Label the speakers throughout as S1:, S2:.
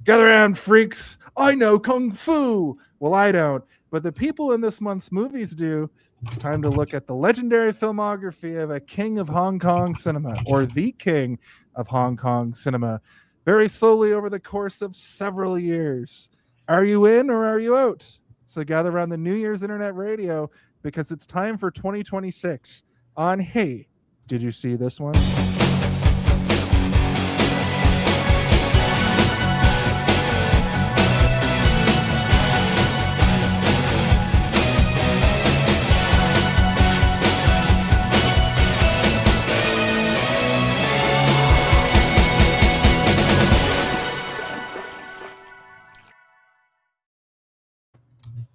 S1: Gather around, freaks. I know Kung Fu. Well, I don't. But the people in this month's movies do. It's time to look at the legendary filmography of a king of Hong Kong cinema, or the king of Hong Kong cinema, very slowly over the course of several years. Are you in or are you out? So gather around the New Year's Internet Radio because it's time for 2026 on Hey, Did You See This One?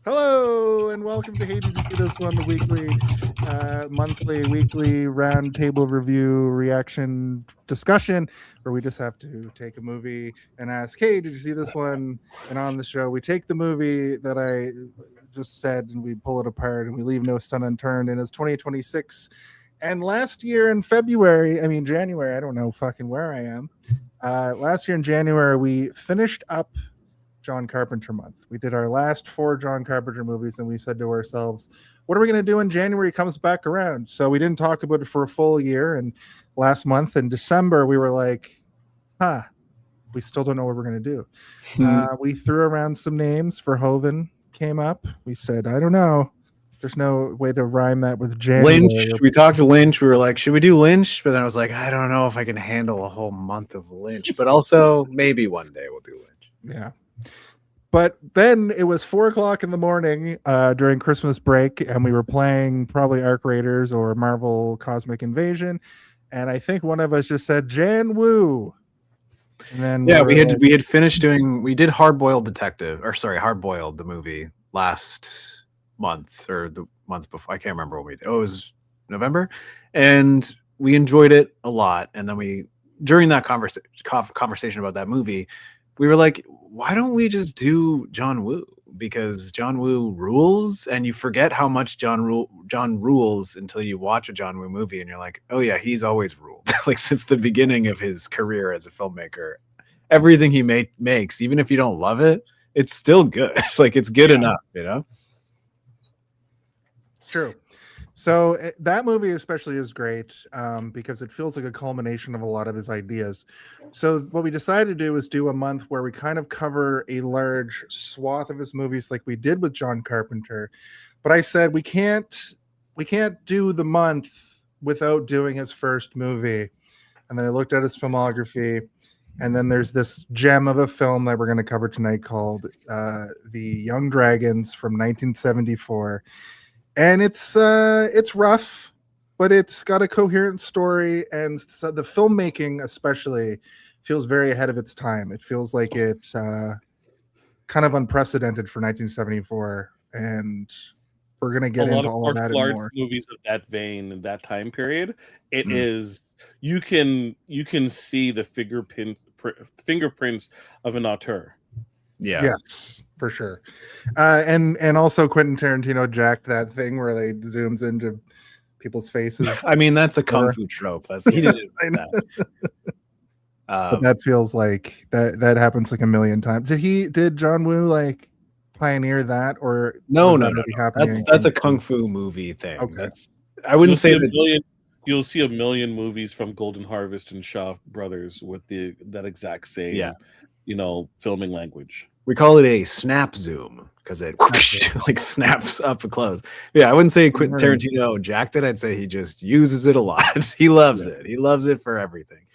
S1: Hello and welcome to Hey Did You See This One, the weekly, weekly round table review reaction discussion where we just have to take a movie and ask, hey, did you see this one? And on the show, we take the movie that I just said and we pull it apart and we leave no stone unturned. And it's 2026. And last year in January, I don't know fucking where I am. Last year in January, we finished up John Carpenter month. We did our last 4 John Carpenter movies and we said to ourselves, what are we going to do when January comes back around? So we didn't talk about it for a full year. And last month in December, we were like, we still don't know what we're going to do. We threw around some names. Verhoeven came up. We said, I don't know. There's no way to rhyme that with January.
S2: Lynch. We talked to Lynch. We were like, should we do Lynch? But then I was like, I don't know if I can handle a whole month of Lynch. But also, maybe one day we'll do Lynch.
S1: Yeah. But then it was 4:00 in the morning during Christmas break, and we were playing probably Arc Raiders or Marvel Cosmic Invasion, and I think one of us just said Jan Woo. And then
S2: we had finished doing. We did Hard Boiled the movie last month or the month before. I can't remember what we did. Oh, it was November, and we enjoyed it a lot. And then during that conversation about that movie, we were like, why don't we just do John Woo? Because John Woo rules, and you forget how much John rules until you watch a John Woo movie, and you're like, oh yeah, he's always ruled. Like since the beginning of his career as a filmmaker, everything he makes, even if you don't love it, it's still good. Like it's good enough, you know?
S1: It's true. So that movie especially is great because it feels like a culmination of a lot of his ideas. So what we decided to do is do a month where we kind of cover a large swath of his movies like we did with John Carpenter. But I said we can't do the month without doing his first movie. And then I looked at his filmography, and then there's this gem of a film that we're going to cover tonight called The Young Dragons from 1974. And it's rough, but it's got a coherent story, and so the filmmaking especially feels very ahead of its time. It feels like it's kind of unprecedented for 1974, and we're gonna get into all of that and more.
S3: Movies of that vein in that time period, it is you can see the fingerprints of an auteur.
S2: Yeah.
S1: Yes, for sure. And also Quentin Tarantino jacked that thing where they zooms into people's faces.
S2: I mean, that's a kung fu trope. He did it like that.
S1: But that feels like that happens like a million times. Did John Woo like pioneer that, or
S2: no. That's a kung fu movie thing. Okay. I wouldn't say that.
S3: You'll see a million movies from Golden Harvest and Shaw Brothers with that exact same filming language.
S2: We call it a snap zoom because it like snaps up close. Yeah, I wouldn't say Quentin Tarantino jacked it. I'd say he just uses it a lot. He loves it. He loves it for everything.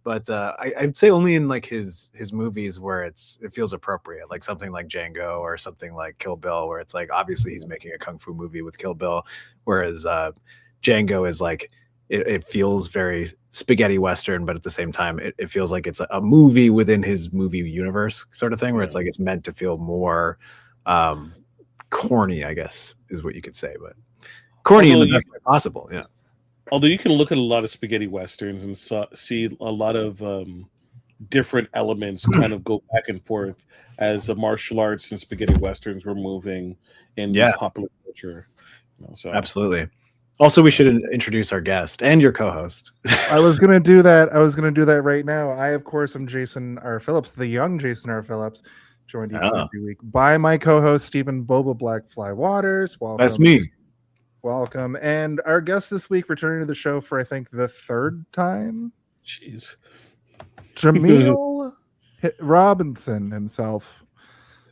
S2: But I'd say only in like his movies where it feels appropriate, like something like Django or something like Kill Bill, where it's like obviously he's making a kung fu movie with Kill Bill, whereas Django is like it feels very spaghetti western, but at the same time it feels like it's a movie within his movie universe sort of thing, where it's like it's meant to feel more corny, I guess is what you could say, but corny in the best way possible. Yeah.
S3: Although you can look at a lot of spaghetti westerns and see a lot of different elements kind of go back and forth as martial arts and spaghetti westerns were moving in popular culture.
S2: So absolutely. Also, we should introduce our guest and your co-host.
S1: I was gonna do that. I was gonna do that right now. I, of course, am Jason R. Phillips, the young Jason R. Phillips, joined each and every week by my co-host Stephen Boba Blackfly Waters. Welcome.
S2: That's me.
S1: Welcome. And our guest this week, returning to the show for I think the third time,
S3: Jeez.
S1: Jameel Robinson himself,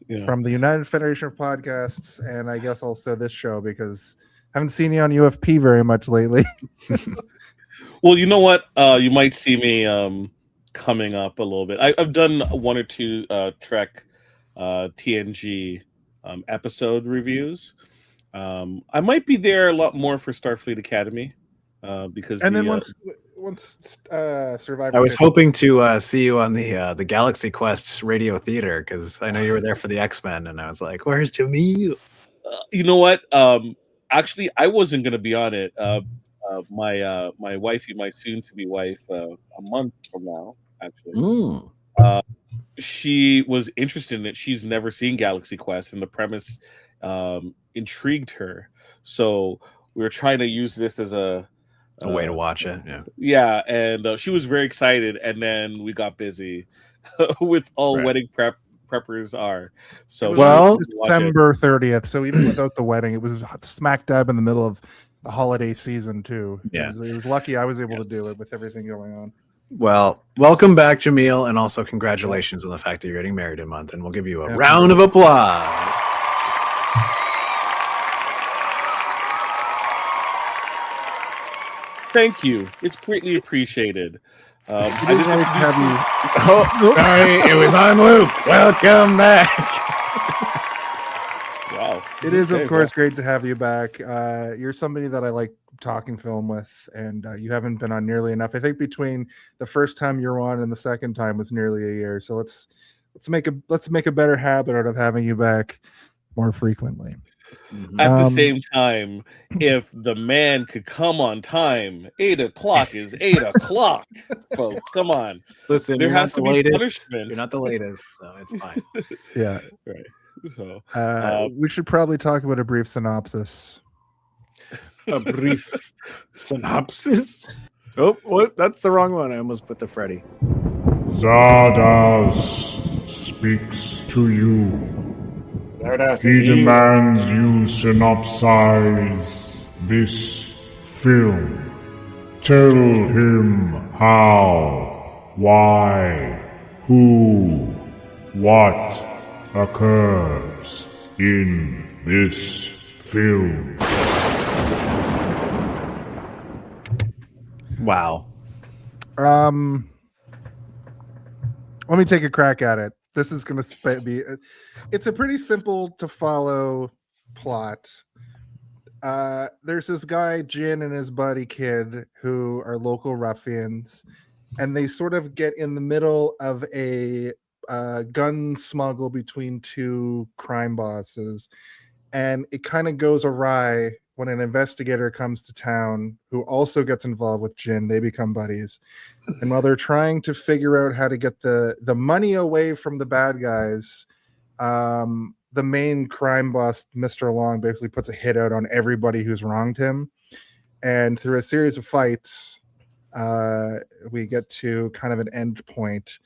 S3: Yeah.
S1: from the United Federation of Podcasts, and I guess also this show because I haven't seen you on UFP very much lately.
S3: Well, you know what? You might see me coming up a little bit. I've done one or two Trek TNG episode reviews. I might be there a lot more for Starfleet Academy because
S1: And then once Survivor,
S2: I was hoping to see you on the Galaxy Quest radio theater because I know you were there for the X-Men, and I was like, "Where's Jameel?"
S3: You know what? Actually, I wasn't going to be on it. My wifey, my soon-to-be wife, a month from now, actually, she was interested in it. She's never seen Galaxy Quest, and the premise intrigued her. So we were trying to use this as a
S2: way to watch it.
S3: Yeah, and she was very excited, and then we got busy with all wedding preppers are. So
S1: well, December 30th. So even without the wedding, it was smack dab in the middle of the holiday season too.
S2: Yeah,
S1: it was lucky I was able to do it with everything going on.
S2: Well, welcome back, Jameel, and also congratulations on the fact that you're getting married in a month, and we'll give you a round of applause.
S3: Thank you. It's greatly appreciated. I
S1: didn't have you.
S2: Oh, sorry, it was on loop. Welcome back.
S3: Wow.
S1: It is, of course, great to have you back. You're somebody that I like talking film with, and you haven't been on nearly enough. I think between the first time you're on and the second time was nearly a year. So let's make a better habit out of having you back more frequently.
S3: At the same time, if the man could come on time, 8 o'clock is 8 o'clock, folks. Come on.
S2: Listen,
S3: there has to be punishment.
S2: You're not the latest, so it's fine.
S1: Yeah.
S3: Right. So
S1: we should probably talk about a brief synopsis.
S2: A brief synopsis? Oh, what? That's the wrong one. I almost put the Freddy.
S4: Zardoz speaks to you. He demands you synopsize this film. Tell him how, why, who, what occurs in this film.
S2: Wow.
S1: Let me take a crack at it. This is going to be it's a pretty simple to follow plot. There's this guy Jin and his buddy Kid who are local ruffians, and they sort of get in the middle of a gun smuggle between two crime bosses, and it kind of goes awry when an investigator comes to town who also gets involved with Jin. They become buddies, and while they're trying to figure out how to get the money away from the bad guys, the main crime boss, Mr. Long, basically puts a hit out on everybody who's wronged him. And through a series of fights, we get to kind of an end point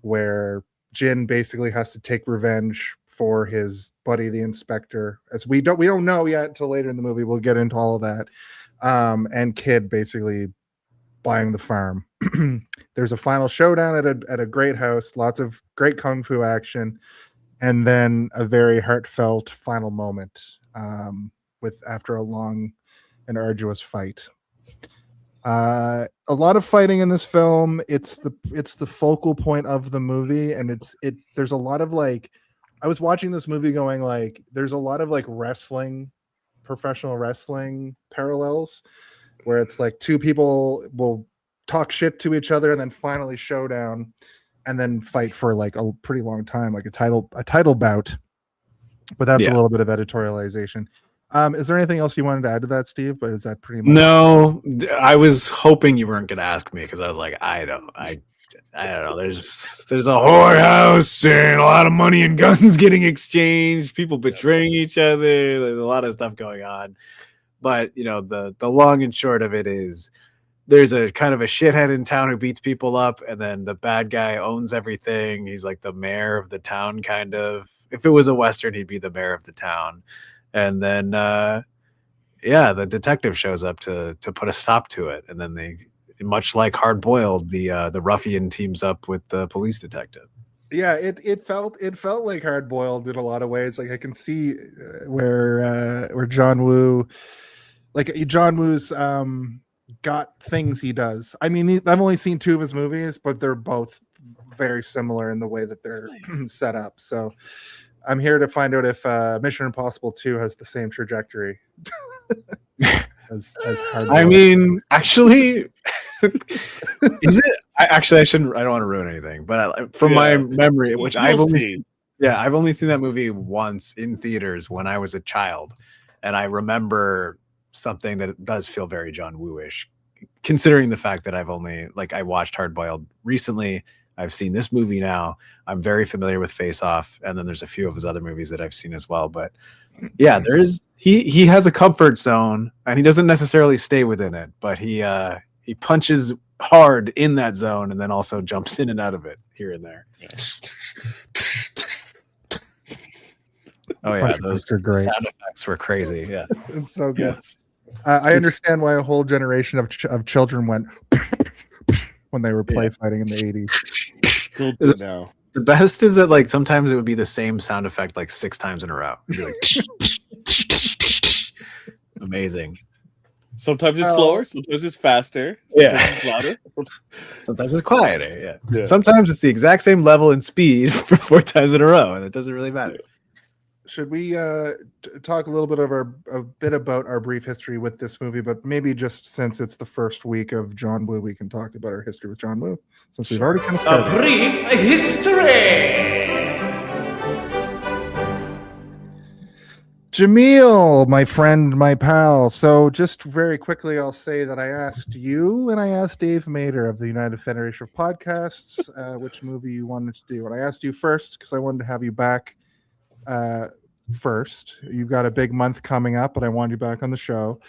S1: where Jin basically has to take revenge for his buddy, the inspector. As we don't know yet until later in the movie. We'll get into all of that. And Kid basically buying the farm. There's a final showdown at a great house, lots of great kung fu action, and then a very heartfelt final moment after a long and arduous fight. A lot of fighting in this film. It's the focal point of the movie, and there's a lot of like, I was watching this movie going like, there's a lot of like professional wrestling parallels where it's like two people will talk shit to each other and then finally showdown and then fight for like a pretty long time, like a title bout. But that's a little bit of editorialization. Is there anything else you wanted to add to that, Steve? But is that pretty much?
S2: No, I was hoping you weren't going to ask me because I was like, I don't know. There's a whorehouse and a lot of money and guns getting exchanged, people betraying each other. There's a lot of stuff going on. But the long and short of it is there's a kind of a shithead in town who beats people up, and then the bad guy owns everything. He's like the mayor of the town, kind of. If it was a Western, he'd be the mayor of the town. And then the detective shows up to put a stop to it. And then they, much like Hard Boiled, the ruffian teams up with the police detective.
S1: Yeah, it felt like Hard Boiled in a lot of ways. Like I can see where John Woo, John Woo's got things he does. I mean, I've only seen 2 of his movies, but they're both very similar in the way that they're set up. So I'm here to find out if Mission Impossible 2 has the same trajectory as Hard Boiled.
S2: I mean, actually, is it? I shouldn't. I don't want to ruin anything, but from my memory, which I've only seen that movie once in theaters when I was a child, and I remember something that does feel very John Woo-ish, considering the fact that I watched Hard Boiled recently. I've seen this movie now. I'm very familiar with Face Off, and then there's a few of his other movies that I've seen as well. But yeah, he has a comfort zone, and he doesn't necessarily stay within it, but he punches hard in that zone and then also jumps in and out of it here and there. Oh yeah, those
S1: are great.
S2: Sound effects were crazy. Yeah,
S1: it's so good. I understand why a whole generation of children went when they were play fighting in the 80s.
S3: Still do now.
S2: The best is that sometimes it would be the same sound effect 6 times in a row. It'd be amazing.
S3: Sometimes it's slower, sometimes it's faster, sometimes it's louder.
S2: Sometimes it's quieter. Yeah. Sometimes it's the exact same level and speed for 4 times in a row, and it doesn't really matter.
S1: Should we talk a little bit about our brief history with this movie? But maybe just since it's the first week of John Woo, we can talk about our history with John Woo, since we've already kind of started.
S5: A brief history.
S1: Jamil, my friend, my pal. So just very quickly, I'll say that I asked you and I asked Dave Mader of the United Federation of Podcasts which movie you wanted to do. And I asked you first because I wanted to have you back first. You've got a big month coming up, but I want you back on the show.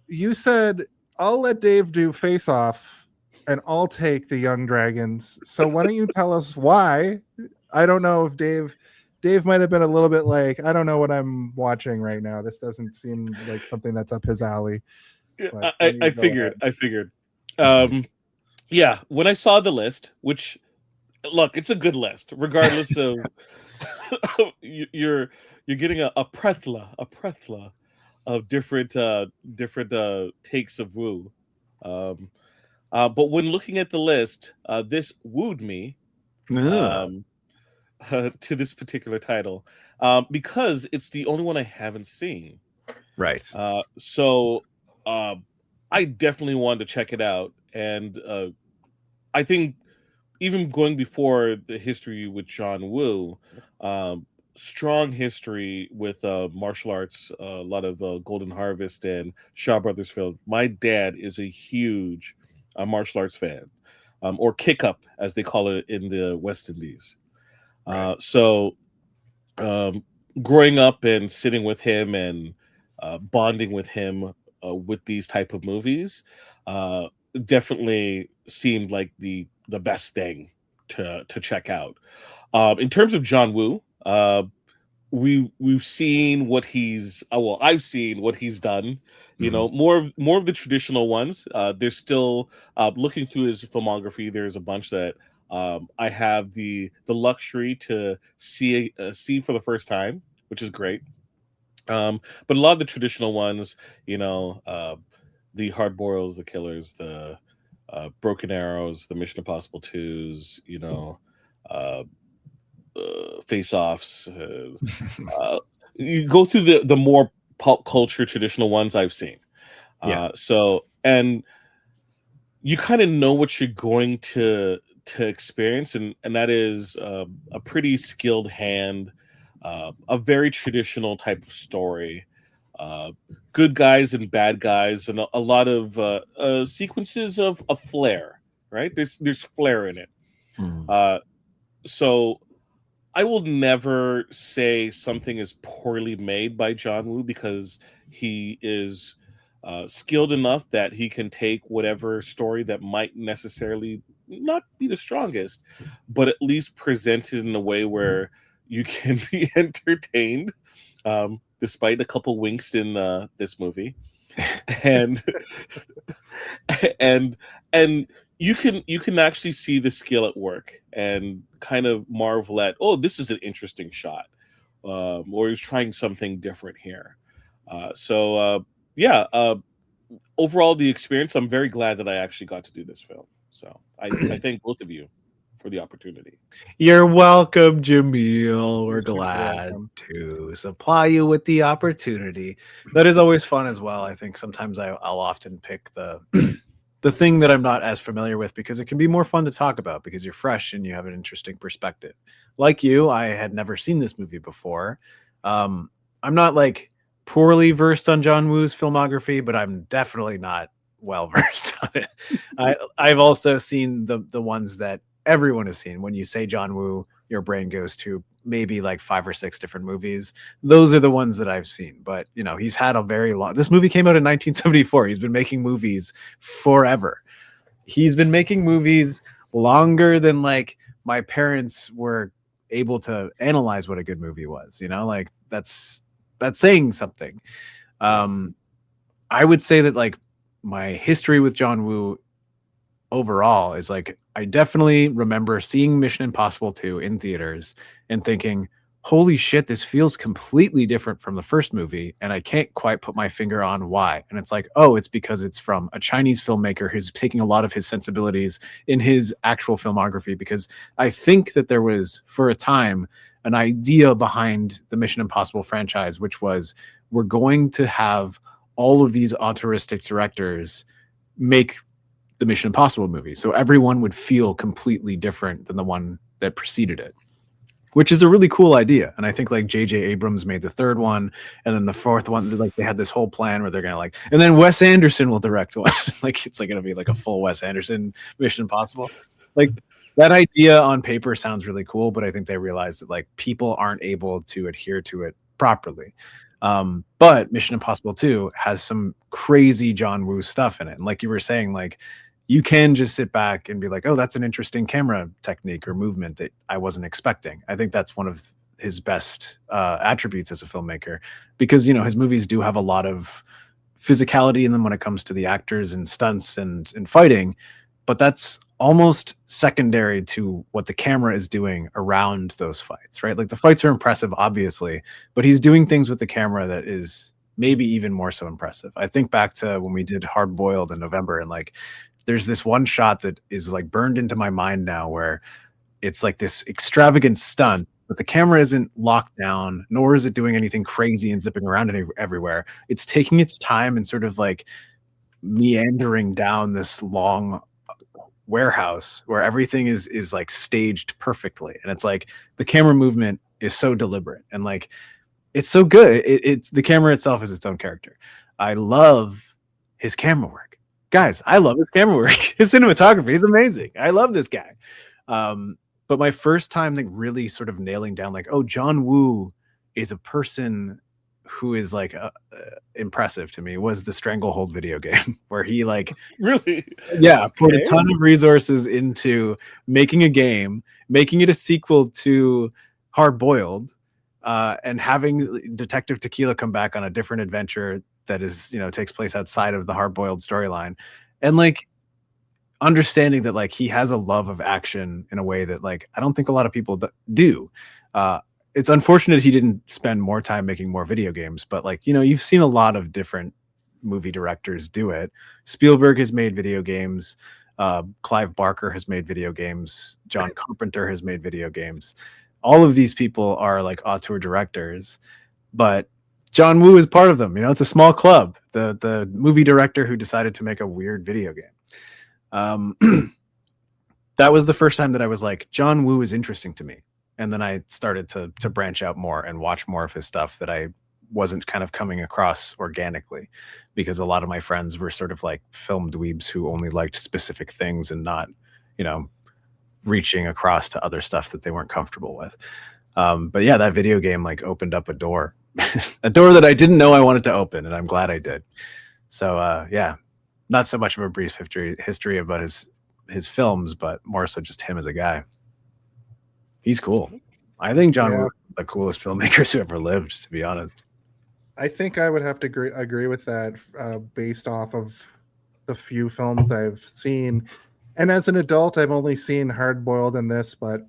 S1: You said, I'll let Dave do Face Off and I'll take the Young Dragons. So why don't you tell us why? I don't know if Dave might have been a little bit like, I don't know what I'm watching right now. This doesn't seem like something that's up his alley.
S3: I figured. Yeah, when I saw the list, which, look, it's a good list, regardless of you're getting a plethora of different takes of Woo. But when looking at the list, this wooed me. To this particular title because it's the only one I haven't seen.
S2: Right.
S3: So I definitely wanted to check it out. And I think even going before the history with John Woo, strong history with martial arts, a lot of Golden Harvest and Shaw Brothers films. My dad is a huge martial arts fan, or kick up, as they call it in the West Indies. So growing up and sitting with him and bonding with him with these type of movies definitely seemed like the best thing to check out. In terms of John Woo, we've seen what he's I've seen what he's done. You know, more of the traditional ones. There's still looking through his filmography. There's a bunch that I have the luxury to see for the first time, which is great. But a lot of the traditional ones, the Hard Boils, the Killers, the Broken Arrows, the Mission Impossible 2s, Face Offs. You go through the more pop culture traditional ones I've seen. So, and you kind of know what you're going to experience, and that is a pretty skilled hand, a very traditional type of story, good guys and bad guys, and a lot of sequences of flair. Right, there's flair in it. So I will never say something is poorly made by John Woo, because he is skilled enough that he can take whatever story that might necessarily not be the strongest, but at least present it in a way where you can be entertained, despite a couple winks in this movie, and and and you can actually see the skill at work and kind of marvel at, oh, this is an interesting shot, or he's trying something different here. Yeah, overall the experience, I'm very glad that I actually got to do this film. So I thank both of you for the opportunity.
S2: You're welcome, Jamil. We're glad
S1: welcome.
S2: to supply you with the opportunity. That is always fun as well. I think sometimes I'll often pick the the thing that I'm not as familiar with because it can be more fun to talk about because you're fresh and you have an interesting perspective. Like you, I had never seen this movie before. I'm not like poorly versed on John Woo's filmography, but I'm definitely not well versed on it. I've also seen the ones that everyone has seen. When you say John Woo, your brain goes to maybe like 5 or 6 different movies. Those are the ones that I've seen. But you know, he's had a very long. This movie came out in 1974. He's been making movies forever. He's been making movies longer than like my parents were able to analyze what a good movie was. You know, like that's saying something. I would say that like my history with John Woo overall is like I definitely remember seeing Mission Impossible 2 in theaters and thinking, holy shit, this feels completely different from the first movie, and I can't quite put my finger on why. And it's like, oh, it's because it's from a Chinese filmmaker who's taking a lot of his sensibilities in his actual filmography, because I think that there was, for a time, an idea behind the Mission Impossible franchise, which was we're going to have all of these auteuristic directors make the Mission Impossible movie. So everyone would feel completely different than the one that preceded it, which is a really cool idea. And I think like J.J. Abrams made the third one, and then the fourth one, like they had this whole plan where they're going to like, and then Wes Anderson will direct one. Like it's like going to be like a full Wes Anderson Mission Impossible. Like that idea on paper sounds really cool, but I think they realized that like people aren't able to adhere to it properly. But Mission Impossible 2 has some crazy John Woo stuff in it. And like you were saying, like you can just sit back and be like, oh, that's an interesting camera technique or movement that I wasn't expecting. I think that's one of his best attributes as a filmmaker, because, you know, his movies do have a lot of physicality in them when it comes to the actors and stunts and fighting, but that's almost secondary to what the camera is doing around those fights, right? Like the fights are impressive, obviously, but he's doing things with the camera that is maybe even more so impressive. I think back to when we did Hard Boiled in November, and like there's this one shot that is like burned into my mind now where it's like this extravagant stunt, but the camera isn't locked down, nor is it doing anything crazy and zipping around everywhere. It's taking its time and sort of like meandering down this long warehouse where everything is like staged perfectly. And it's like the camera movement is so deliberate and like it's so good. It's the camera itself is its own character. I love his camera work. Guys, I love his camera work. His cinematography is amazing. I love this guy. But my first time like really sort of nailing down like, oh, John Woo is a person who is like impressive to me was the Stranglehold video game, where he like
S3: Really,
S2: put a ton of resources into making a game, making it a sequel to Hard Boiled, and having Detective Tequila come back on a different adventure that is, you know, takes place outside of the Hard Boiled storyline, and like understanding that like he has a love of action in a way that like I don't think a lot of people do. It's unfortunate he didn't spend more time making more video games, but like, you know, you've seen a lot of different movie directors do it. Spielberg has made video games. Clive Barker has made video games. John Carpenter has made video games. All of these people are like auteur directors, but John Woo is part of them. You know, it's a small club. The movie director who decided to make a weird video game. That was the first time that I was like, John Woo is interesting to me. And then I started to branch out more and watch more of his stuff that I wasn't kind of coming across organically, because a lot of my friends were sort of like film dweebs who only liked specific things and not, you know, reaching across to other stuff that they weren't comfortable with. But yeah, that video game like opened up a door a door that I didn't know I wanted to open, and I'm glad I did. So yeah, not so much of a brief history about his films, but more so just him as a guy. He's cool. I think John Woo is the coolest filmmakers who ever lived, to be honest.
S1: I think I would have to agree with that based off of the few films I've seen. And as an adult, I've only seen Hard Boiled and this, but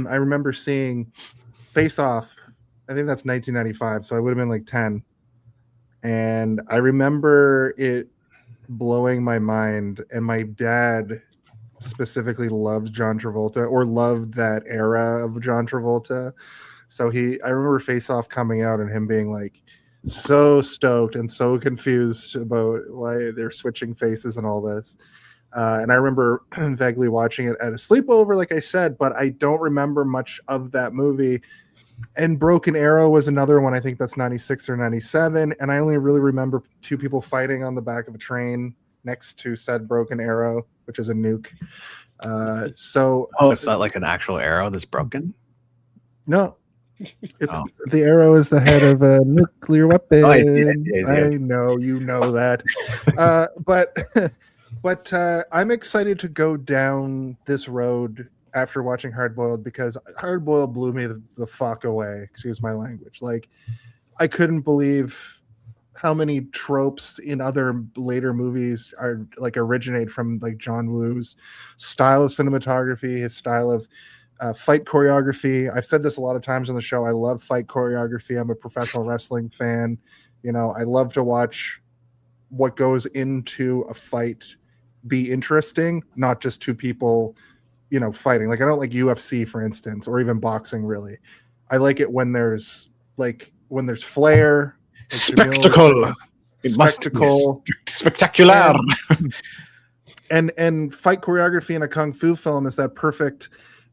S1: I remember seeing Face Off. I think that's 1995, so I would have been like 10. And I remember it blowing my mind. And my dad specifically loved John Travolta, or loved that era of John Travolta. So I remember Face Off coming out and him being like so stoked and so confused about why they're switching faces and all this. And I remember vaguely watching it at a sleepover, like I said, but I don't remember much of that movie. And Broken Arrow was another one. I think that's 96 or 97. And I only really remember two people fighting on the back of a train next to said Broken Arrow, which is a nuke.
S2: It's not like an actual arrow that's broken?
S1: No. The arrow is the head of a nuclear weapon.
S2: I see.
S1: I know you know that. But I'm excited to go down this road after watching Hard Boiled, because Hard Boiled blew me the fuck away. Excuse my language. Like, I couldn't believe how many tropes in other later movies are like originate from like John Woo's style of cinematography, his style of fight choreography. I've said this a lot of times on the show. I love fight choreography. I'm a professional wrestling fan. You know, I love to watch what goes into a fight be interesting, not just two people, you know, fighting. Like, I don't like UFC, for instance, or even boxing, really. I like it when there's flair, like
S2: spectacle. It must be spectacular.
S1: And fight choreography in a kung fu film is that perfect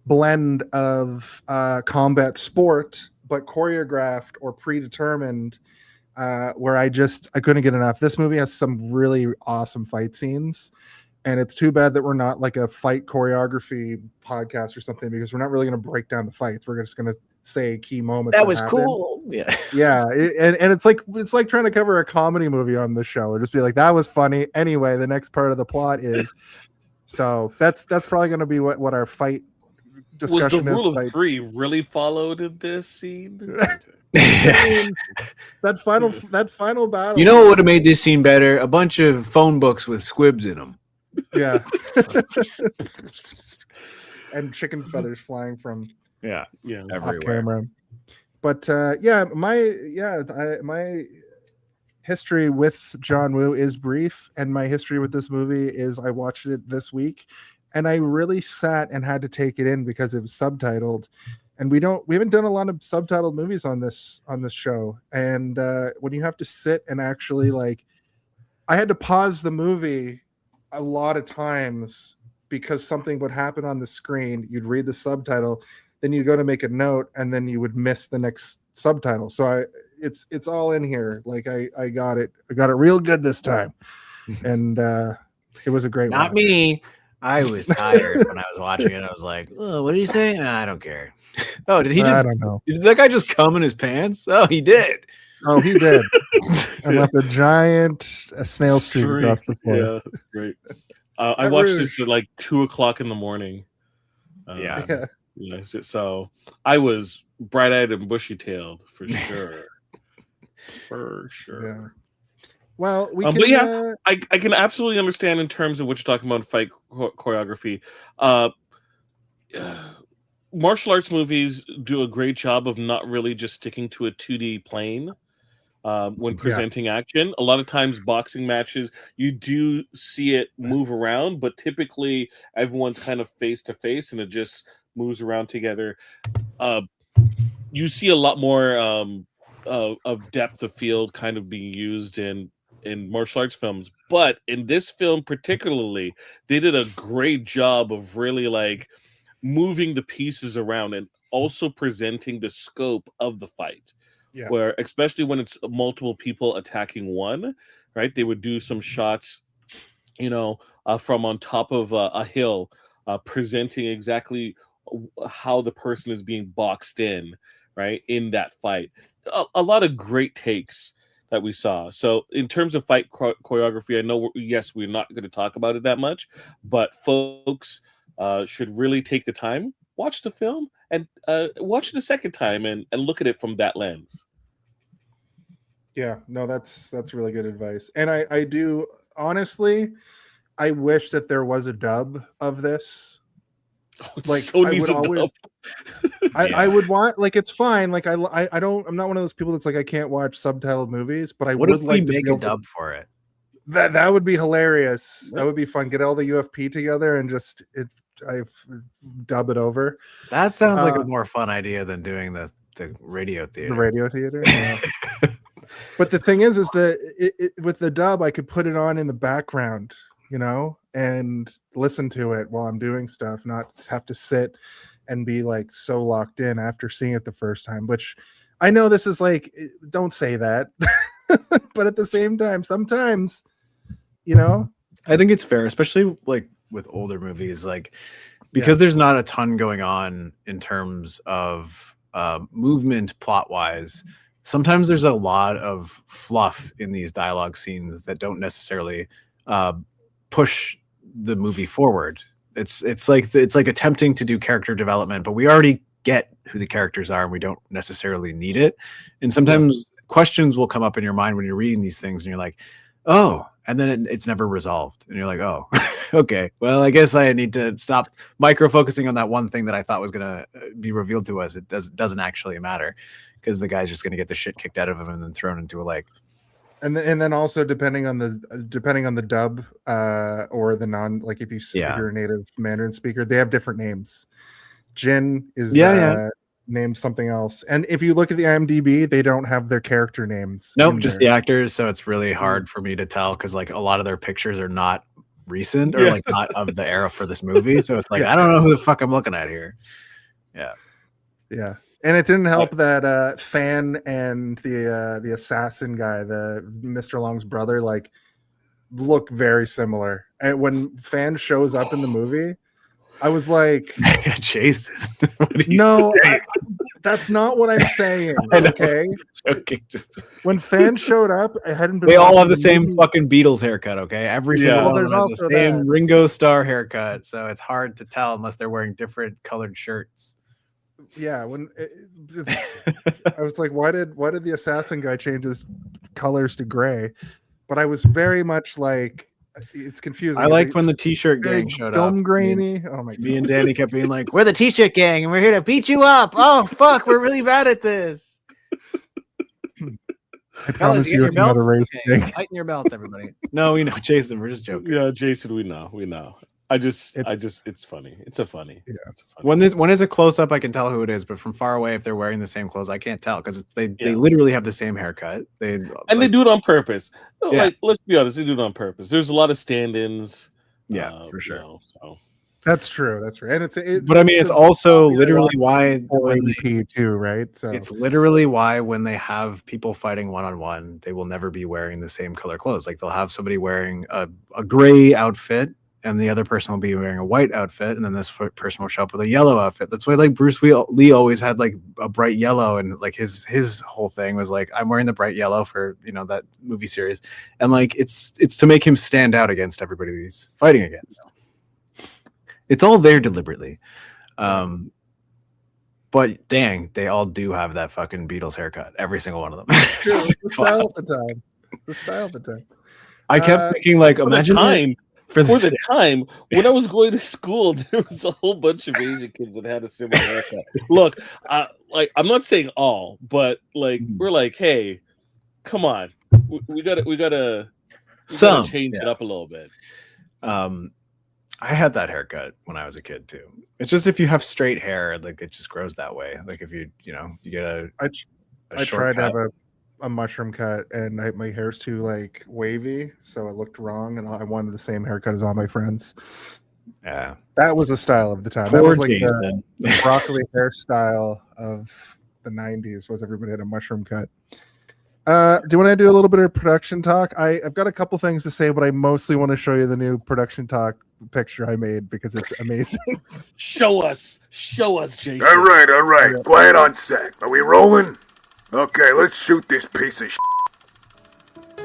S1: blend of combat sport, but choreographed or predetermined, where I couldn't get enough. This movie has some really awesome fight scenes, and it's too bad that we're not like a fight choreography podcast or something, because we're not really going to break down the fights. We're just going to say key moments.
S2: That was
S1: happened.
S2: cool. Yeah.
S1: And it's like trying to cover a comedy movie on the show, or just be like, that was funny. Anyway, the next part of the plot is so that's probably going to be what our fight discussion
S3: was. The rule
S1: is.
S3: of three really followed in this scene?
S1: that final battle.
S2: You know what would have made this scene better? A bunch of phone books with squibs in them.
S1: Yeah. And chicken feathers flying from
S2: everywhere.
S1: off camera. But my history with John Woo is brief, and my history with this movie is I watched it this week, and I really sat and had to take it in because it was subtitled. And we haven't done a lot of subtitled movies on this show. And when you have to sit and actually, like, I had to pause the movie a lot of times because something would happen on the screen. You'd read the subtitle, then you'd go to make a note, and then you would miss the next subtitle. So it's all in here. Like, I got it real good this time. And it was a great
S2: Not
S1: watch.
S2: me. I was tired when I was watching it. I was like, oh, what did he say? I don't care. Oh, did he just?
S1: I don't know.
S2: Did that guy just come in his pants? Oh, he did.
S1: Oh, he did. And left a giant snail streak across the floor.
S3: Yeah, that's great. I watched this at like 2:00 in the morning.
S1: Yeah.
S3: So I was bright-eyed and bushy-tailed for sure. For sure.
S1: Yeah. Well, we can.
S3: But yeah, I can absolutely understand in terms of what you're talking about in fight choreography. Martial arts movies do a great job of not really just sticking to a 2D plane when presenting action. A lot of times, boxing matches, you do see it move around, but typically everyone's kind of face to face and it just moves around together. You see a lot more of depth of field kind of being used in martial arts films, but in this film particularly, they did a great job of really like moving the pieces around and also presenting the scope of the fight.
S1: Yeah.
S3: Where, especially when it's multiple people attacking one, right? They would do some shots, from on top of a hill, presenting exactly how the person is being boxed in, right, in that fight. a lot of great takes that we saw. So in terms of fight choreography, I know yes, we're not going to talk about it that much, but folks should really take the time, watch the film, and watch it a second time and look at it from that lens.
S1: Yeah, no, that's really good advice. And I do honestly, I wish that there was a dub of this. Like
S3: So
S1: I
S3: needs
S1: would
S3: a
S1: always,
S3: dub.
S1: I would want, like, it's fine. Like I don't, I'm not one of those people that's like I can't watch subtitled movies, but I
S2: What
S1: would
S2: if we
S1: like to
S2: make
S1: be
S2: a
S1: able to-
S2: dub for it?
S1: that would be hilarious.
S3: Yeah.
S1: That would be fun. Get all the UFP together and just dub it over
S2: That sounds like a more fun idea than doing the radio theater.
S1: the radio theater. Yeah. But the thing is that with the dub, I could put it on in the background, you know, and listen to it while I'm doing stuff, not have to sit and be like so locked in after seeing it the first time. Which I know this is like, don't say that, but at the same time, sometimes, you know,
S2: I think it's fair, especially like with older movies, like because there's not a ton going on in terms of movement plot wise. Sometimes there's a lot of fluff in these dialogue scenes that don't necessarily push the movie forward. It's like attempting to do character development, but we already get who the characters are and we don't necessarily need it. And sometimes questions will come up in your mind when you're reading these things and you're like, oh, and then it's never resolved. And you're like, oh, okay, well, I guess I need to stop micro-focusing on that one thing that I thought was going to be revealed to us. It doesn't actually matter because the guy's just going to get the shit kicked out of him and then thrown into a lake.
S1: and then also depending on the dub or the non, like if you're a native Mandarin speaker, they have different names. Jin is named something else, and if you look at the IMDb, they don't have their character names.
S2: Nope, just the actors. So it's really hard for me to tell because like a lot of their pictures are not recent or like not of the era for this movie. So it's like I don't know who the fuck I'm looking at here. Yeah.
S1: And it didn't help that Fan and the assassin guy, the Mr. Long's brother, like look very similar. And when Fan shows up in the movie, I was like,
S2: Jason.
S1: no, that's not what I'm saying. Okay.
S2: Okay.
S1: When Fan showed up, I hadn't been.
S2: They all have the same fucking Beatles haircut. Okay. Every single one of them has the same Ringo Starr haircut. So it's hard to tell unless they're wearing different colored shirts.
S1: Yeah, I was like, why did the assassin guy change his colors to gray? But I was very much like, it's confusing.
S2: I liked when the T-shirt gang showed up.
S1: Grainy. Oh my god!
S2: Me and Danny kept being like, "We're the T-shirt gang, and we're here to beat you up." Oh fuck, we're really bad at this.
S1: I promise you, it's not a race thing.
S2: Tighten your belts, everybody. No, we know, Jason. We're just joking.
S3: Yeah, Jason, we know. It's funny. It's a funny.
S1: Yeah.
S2: When is a close up, I can tell who it is, but from far away, if they're wearing the same clothes, I can't tell because they literally have the same haircut. They
S3: do it on purpose. Yeah. Like, let's be honest, they do it on purpose. There's a lot of stand-ins.
S2: Yeah, for sure.
S3: So
S1: that's true. That's right. And
S2: but I mean, it's also literally why
S1: too, right? So
S2: it's literally why when they have people fighting one-on-one, they will never be wearing the same color clothes. Like they'll have somebody wearing a gray outfit and the other person will be wearing a white outfit, and then this person will show up with a yellow outfit. That's why like Bruce Lee always had like a bright yellow, and like his whole thing was like, I'm wearing the bright yellow for that movie series, and like it's to make him stand out against everybody he's fighting against. It's all there deliberately. But dang, they all do have that fucking Beatles haircut, every single one of them.
S1: the style of the time.
S2: I kept thinking like, imagine
S3: for the time when I was going to school, there was a whole bunch of Asian kids that had a similar haircut. Look, like I'm not saying all, but like we're like, hey, come on, we gotta change it up a little bit.
S2: I had that haircut when I was a kid too. It's just if you have straight hair, like it just grows that way. Like if you get a
S1: I tried to have a mushroom cut, and my hair's too like wavy, so it looked wrong, and I wanted the same haircut as all my friends.
S2: Yeah,
S1: that was the style of the time. That was like the broccoli hairstyle of the 90s. Was everybody had a mushroom cut? Do you want to do a little bit of production talk? I've got a couple things to say, but I mostly want to show you the new production talk picture I made because it's amazing.
S3: Show us, Jason.
S6: All right. Quiet on set. Are we rolling? Okay, let's shoot this piece of shit.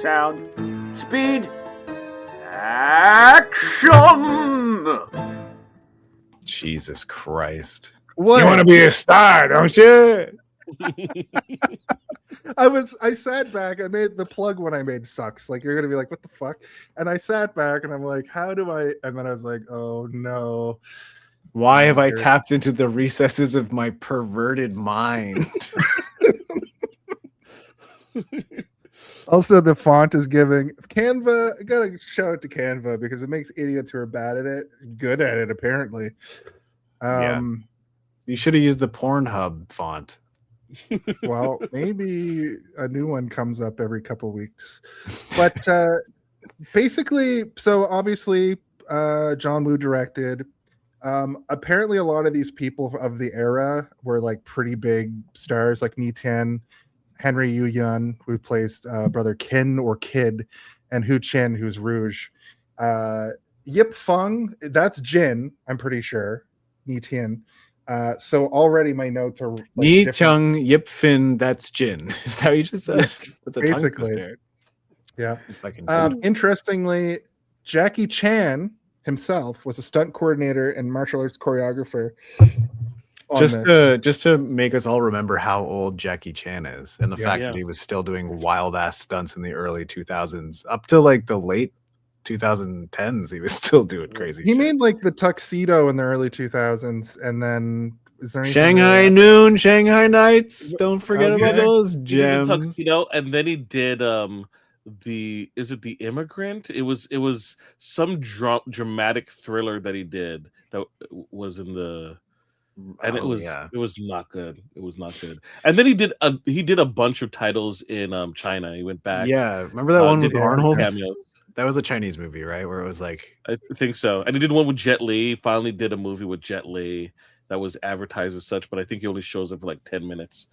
S6: Sound. Speed. Action!
S2: Jesus Christ.
S1: What?
S2: You want to be a star, don't you?
S1: I sat back. I made the plug when I made sucks. Like, you're gonna be like, what the fuck? And I sat back and I'm like, how do I? And then I was like, oh no.
S2: Why have I
S1: Weird.
S2: tapped into the recesses of my perverted mind?
S1: Also, the font is giving Canva. I gotta shout out to Canva because it makes idiots who are bad at it good at it. Apparently,
S2: Yeah. You should have used the Pornhub font.
S1: well, maybe a new one comes up every couple weeks. But basically, so obviously, John Woo directed. Apparently, a lot of these people of the era were like pretty big stars, like Ni Tian, Henry Yu Yun, who plays brother Kin or Kid, and Hu Chin, who's Rouge. Yip Feng, that's Jin, I'm pretty sure. Ni Tian. So already my notes are like
S2: Ni
S1: different.
S2: Chung Yip Fin, that's Jin. Is that what you just said? That's a tongue
S1: Basically.
S2: twister.
S1: Yeah.
S2: Fucking
S1: Interestingly, Jackie Chan himself was a stunt coordinator and martial arts choreographer. on
S2: just
S1: this.
S2: to make us all remember how old Jackie Chan is and the
S1: Yeah.
S2: fact that he was still doing wild ass stunts in the early 2000s up to like the late 2010s. He was still doing crazy
S1: He
S2: shit.
S1: made like the tuxedo in the early 2000s, and then is there anything
S2: Shanghai Noon, Shanghai Nights. Don't forget
S1: Oh,
S2: about
S1: yeah.
S2: those
S3: He did the
S2: gems.
S3: Tuxedo, and then he did the The Immigrant? It was some dramatic thriller that he did that was in the and
S2: Oh,
S3: it was not good. It was not good. And then he did a bunch of titles in China. He went back.
S2: Yeah, remember that one
S3: did
S2: with Arnold?
S3: cameos.
S2: That was a Chinese movie, right? Where it was like,
S3: I think so. And he did one with Jet Li. Finally did a movie with Jet Li that was advertised as such, but I think he only shows up for like 10 minutes.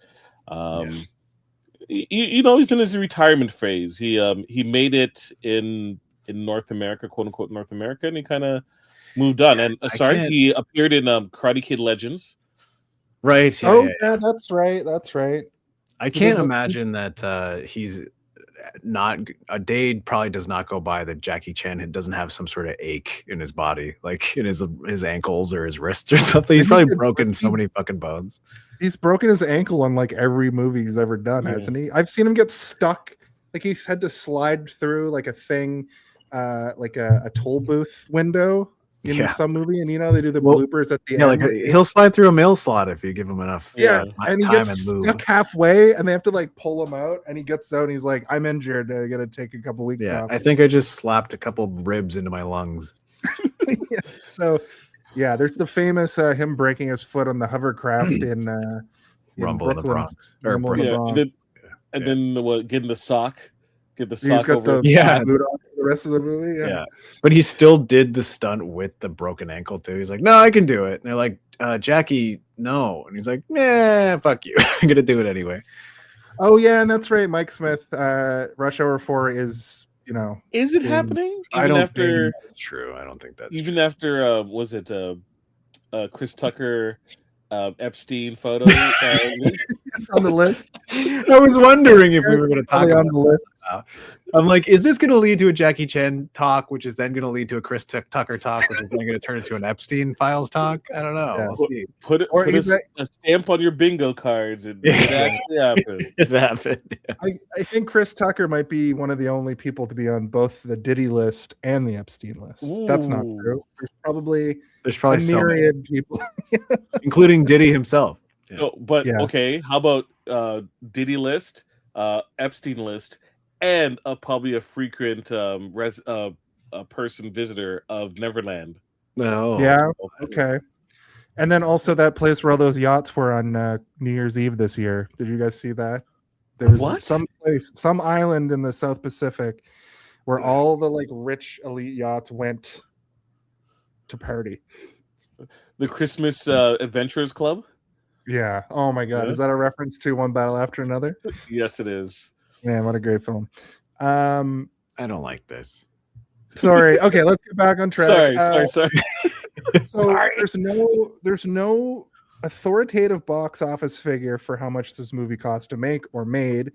S3: You know, he's in his retirement phase. He made it in North America, quote unquote North America, and he kind of moved on. And he appeared in Karate Kid Legends.
S2: right? Yeah,
S1: Oh,
S2: yeah,
S1: yeah, that's right. That's right.
S2: I can't
S1: doesn't-
S2: imagine that he's not a day probably does not go by that Jackie Chan doesn't have some sort of ache in his body, like in his ankles or his wrists or something. He's
S1: He
S2: probably
S1: did-
S2: broken so many fucking bones.
S1: He's broken his ankle on like every movie he's ever done,
S3: Yeah.
S1: hasn't he? I've seen him get stuck. Like he's had to slide through like a thing, like a toll booth window in
S2: Yeah.
S1: some movie, and you know they do the
S2: Well,
S1: bloopers at the
S2: Yeah,
S1: end.
S2: like he'll slide through a mail slot if you give him enough.
S1: Yeah,
S3: Yeah.
S1: and he
S2: time
S1: gets
S2: and move.
S1: stuck halfway, and they have to like pull him out, and he gets out, and he's like, "I'm injured. I got to take a couple weeks
S2: Yeah,
S1: off."
S2: I think I just slapped a couple ribs into my lungs.
S1: Yeah, so, yeah, there's the famous him breaking his foot on the hovercraft in
S2: Rumble in the
S1: Brooklyn.
S2: Bronx. Or
S1: Rumble in the
S3: Yeah,
S1: Bronx.
S3: and then getting the sock, get the
S1: He's
S3: sock
S1: got
S3: over.
S1: the
S3: his
S2: Yeah.
S1: boot on for the rest of the movie. Yeah.
S2: Yeah. But he still did the stunt with the broken ankle too. He's like, no, I can do it. And they're like, Jackie, no. And he's like, nah, fuck you. I'm gonna do it anyway.
S1: Oh yeah, and that's right. Mike Smith, Rush Hour 4 is, you know,
S3: Is it
S1: in-
S3: happening?
S2: I don't
S3: after
S2: think that's true. I don't think that's
S3: even after was it Chris Tucker Epstein photo?
S1: it's on the list.
S2: I was wondering if we were gonna talk
S1: Probably
S2: about
S1: on the list.
S2: I'm like, is this gonna lead to a Jackie Chan talk, which is then gonna lead to a Chris Tucker talk, which is then gonna turn into an Epstein Files talk? I don't know.
S1: Yeah.
S2: We'll see.
S3: Put
S1: Or
S3: a,
S1: is that-
S3: a stamp on your bingo cards. It actually happened.
S2: It happened. Yeah.
S1: I think Chris Tucker might be one of the only people to be on both the Diddy list and the Epstein list. That's not
S3: Ooh.
S1: true. There's probably
S2: There's
S1: a
S2: probably so many,
S1: myriad people.
S2: including Diddy himself.
S3: No, but
S1: Yeah.
S3: okay, how about Diddy list, Epstein list, and probably a frequent person visitor of Neverland.
S2: No.
S1: Yeah. Okay. And then also that place where all those yachts were on New Year's Eve this year. Did you guys see that? There was
S3: What?
S1: some place, some island in the South Pacific where all the like rich elite yachts went to party.
S3: The Christmas Adventurers Club.
S1: Yeah. Oh my God.
S3: Yeah.
S1: Is that a reference to One Battle After Another?
S3: Yes, it is.
S1: Man, what a great film.
S2: I don't like this.
S1: Sorry. Okay, let's get back on track.
S3: Sorry.
S1: So there's no authoritative box office figure for how much this movie cost to make or made.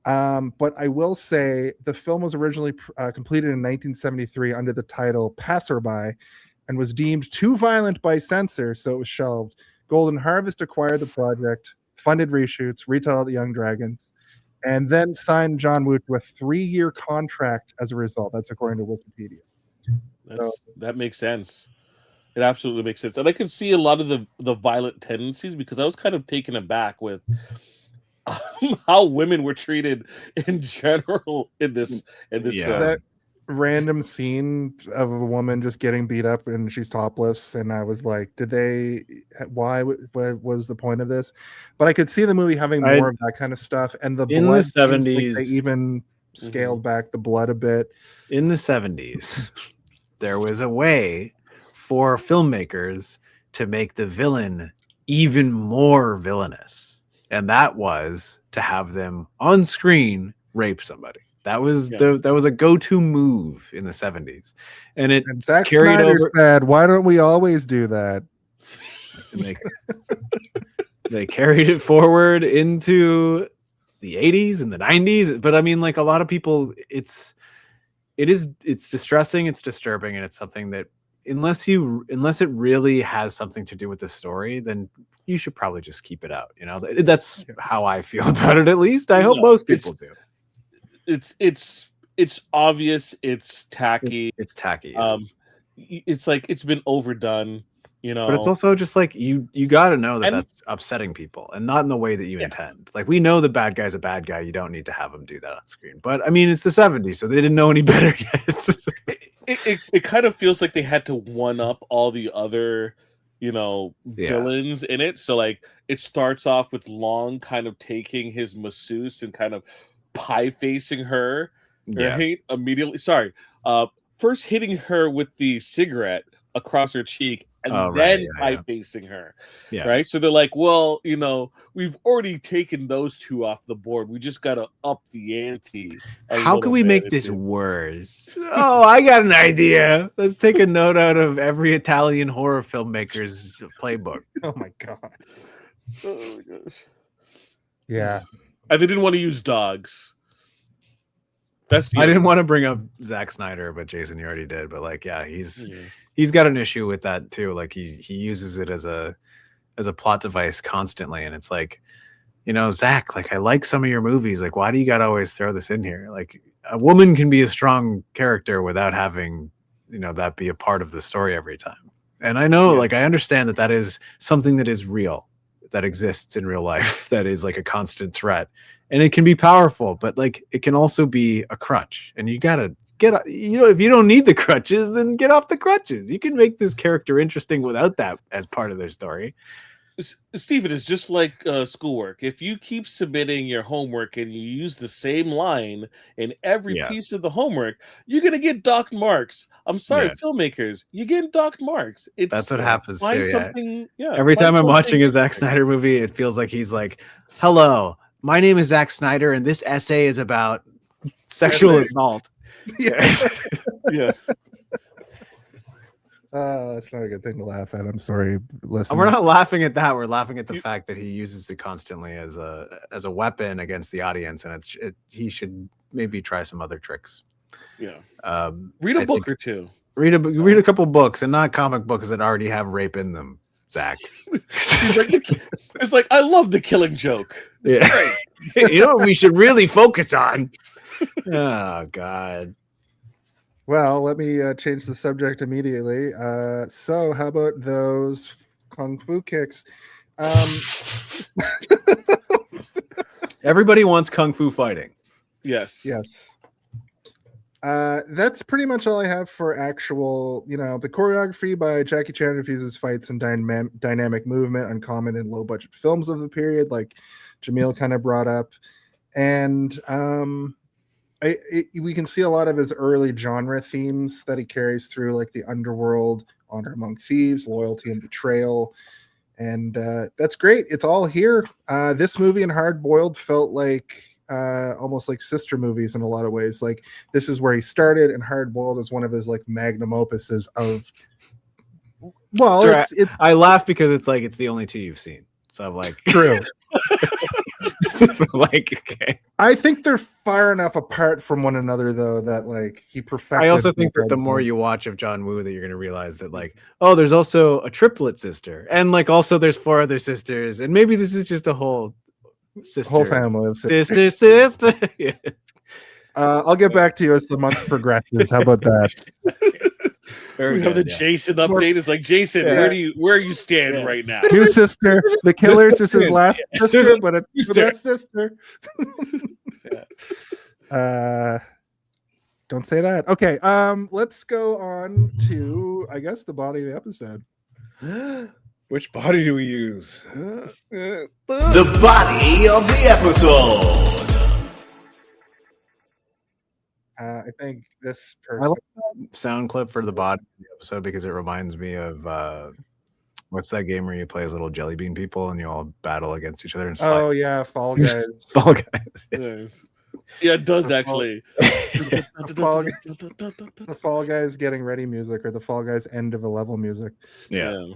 S1: But I will say the film was originally completed in 1973 under the title Passerby and was deemed too violent by censors, so it was shelved. Golden Harvest acquired the project, funded reshoots, retitled The Young Dragons, and then signed John Woo to a 3-year contract as a result. That's according to Wikipedia.
S3: That makes sense. It absolutely makes sense, and I could see a lot of the violent tendencies because I was kind of taken aback with how women were treated in general in this film.
S1: That random scene of a woman just getting beat up and she's topless, and I was like, why was the point of this? But I could see the movie having more of that kind of stuff, and the
S2: in
S1: blood
S2: the 70s
S1: they even scaled back the blood a bit.
S2: In the 70s, there was a way for filmmakers to make the villain even more villainous, and that was to have them on screen rape somebody. That was a go-to move in the 70s, and
S1: Zack
S2: carried
S1: Snyder
S2: over.
S1: said, "Why don't we always do that?"
S2: And they carried it forward into the 80s and the 90s. But I mean, like a lot of people, it's distressing, it's disturbing, and it's something that unless it really has something to do with the story, then you should probably just keep it out. You know, that's how I feel about it. At least I hope most people do.
S3: It's obvious. It's tacky.
S2: It's tacky.
S3: It's like it's been overdone. You know,
S2: but it's also just like you got to know that's upsetting people, and not in the way that you intend. Like we know the bad guy's a bad guy. You don't need to have him do that on screen. But I mean, it's the 70s, so they didn't know any better yet.
S3: it kind of feels like they had to one up all the other, villains in it. So like it starts off with Long kind of taking his masseuse and kind of pie facing her, right? Immediately, first hitting her with the cigarette across her cheek, and then pie facing her, right? So they're like, well, we've already taken those two off the board. We just got to up the ante.
S2: How can we make this worse? Oh, I got an idea. Let's take a note out of every Italian horror filmmaker's playbook.
S1: Oh my god.
S3: Oh my gosh.
S1: Yeah.
S3: And they didn't want to use dogs.
S2: I didn't want to bring up Zack Snyder, but Jason, you already did. But like, he's got an issue with that too. Like he uses it as a plot device constantly, and it's like, Zach, like I like some of your movies. Like, why do you got to always throw this in here? Like, a woman can be a strong character without having, that be a part of the story every time. And I know, like, I understand that is something that is real, that exists in real life, that is like a constant threat, and it can be powerful, but like it can also be a crutch, and you gotta if you don't need the crutches, then get off the crutches. You can make this character interesting without that as part of their story.
S3: Stephen, it's just like schoolwork. If you keep submitting your homework and you use the same line in every piece of the homework, you're gonna get docked marks. I'm sorry, filmmakers, you're getting docked marks.
S2: That's what happens
S3: find
S2: too.
S3: Something,
S2: Every time I'm watching a Zack Snyder movie, it feels like he's like, "Hello, my name is Zack Snyder, and this essay is about sexual assault."
S3: Yeah.
S1: That's not a good thing to laugh at. I'm sorry. Listen,
S2: we're not laughing at that. We're laughing at the fact that he uses it constantly as a weapon against the audience, and he should maybe try some other tricks.
S3: Yeah. Read a book or two.
S2: Read a couple books, and not comic books that already have rape in them, Zach.
S3: It's like I love the Killing Joke. It's
S2: great. You know what we should really focus on? Oh God.
S1: Well, let me change the subject immediately. So how about those kung fu kicks?
S2: Everybody wants kung fu fighting.
S3: Yes.
S1: That's pretty much all I have for actual, the choreography by Jackie Chan infuses fights and dynamic movement, uncommon in low budget films of the period, like Jamil kind of brought up. And we can see a lot of his early genre themes that he carries through, like the underworld, honor among thieves, loyalty and betrayal. And that's great. It's all here. This movie and Hard Boiled felt like almost like sister movies in a lot of ways. Like this is where he started, and Hard Boiled is one of his like magnum opuses of Well,
S2: Sorry,
S1: it's
S2: I laugh because it's like it's the only two you've seen. So I'm like,
S1: true.
S2: like okay.
S1: I think they're far enough apart from one another, though, that like he perfected.
S2: I also think that the more you watch of John Woo, that you're going to realize that like, oh, there's also a triplet sister, and like also there's 4 other sisters, and maybe this is just a whole sister,
S1: whole family of
S2: sister. Yeah.
S1: I'll get back to you as the month progresses. How about that?
S3: We have the Jason update. It's like, Jason, where are you stand right now?
S1: New sister. The killer's just his last sister, but it's
S2: Sister.
S1: that sister. Don't say that. Okay. Let's go on to, I guess, the body of the episode.
S2: Which body do we use?
S5: The body of the episode.
S1: I think this
S2: I
S1: person.
S2: like that sound clip for the body of the episode because it reminds me of what's that game where you play as little jelly bean people and you all battle against each other and
S1: Oh yeah, Fall Guys.
S2: Fall Guys.
S3: Nice. Yeah, it does actually.
S1: The Fall Guys getting ready music, or the Fall Guys end of a level music.
S2: Yeah.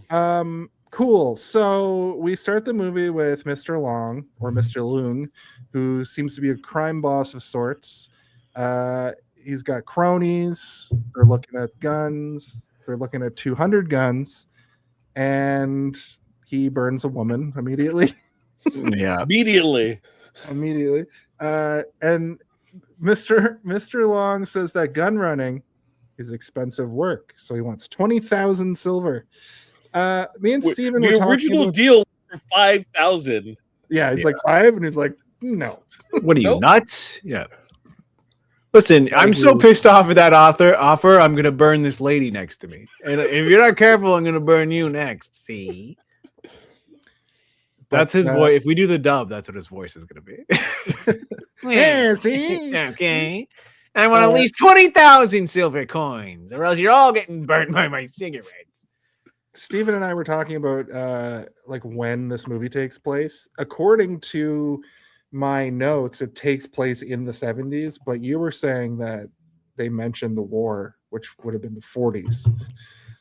S1: Cool. So we start the movie with Mr. Long, or Mr. Leung, who seems to be a crime boss of sorts. He's got cronies. They're looking at guns. They're looking at 200 guns, and he burns a woman immediately.
S2: Yeah.
S3: Immediately.
S1: And Mr. Long says that gun running is expensive work, so he wants 20,000 silver. Me and Steven were
S3: The
S1: talking
S3: original
S1: about,
S3: deal for 5,000.
S1: yeah, he's like 5, and he's like, no.
S2: What are you,
S3: Nope.
S2: nuts? Yeah. Listen, I'm so pissed off at that offer. I'm gonna burn this lady next to me, and if you're not careful, I'm gonna burn you next. See, that's his voice. If we do the dub, that's what his voice is gonna be.
S1: Yeah, see?
S2: Okay. I want at least 20,000 silver coins, or else you're all getting burnt by my cigarettes.
S1: Steven and I were talking about like when this movie takes place. According to my notes, it takes place in the 70s, but you were saying that they mentioned the war, which would have been the 40s.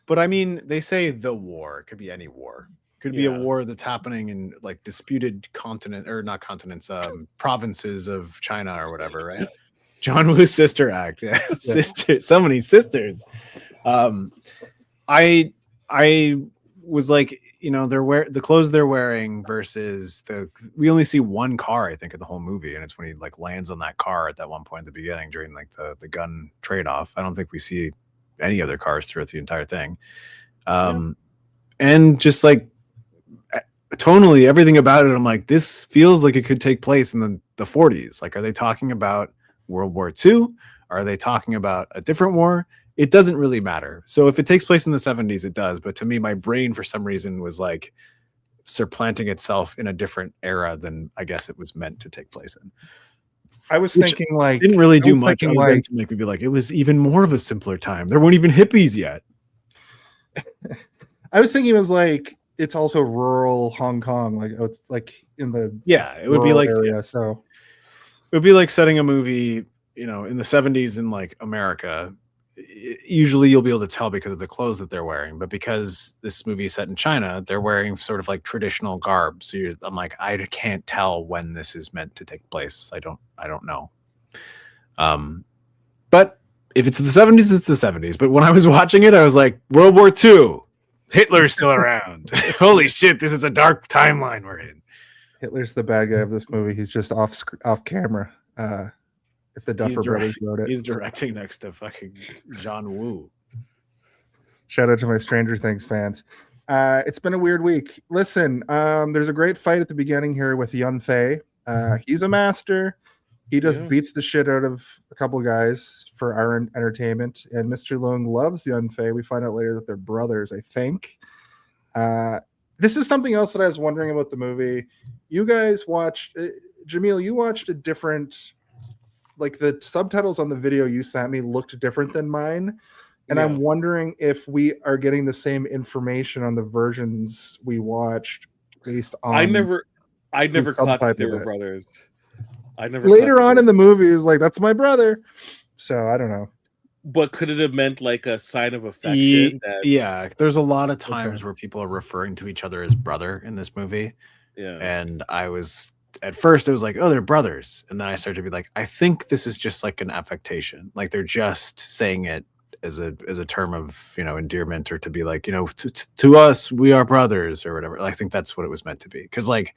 S2: But I mean, they say the war. It could be any war. Could be a
S3: Yeah.
S2: war that's happening in like disputed continent or not continents, provinces of China or whatever, right? John Woo's Sister Act. Yeah. Sister, so many sisters. I was like, you know, the clothes they're wearing versus we only see one car, I think, in the whole movie, and it's when he like lands on that car at that one point at the beginning during like the gun trade-off. I don't think we see any other cars throughout the entire thing. And just like tonally, everything about it, I'm like, this feels like it could take place in the 40s. Like, are they talking about World War II? Are they talking about a different war? It doesn't really matter. So if it takes place in the 70s, it does. But to me, my brain, for some reason, was like supplanting itself in a different era than I guess it was meant to take place in.
S1: I was
S2: Which
S1: thinking like
S2: didn't really do
S1: I was
S2: much
S1: thinking,
S2: other than to make me be like, it was even more of a simpler time. There weren't even hippies yet.
S1: I was thinking it was like it's also rural Hong Kong, like it's like in the
S2: It would be
S1: rural
S2: like
S1: area, so
S2: it would be like setting a movie, you know, in the 70s in like America. Usually you'll be able to tell because of the clothes that they're wearing, but because this movie is set in China, they're wearing sort of like traditional garb. So I'm like, I can't tell when this is meant to take place. I don't know. But if it's the 70s, it's the 70s. But when I was watching it, I was like, World War II, Hitler's still around. Holy shit, this is a dark timeline we're in.
S1: Hitler's the bad guy of this movie. He's just off camera. If the Duffer Brothers wrote it.
S2: He's directing next to fucking John Woo.
S1: Shout out to my Stranger Things fans. It's been a weird week. Listen, there's a great fight at the beginning here with Yun Fei. He's a master. He just beats the shit out of a couple guys for our entertainment. And Mr. Leung loves Yun Fei. We find out later that they're brothers, I think. This is something else that I was wondering about the movie. You guys watched, Jamil, you watched a different, like the subtitles on the video you sent me looked different than mine. And I'm wondering if we are getting the same information on the versions we watched based on.
S3: I never caught that they
S1: subtitled
S3: were
S1: it.
S3: brothers. I never.
S1: Later on in the movie, is like, that's my brother. So I don't know.
S3: But could it have meant like a sign of affection? That,
S2: Yeah, there's a lot of times where people are referring to each other as brother in this movie.
S3: yeah.
S2: And I was at first it was like, oh, they're brothers. And then I started to be like, I think this is just like an affectation. Like they're just saying it as a term of, you know, endearment, or to be like, you know, to us, we are brothers or whatever. I think that's what it was meant to be. Because like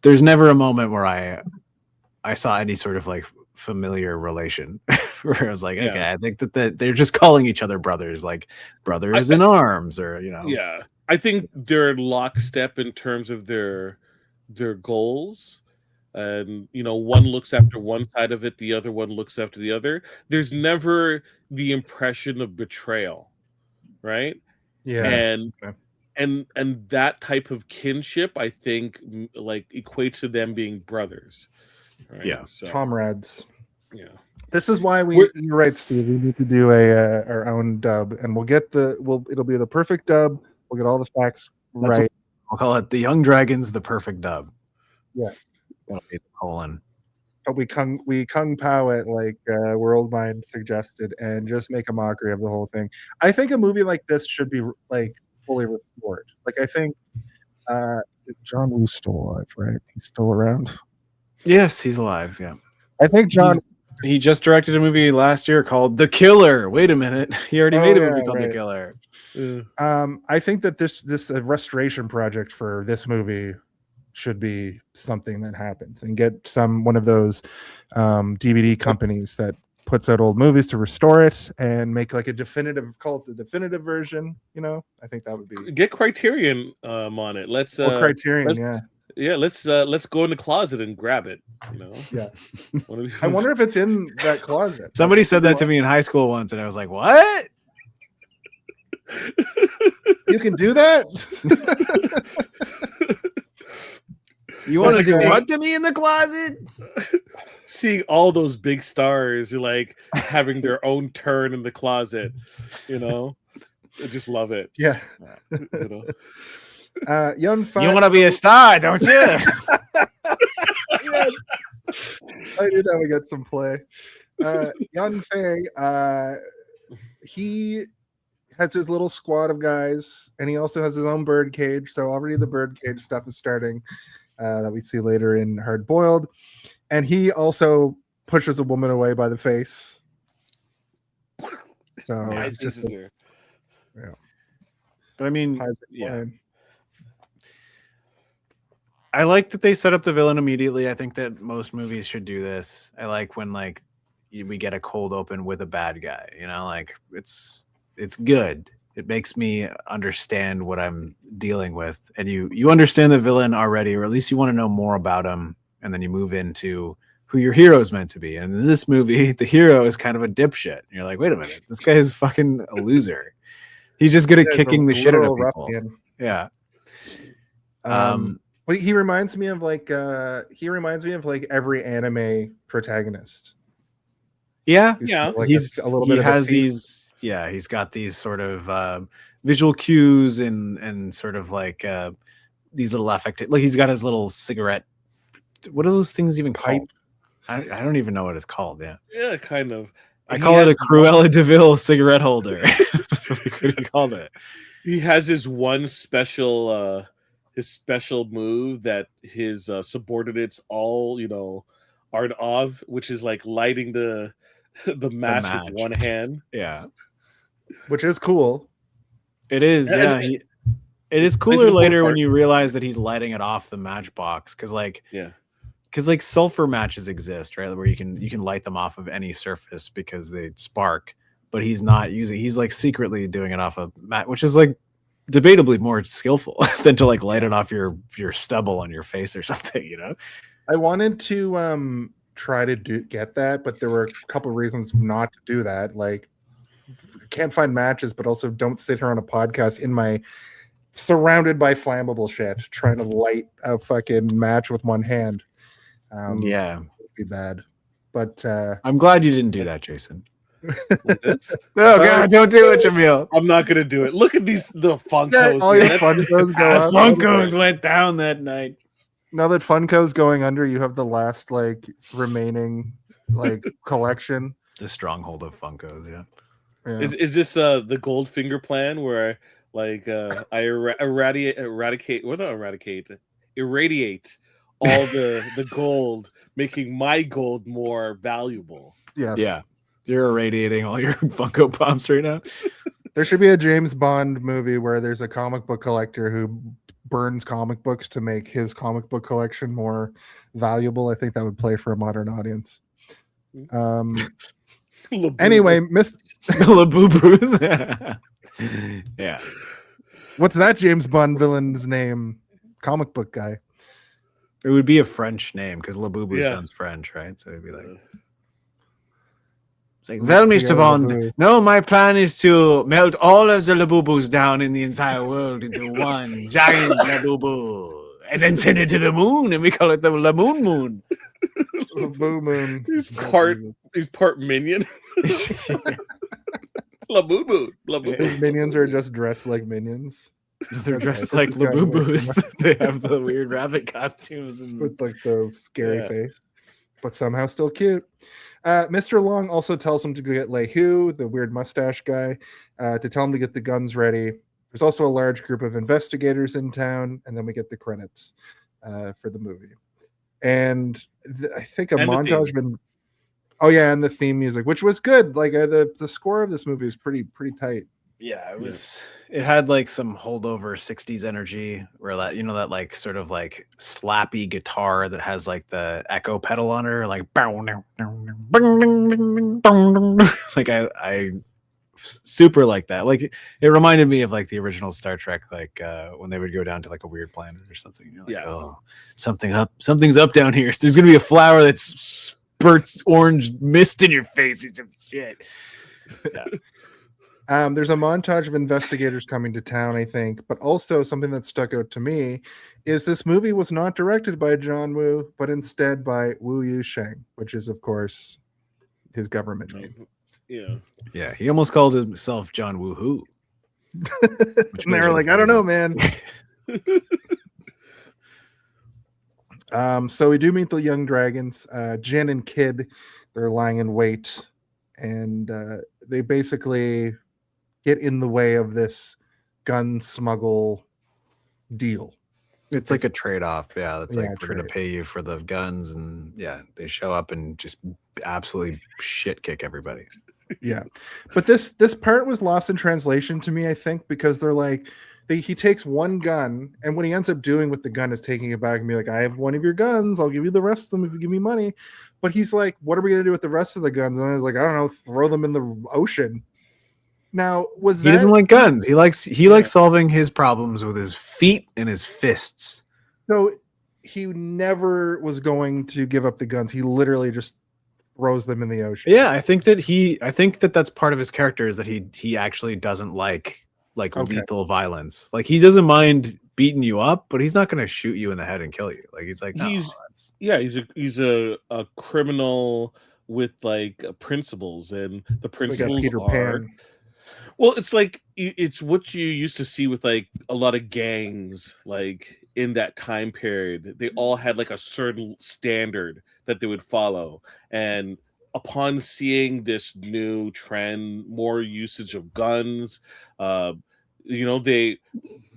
S2: there's never a moment where I saw any sort of like familiar relation where I was like, okay,
S3: Yeah.
S2: I think that they're just calling each other brothers, like brothers in arms, or you know.
S3: Yeah, I think they're lockstep in terms of their goals, and you know, one looks after one side of it, the other one looks after the other. There's never the impression of betrayal, right?
S1: Yeah.
S3: And
S1: Okay.
S3: and that type of kinship, I think, like equates to them being brothers. Right?
S2: Yeah.
S3: So
S1: Comrades.
S3: yeah.
S1: This is why
S3: We're-
S1: you're right, Steve. We need to do our own dub, and it'll be the perfect dub. We'll get all the facts
S2: That's
S1: right.
S2: I'll call it the Young Dragons, the perfect dub.
S1: Yeah.
S2: That'll be the colon.
S1: But we kung pao it like World Mind suggested, and just make a mockery of the whole thing. I think a movie like this should be like fully restored. Like I think John Woo's still alive, right? He's still around.
S2: Yes, he's alive. Yeah.
S1: I think John.
S2: He just directed a movie last year called The Killer. Wait a minute. He already made a movie called
S1: right.
S2: The Killer.
S1: I think that this restoration project for this movie should be something that happens, and get one of those DVD companies that puts out old movies to restore it and make like call it the definitive version. You know, I think that would be
S3: Get Criterion on it. Let's
S1: or Criterion.
S3: let's-
S1: Yeah,
S3: let's go in the closet and grab it. You know.
S1: Yeah.
S3: One of
S1: I wonder if it's in that closet.
S2: Somebody said that to me in high school once, and I was like, what?
S1: You can do that.
S2: You want to
S1: That's
S2: do
S1: like
S2: what to me in the closet?
S3: Seeing all those big stars like having their own turn in the closet, you know, I just love it.
S1: Yeah.
S3: You know,
S1: Young Fai,
S2: You want to be a star, don't you?
S1: Yes. I knew that would get some play. Young Fei, he has his little squad of guys, and he also has his own bird cage. So already the bird cage stuff is starting that we see later in Hard Boiled. And he also pushes a woman away by the face. So
S3: yeah,
S1: it's just
S2: But I mean,
S1: ties it
S2: yeah.
S1: line.
S2: I like that they set up the villain immediately. I think that most movies should do this. I like when like we get a cold open with a bad guy. You know, like it's good. It makes me understand what I'm dealing with, and you understand the villain already, or at least you want to know more about him, and then you move into who your hero is meant to be. And in this movie, the hero is kind of a dipshit. And you're like, wait a minute, this guy is fucking a loser. He's just good at
S1: He's a
S2: kicking the shit out of
S1: literal
S2: people.
S1: ruffian.
S2: Yeah.
S1: But he reminds me of like every anime protagonist.
S2: Yeah.
S1: Who's
S3: Yeah.
S1: like
S2: He's
S1: a little
S2: he
S1: bit of a
S2: has
S1: thief.
S2: these he's got these sort of visual cues and sort of like these little affected, like he's got his little cigarette. What are those things even called? I don't even know what it's called.
S3: yeah, kind of.
S2: I
S3: He
S2: call it
S3: has
S2: a Cruella DeVille cigarette holder. What do you call it?
S3: He has his one special move that his subordinates all, you know, are in awe of, which is like lighting the match
S2: match.
S3: with one hand.
S2: Yeah,
S1: Which is cool.
S2: it is.
S3: And-
S2: Yeah,
S3: and-
S2: it is
S3: the
S2: cooler
S3: cool
S2: later when
S3: part.
S2: you realize that he's lighting it off the matchbox, because like sulfur matches exist, right? Where you can light them off of any surface because they spark, but he's not using. He's like secretly doing it off a mat, which is like debatably more skillful than to like light it off your stubble on your face or something. You know?
S1: I wanted to try to get that, but there were a couple of reasons not to do that. Like, can't find matches, but also don't sit here on a podcast in my surrounded by flammable shit trying to light a fucking match with one hand.
S2: Yeah,
S1: It'd be bad. But
S2: I'm glad you didn't do that, Jason.
S3: It's-
S2: Oh God, don't do it, Jamil.
S3: I'm not gonna do it. Look at the
S1: yeah,
S3: Funkos.
S1: all your
S3: man.
S1: Funkos go
S2: As
S1: up.
S2: Funkos went down that night.
S1: Now that Funko's going under, you have the last like remaining like collection.
S2: The stronghold of Funkos. Yeah.
S1: Yeah.
S3: Is this the Goldfinger plan where like I eradicate well not eradicate irradiate all the gold, making my gold more valuable?
S1: Yes.
S2: Yeah. You're irradiating all your Funko Pops right now.
S1: There should be a James Bond movie where there's a comic book collector who burns comic books to make his comic book collection more valuable. I think that would play for a modern audience. Anyway,
S2: Labubu's. Yeah.
S1: what's that James Bond villain's name? Comic book guy.
S2: It would be a French name because Labubu
S3: Yeah.
S2: sounds French, right? So it'd be like, it's like,
S1: Yeah,
S2: well, Mr. Bond,
S1: Labubu.
S2: no, my plan is to melt all of the Labubus down in the entire world into one giant Labubu and then send it to the moon, and we call it the Lamoon Moon.
S1: Boo Moon.
S3: He's part minion. Labubu.
S1: His minions are just dressed like minions
S2: They're
S1: Okay,
S2: dressed
S1: this
S2: like
S1: is kinda
S2: Labubus. They have the weird rabbit costumes. And
S1: with like the scary
S3: Yeah.
S1: face, but somehow still cute. Mr. Long also tells him to go get Lei Hu, the weird mustache guy, to tell him to get the guns ready. There's also a large group of investigators in town, and then we get the credits for the movie. And I think a
S3: And the
S1: montage been. Oh yeah, and the theme music, which was good. Like the score of this movie is pretty tight.
S2: yeah, it was. It had like some holdover '60s energy, where that that like sort of like slappy guitar that has like the echo pedal on her, like like I super like that. Like it reminded me of like the original Star Trek, like when they would go down to like a weird planet or something. You're like,
S3: Yeah.
S2: oh, something's up down here. There's gonna be a flower that spurts orange mist in your face or some shit.
S1: There's a montage of investigators coming to town, I think, but also something that stuck out to me is this movie was not directed by John Woo, but instead by Wu Yusheng, which is, of course, his government name.
S3: Yeah.
S2: Yeah, he almost called himself John Woohoo.
S1: And they were like, I don't know, man. So we do meet the young dragons, Jin and Kid. They're lying in wait, and they basically get in the way of this gun smuggle deal.
S2: It's like a trade-off. Yeah, it's
S1: Yeah,
S2: like we're gonna
S1: trade.
S2: pay you for the guns, and yeah, they show up and just absolutely shit kick everybody.
S1: Yeah, but this part was lost in translation to me, I think, because they're like he takes one gun, and what he ends up doing with the gun is taking it back and be like, I have one of your guns, I'll give you the rest of them if you give me money. But he's like, what are we gonna do with the rest of the guns? And I was like, I don't know, throw them in the ocean. Now
S2: He doesn't like guns. He likes solving his problems with his feet and his fists.
S1: So he never was going to give up the guns. He literally just throws them in the ocean.
S2: Yeah, I think that that's part of his character, is that he actually doesn't like
S1: Okay.
S2: lethal violence. Like he doesn't mind beating you up, but he's not going to shoot you in the head and kill you. Like he's like, no, that's-
S3: He's a criminal with like principles, and the
S1: Like a
S3: principles
S1: Peter
S3: are
S1: Pan.
S3: well, it's like it's what you used to see with like a lot of gangs, like in that time period. They all had like a certain standard that they would follow, and upon seeing this new trend, more usage of guns, they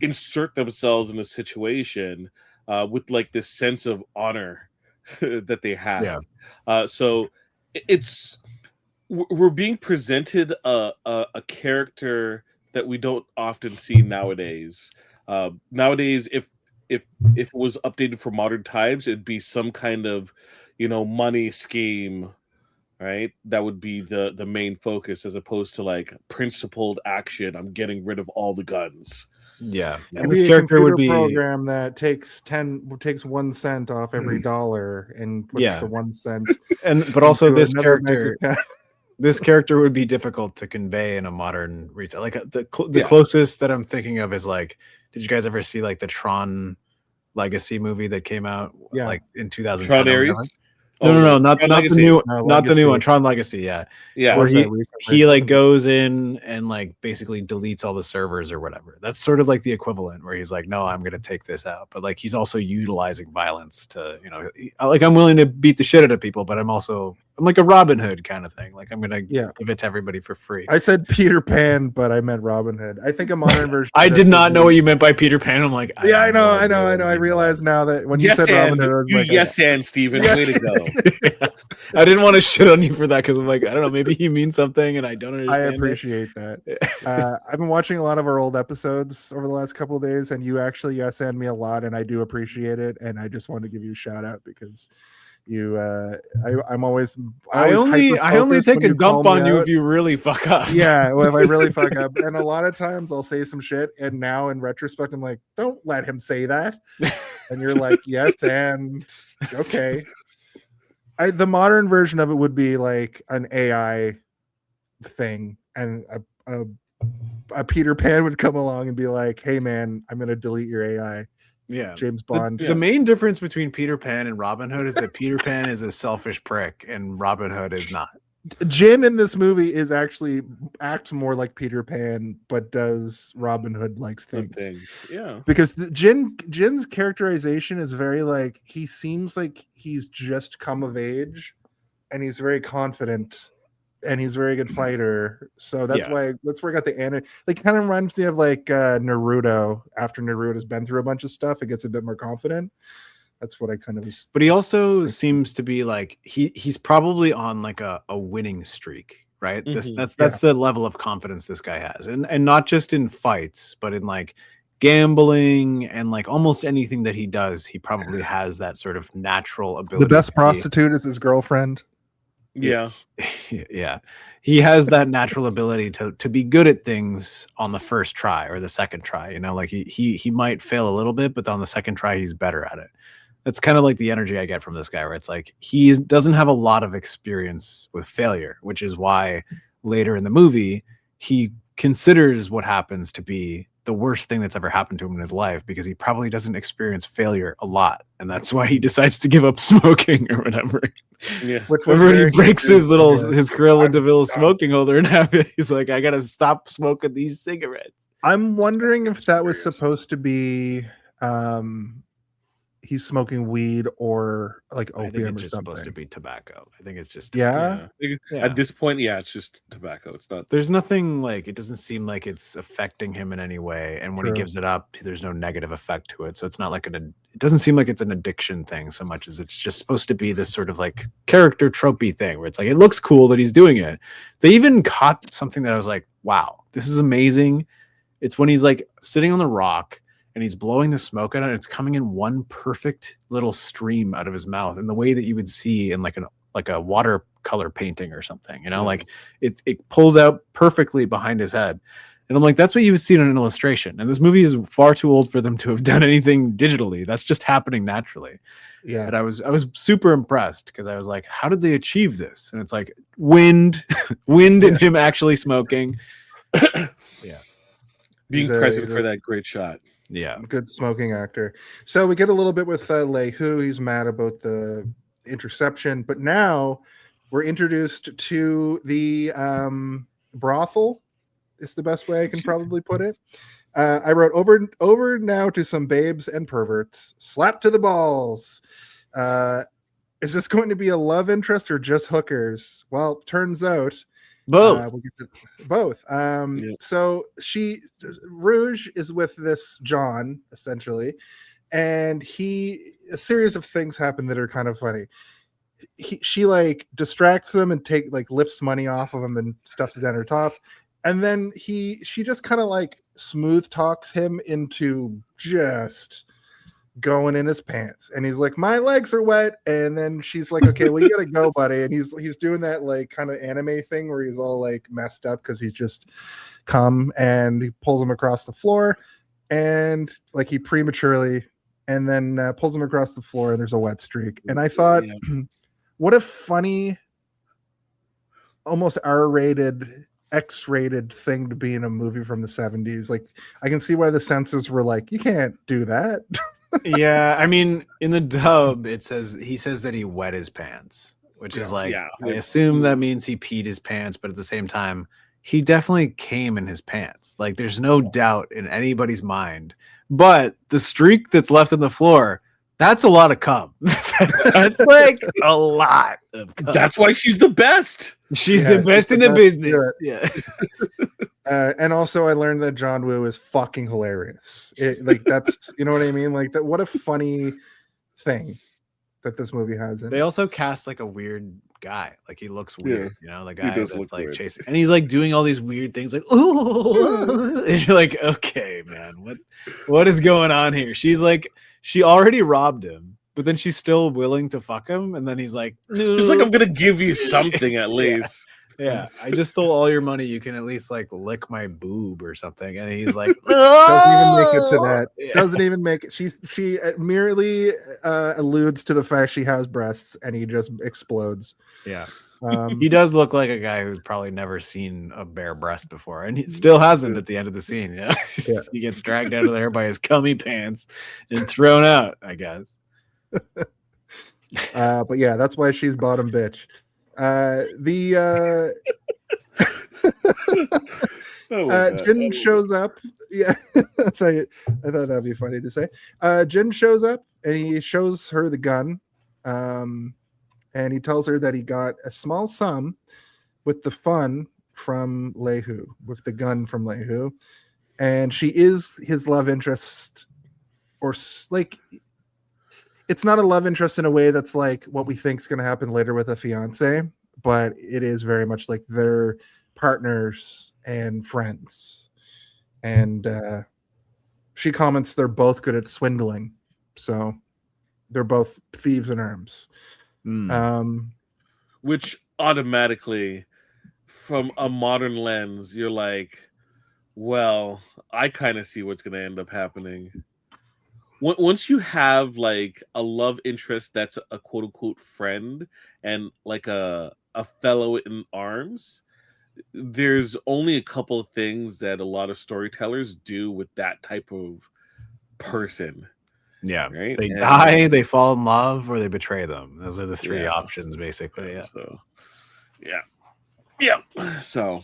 S3: insert themselves in a situation with like this sense of honor that they have.
S2: Yeah.
S3: So we're being presented a character that we don't often see nowadays. Nowadays, if it was updated for modern times, it'd be some kind of money scheme, right? That would be the main focus, as opposed to like principled action. I'm getting rid of all the guns.
S2: yeah.
S1: Could
S2: And
S1: be
S2: this
S1: a
S2: character would
S1: computer
S2: be
S1: program that takes 1 cent off every dollar and puts
S2: Yeah.
S1: the 1 cent.
S2: but also
S1: into
S2: this
S1: another bank
S2: character
S1: account.
S2: this character would be difficult to convey in a modern retail. Like the
S3: Yeah.
S2: closest that I'm thinking of is like, did you guys ever see like the Tron Legacy movie that came out
S1: Yeah.
S2: like in 2010?
S3: Tron
S2: or
S3: Ares?
S2: whatever? No, not
S3: Tron
S2: the
S3: Legacy.
S2: new
S1: No,
S2: not the new
S1: Legacy.
S2: one. Tron Legacy, yeah.
S3: Yeah.
S2: Where
S1: Was
S2: he
S1: that recent
S2: he
S1: version?
S2: like goes in and like basically deletes all the servers or whatever. That's sort of like the equivalent, where he's like, no, I'm gonna take this out, but like he's also utilizing violence to like, I'm willing to beat the shit out of people, but I'm also I'm like a Robin Hood kind of thing. Like I'm gonna
S1: Yeah.
S2: give it to everybody for free.
S1: I said Peter Pan, but I meant Robin Hood. I think a modern version.
S2: I
S1: of
S2: did
S1: this
S2: not
S1: would
S2: know
S1: be-
S2: what you meant by Peter Pan. I'm like,
S1: Yeah, I
S2: have
S1: know,
S2: no
S1: I
S2: idea
S1: know,
S2: what
S1: I
S2: you
S1: know. I
S2: mean by
S1: realize now that when you
S3: Yes,
S1: said Robin
S3: and
S1: Hood, I was
S3: you
S1: like,
S3: yes, and Steven,
S1: Yeah.
S3: way to go.
S2: that. I didn't want to shit on you for that because I'm like, I don't know, maybe he means something and I don't
S1: I
S2: understand.
S1: appreciate that. I've been watching a lot of our old episodes over the last couple of days, and you actually yes and me a lot, and I do appreciate it. And I just want to give you a shout out because you, I'm always,
S2: I only
S1: hyper-focused
S2: take
S1: when
S2: a
S1: you call
S2: dump
S1: me
S2: on you
S1: out.
S2: if you really fuck up.
S1: Yeah, well, if I really fuck up, and a lot of times I'll say some shit, and now in retrospect, I'm like, don't let him say that, and you're like, yes, and okay. The modern version of it would be like an AI thing, and a Peter Pan would come along and be like, "Hey, man, I'm gonna delete your AI."
S2: Yeah.
S1: James Bond.
S2: The main difference between Peter Pan and Robin Hood is that Peter Pan is a selfish prick and Robin Hood is not.
S1: Jin in this movie is actually acts more like Peter Pan, but does Robin Hood likes
S3: Good
S1: things.
S3: things. Yeah.
S1: Because Jin's characterization is very like he seems like he's just come of age, and he's very confident, and he's a very good fighter. So that's
S2: Yeah.
S1: why I got the anime. Like kind of reminds me of like Naruto. After Naruto's been through a bunch of stuff, it gets a bit more confident. That's what I kind of was.
S2: But he also seems to be like he's probably on like a winning streak, right? That's the level of confidence this guy has. And not just in fights, but in like gambling and like almost anything that he does, he probably has that sort of natural ability.
S1: The best
S2: to be-
S1: prostitute is his girlfriend.
S3: Yeah.
S2: yeah, he has that natural ability to be good at things on the first try or the second try. You know, like he might fail a little bit, but on the second try he's better at it. That's kind of like the energy I get from this guy, where it's like he doesn't have a lot of experience with failure, which is why later in the movie he considers what happens to be the worst thing that's ever happened to him in his life, because he probably doesn't experience failure a lot, and that's why he decides to give up smoking or whatever.
S3: Yeah.
S1: Which was
S2: Whenever he
S1: very
S2: breaks
S1: good.
S2: his little
S1: Yeah.
S2: his Cruella DeVille smoking holder in half, he's like, I gotta stop smoking these cigarettes.
S1: I'm wondering if that was
S6: Serious.
S1: supposed to be he's smoking weed or like
S2: I think
S1: opium
S2: it's
S1: or
S2: just supposed to
S1: something.
S2: be tobacco. I think it's just
S1: Yeah.
S3: Yeah.
S2: Yeah.
S3: At this point, yeah, it's just tobacco. It's not.
S2: There's nothing like, it doesn't seem like it's affecting him in any way, and when
S1: True.
S2: he gives it up, there's no negative effect to it. So it's not like it doesn't seem like it's an addiction thing so much as it's just supposed to be this sort of like character tropey thing where it's like it looks cool that he's doing it. They even caught something that I was like, wow, this is amazing. It's when he's like sitting on the rock and he's blowing the smoke out, and it's coming in one perfect little stream out of his mouth in the way that you would see in like a watercolor painting or something, you know, like it pulls out perfectly behind his head. And I'm like, that's what you would see in an illustration. And this movie is far too old for them to have done anything digitally. That's just happening naturally.
S1: Yeah.
S2: And I was super impressed because I was like, how did they achieve this? And it's like wind and him actually smoking.
S3: Being
S1: He's a-
S3: present
S1: he's
S3: for
S1: a-
S3: that great shot.
S2: Yeah.
S1: Good smoking actor. So we get a little bit with Lei Hu. He's mad about the interception, but now we're introduced to the brothel. Is the best way I can probably put it. I wrote over now to some babes and perverts. Slap to the balls. Is this going to be a love interest or just hookers? Well, turns out
S2: Both.
S1: we'll get to both. So Rouge is with this John essentially, and a series of things happen that are kind of funny. She like distracts him and lifts money off of him and stuffs it down her top, and then she just kind of like smooth talks him into just going in his pants, and he's like, my legs are wet, and then she's like, okay, well, you gotta go, buddy. And he's doing that like kind of anime thing where he's all like messed up because he's just come, and he pulls him across the floor, and like he prematurely, and then pulls him across the floor, and there's a wet streak. And I thought, what a funny, almost R-rated, X-rated thing to be in a movie from the 70s. Like, I can see why the censors were like, you can't do that.
S2: Yeah, I mean, in the dub, he says that he wet his pants, which is like,
S3: yeah.
S2: I assume that means he peed his pants, but at the same time, he definitely came in his pants. Like, there's no doubt in anybody's mind. But the streak that's left on the floor That's a lot of cum. That's like a lot of cum.
S3: That's why she's the best.
S2: She's
S1: Yeah,
S2: the best
S1: she's
S2: in
S1: the
S2: the
S1: best.
S2: business. Yeah.
S1: And also, I learned that John Woo is fucking hilarious. Like that's, you know what I mean? Like that. What a funny thing that this movie has in
S2: They
S1: it.
S2: also cast like a weird guy. Like he looks weird, you know, the guy
S3: does
S2: that's
S3: look
S2: like
S3: weird.
S2: chasing, and he's like doing all these weird things, like oh, and you're like, okay, man, what is going on here? She's like, she already robbed him, but then she's still willing to fuck him, and then he's like, no,
S3: He's like, I'm gonna give you something at least.
S2: yeah, I just stole all your money. You can at least like lick my boob or something. And he's like,
S1: Doesn't even make it to that.
S2: Yeah.
S1: Doesn't even make it. She merely alludes to the fact she has breasts, and he just explodes.
S2: Yeah.
S1: Um,
S2: He does look like a guy who's probably never seen a bare breast before, and he still hasn't at the end of the scene. Yeah,
S1: Yeah.
S2: He gets dragged out of there by his cummy pants and thrown out, I guess.
S1: but yeah, that's why she's bottom bitch. Jin shows up. Yeah, I thought that'd be funny to say. Jin shows up and he shows her the gun, and he tells her that he got a small sum with the fun from Lehu, with the gun from Lehu, and she is his love interest, or like. It's not a love interest in a way that's like what we think is going to happen later with a fiance, but it is very much like they're partners and friends. And she comments they're both good at swindling, so they're both thieves in arms.
S3: Which automatically, from a modern lens, you're like, well, I kind of see what's going to end up happening. Once you have like a love interest that's a quote unquote friend and like a fellow in arms, there's only a couple of things that a lot of storytellers do with that type of person.
S2: Yeah,
S3: Right?
S2: they
S3: And-
S2: die, they fall in love, or they betray them. Those are the three
S3: Yeah.
S2: options, basically. Yeah.
S3: So, yeah. So,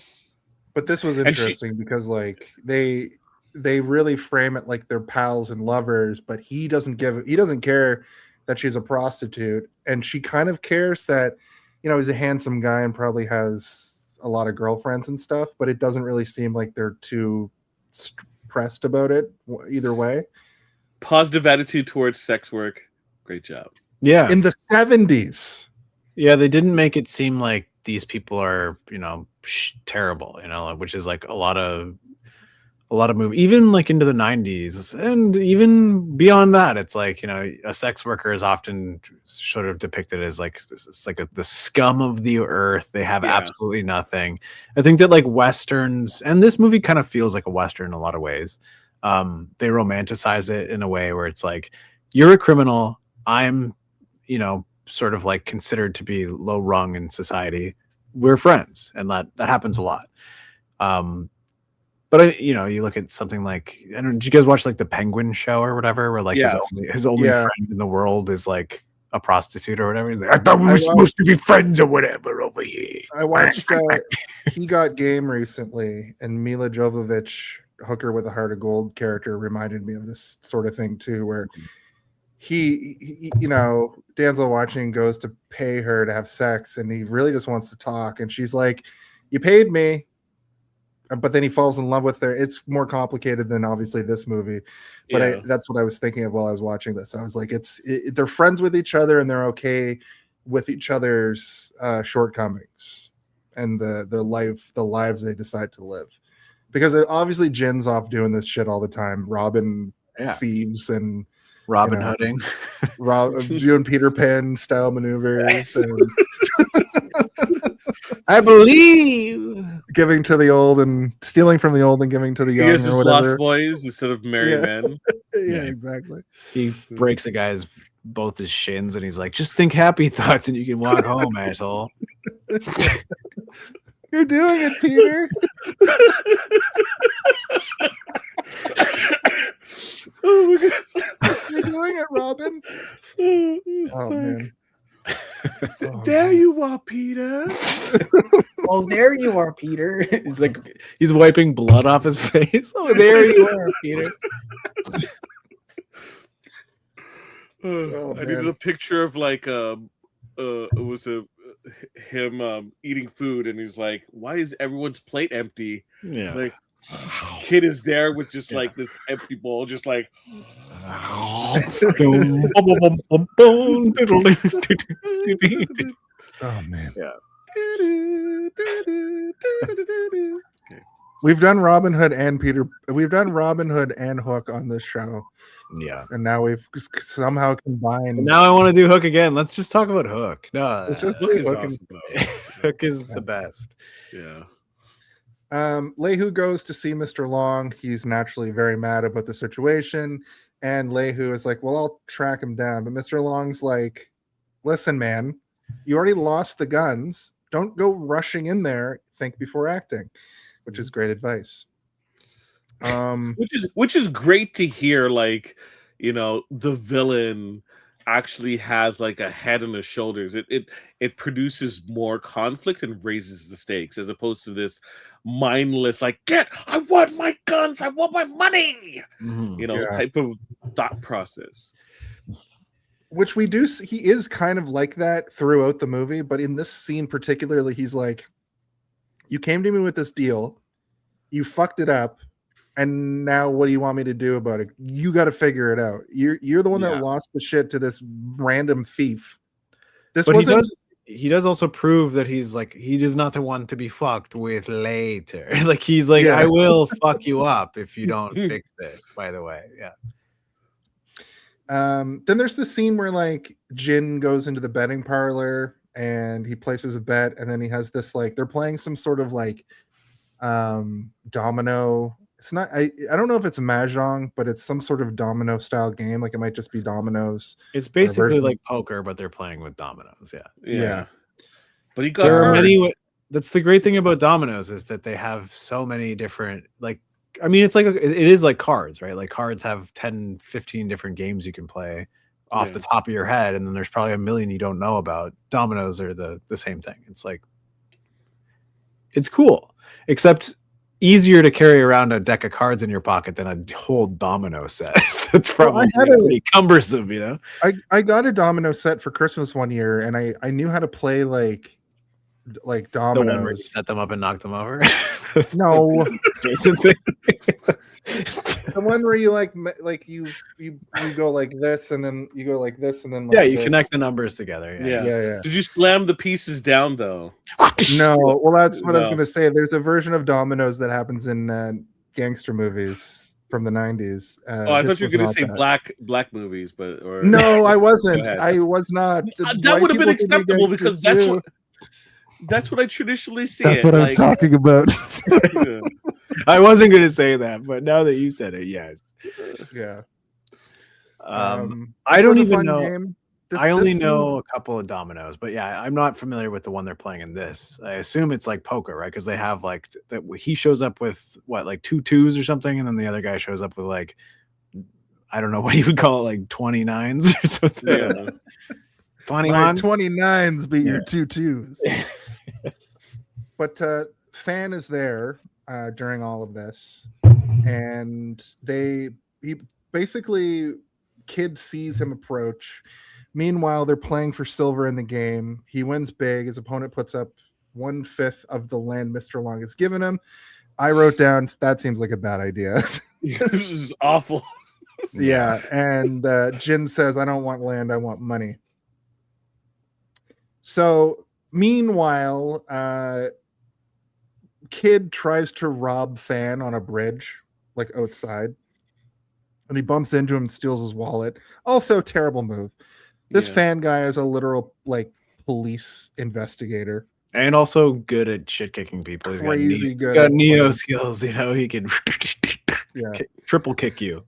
S1: But this was
S3: And
S1: interesting because like they really frame it like they're pals and lovers, but he doesn't care that she's a prostitute, and she kind of cares that, you know, he's a handsome guy and probably has a lot of girlfriends and stuff, but it doesn't really seem like they're too pressed about it either way.
S3: positive attitude towards sex work. Great job.
S2: Yeah.
S1: In the 70s.
S2: Yeah, they didn't make it seem like these people are, you know, terrible, you know, which is like a lot of movie, even like into the 90s and even beyond that. It's like, you know, a sex worker is often sort of depicted as like it's like the scum of the earth. They have
S3: Yeah.
S2: absolutely nothing. I think that like westerns, and this movie kind of feels like a western in a lot of ways. They romanticize it in a way where it's like, you're a criminal, I'm, you know, sort of like considered to be low rung in society. We're friends, and that happens a lot. But you know, you look at something like, I don't know, did you guys watch like the Penguin show or whatever, where like
S3: Yeah.
S2: his only
S1: Yeah.
S2: friend in the world is like a prostitute or whatever? He's like, I thought we
S1: I
S2: were
S1: watched-
S2: supposed to be friends or whatever over here.
S1: I watched He Got Game recently, and Mila Jovovich, Hooker with a Heart of Gold character, reminded me of this sort of thing too, where he you know, Denzel Washington goes to pay her to have sex, and he really just wants to talk, and she's like, you paid me, but then he falls in love with her. It's more complicated than obviously this movie, but
S3: Yeah.
S1: that's what I was thinking of while I was watching this. I was like, they're friends with each other, and they're okay with each other's shortcomings and the lives they decide to live, because obviously Jin's off doing this shit all the time, robbing
S2: Yeah.
S1: thieves and
S2: Robin
S1: you know,
S2: Hooding.
S1: doing Peter Pan style maneuvers and
S2: I believe.
S1: giving to the old and stealing from the old and giving to the
S3: He
S1: young
S3: has
S1: or
S3: his
S1: whatever.
S3: lost boys instead of merry
S1: Yeah.
S3: men.
S1: Yeah,
S2: Yeah.
S1: exactly.
S2: He breaks a guy's both his shins, and he's like, just think happy thoughts and you can walk home, asshole.
S1: You're doing it, Peter.
S3: Oh my god.
S1: You're doing it, Robin. Oh man. Oh,
S3: There
S1: man.
S3: you are, Peter.
S2: Oh, there you are, Peter. He's like, he's wiping blood off his face. Oh, there you are, Peter.
S1: Oh,
S3: I needed
S1: man.
S3: a picture of like it was him eating food, and he's like, "Why is everyone's plate empty?"
S2: Yeah.
S3: Like, kid is there with just
S2: Yeah.
S3: like this empty bowl, just like.
S1: Oh man.
S2: Yeah.
S1: We've done Robin Hood and Peter. We've done Robin Hood and Hook on this show,
S2: Yeah.
S1: and now we've somehow combined.
S2: And now I want to do Hook again. Let's just talk about Hook. No,
S1: Let's just
S3: Hook
S1: do
S3: is
S1: Hook and-
S3: awesome, though.
S2: Hook is the best.
S3: Yeah.
S1: Lehu goes to see Mr. Long. He's naturally very mad about the situation. And Lehu is like, well, I'll track him down. But Mr. Long's like, listen, man, you already lost the guns. Don't go rushing in there. Think before acting, which is great advice.
S3: Which is great to hear. Like, you know, the villain actually has like a head on his shoulders. It produces more conflict and raises the stakes, as opposed to this mindless, like, I want my guns, I want my money, you know,
S1: Yeah.
S3: type of thought process.
S1: Which we do see, he is kind of like that throughout the movie, but in this scene particularly, he's like, you came to me with this deal, you fucked it up, and now what do you want me to do about it? You got to figure it out. You're the one
S2: Yeah.
S1: that lost the shit to this random thief. This
S2: But
S1: wasn't
S2: he does also prove that he's like, he does not want to be fucked with later. Like, he's like,
S1: Yeah.
S2: I will fuck you up if you don't fix it, by the way. Yeah.
S1: Then there's the scene where like Jin goes into the betting parlor and he places a bet, and then he has this like they're playing some sort of like domino. It's not I don't know if it's mahjong, but it's some sort of domino style game. Like it might just be dominoes.
S2: It's basically
S1: version.
S2: like poker, but they're playing with dominoes. Yeah.
S1: Yeah.
S3: But he got
S2: There are
S3: hurt.
S2: many. That's the great thing about dominoes, is that they have so many different, like, I mean, it's like it is like cards, right? Like cards have 10, 15 different games you can play off
S3: Yeah.
S2: the top of your head, and then there's probably a million you don't know about. Dominoes are the same thing. It's like, it's cool, except easier to carry around a deck of cards in your pocket than a whole domino set. That's probably
S1: had a-
S2: pretty cumbersome, you know?
S1: I got a domino set for Christmas one year, and I knew how to play like
S2: The one where you
S1: dominoes.
S2: set them up and knock them over.
S1: No,
S2: Jason thing.
S1: the one where you like you go like this, and then you go like this, and then like
S2: Yeah, you
S1: this.
S2: connect the numbers together.
S3: Yeah.
S1: Yeah.
S3: Did you slam the pieces down though?
S1: No, well, that's what I was
S3: No.
S1: going to say. There's a version of dominoes that happens in gangster movies from the 90s.
S3: Oh, I
S1: this
S3: thought you were
S1: was
S3: going to
S1: not
S3: say
S1: that.
S3: black movies, but or
S1: No, I wasn't.
S3: Go ahead.
S1: I was not.
S3: that
S1: White
S3: would have been
S1: people can be
S3: acceptable
S1: gangsters
S3: because
S1: too.
S3: that's what I traditionally see.
S1: That's
S3: it.
S1: what I was
S3: like,
S1: talking about.
S3: yeah.
S2: I wasn't going to say that, but now that you said it, yes.
S1: Yeah.
S2: I
S1: it
S2: don't
S1: was a
S2: even
S1: fun
S2: know.
S1: game.
S2: I only
S1: this
S2: know a couple of dominoes, but yeah, I'm not familiar with the one they're playing in this. I assume it's like poker, right? Because they have like that. He shows up with what, like 2 2s or something, and then the other guy shows up with like, I don't know what you would call it, like 29s or something.
S3: Yeah.
S2: 21.
S1: 29s beat
S2: Yeah.
S1: your 2 2s. But Fan is there during all of this, and he basically, Kid sees him approach. Meanwhile, they're playing for silver in the game. He wins big. His opponent puts up 1/5 of the land Mr. Long has given him. I wrote down that seems like a bad idea.
S3: This is awful.
S1: Yeah, and Jin says, I don't want land, I want money. So meanwhile, Kid tries to rob Fan on a bridge, like outside, and he bumps into him and steals his wallet. Also, terrible move. This
S3: Yeah.
S1: Fan guy is a literal like police investigator.
S2: And also good at shit kicking people. He's got
S1: Crazy good
S2: got
S1: at
S2: Neo
S1: playing.
S2: skills, you know, he can
S1: Yeah.
S2: triple kick you.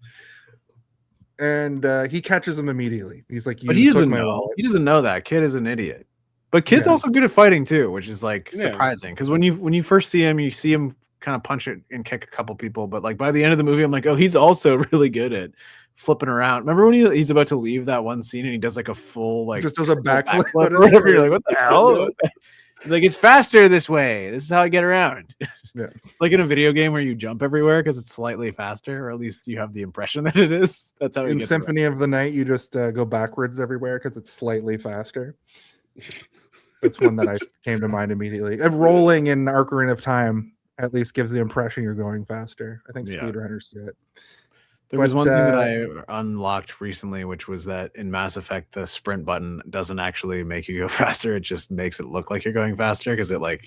S1: And he catches him immediately. He's like,
S2: But
S1: "You
S2: he
S1: took
S2: doesn't
S1: my
S2: know.
S1: wallet."
S2: He doesn't know that. Kid is an idiot. But Kid's
S1: Yeah.
S2: also good at fighting too, which is like
S3: Yeah.
S2: surprising. Because when you first see him kind of punch it and kick a couple people. But like by the end of the movie, I'm like, oh, he's also really good at flipping around. Remember when he's about to leave that one scene and he does like a full like
S1: Just does a backflip.
S2: or whatever? You're like, what the hell? He's like, it's faster this way. This is how I get around.
S1: Yeah.
S2: Like in a video game where you jump everywhere because it's slightly faster, or at least you have the impression that it is. That's how he
S1: In
S2: gets
S1: Symphony of the Night, you just go backwards everywhere because it's slightly faster. That's one that I came to mind immediately. And rolling in Ocarina of Time at least gives the impression you're going faster. I think
S2: Yeah.
S1: speedrunners do it.
S2: There was
S1: But,
S2: one thing that I unlocked recently, which was that in Mass Effect, the sprint button doesn't actually make you go faster. It just makes it look like you're going faster because it like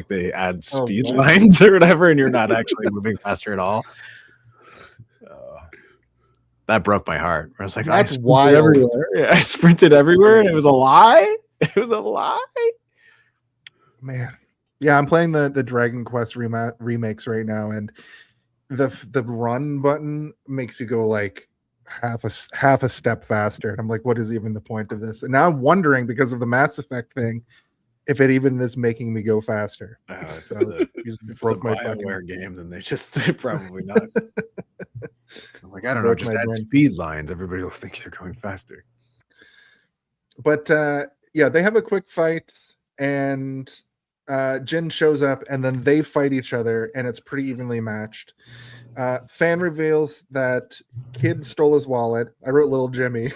S2: they add
S1: Oh,
S2: speed
S1: wow.
S2: lines or whatever, and you're not actually moving faster at all. That broke my heart. I was like,
S1: That's
S2: I sprinted
S1: wild.
S2: everywhere. Yeah, I sprinted everywhere, and it was a lie. It was a lie.
S1: Man. Yeah, I'm playing the Dragon Quest remakes right now, and the run button makes you go like half a step faster. And I'm like, what is even the point of this? And now I'm wondering, because of the Mass Effect thing, if it even is making me go faster. So
S2: If
S1: you just
S2: it's a
S1: broke my fucking
S2: BioWare game, then they're probably not. I'm like, I don't know,
S1: Broke
S2: just
S1: my
S2: add
S1: brain.
S2: speed lines. Everybody will think you're going faster.
S1: But yeah, they have a quick fight, and Jin shows up, and then they fight each other, and it's pretty evenly matched. Fan reveals that Kid stole his wallet. I wrote Little Jimmy.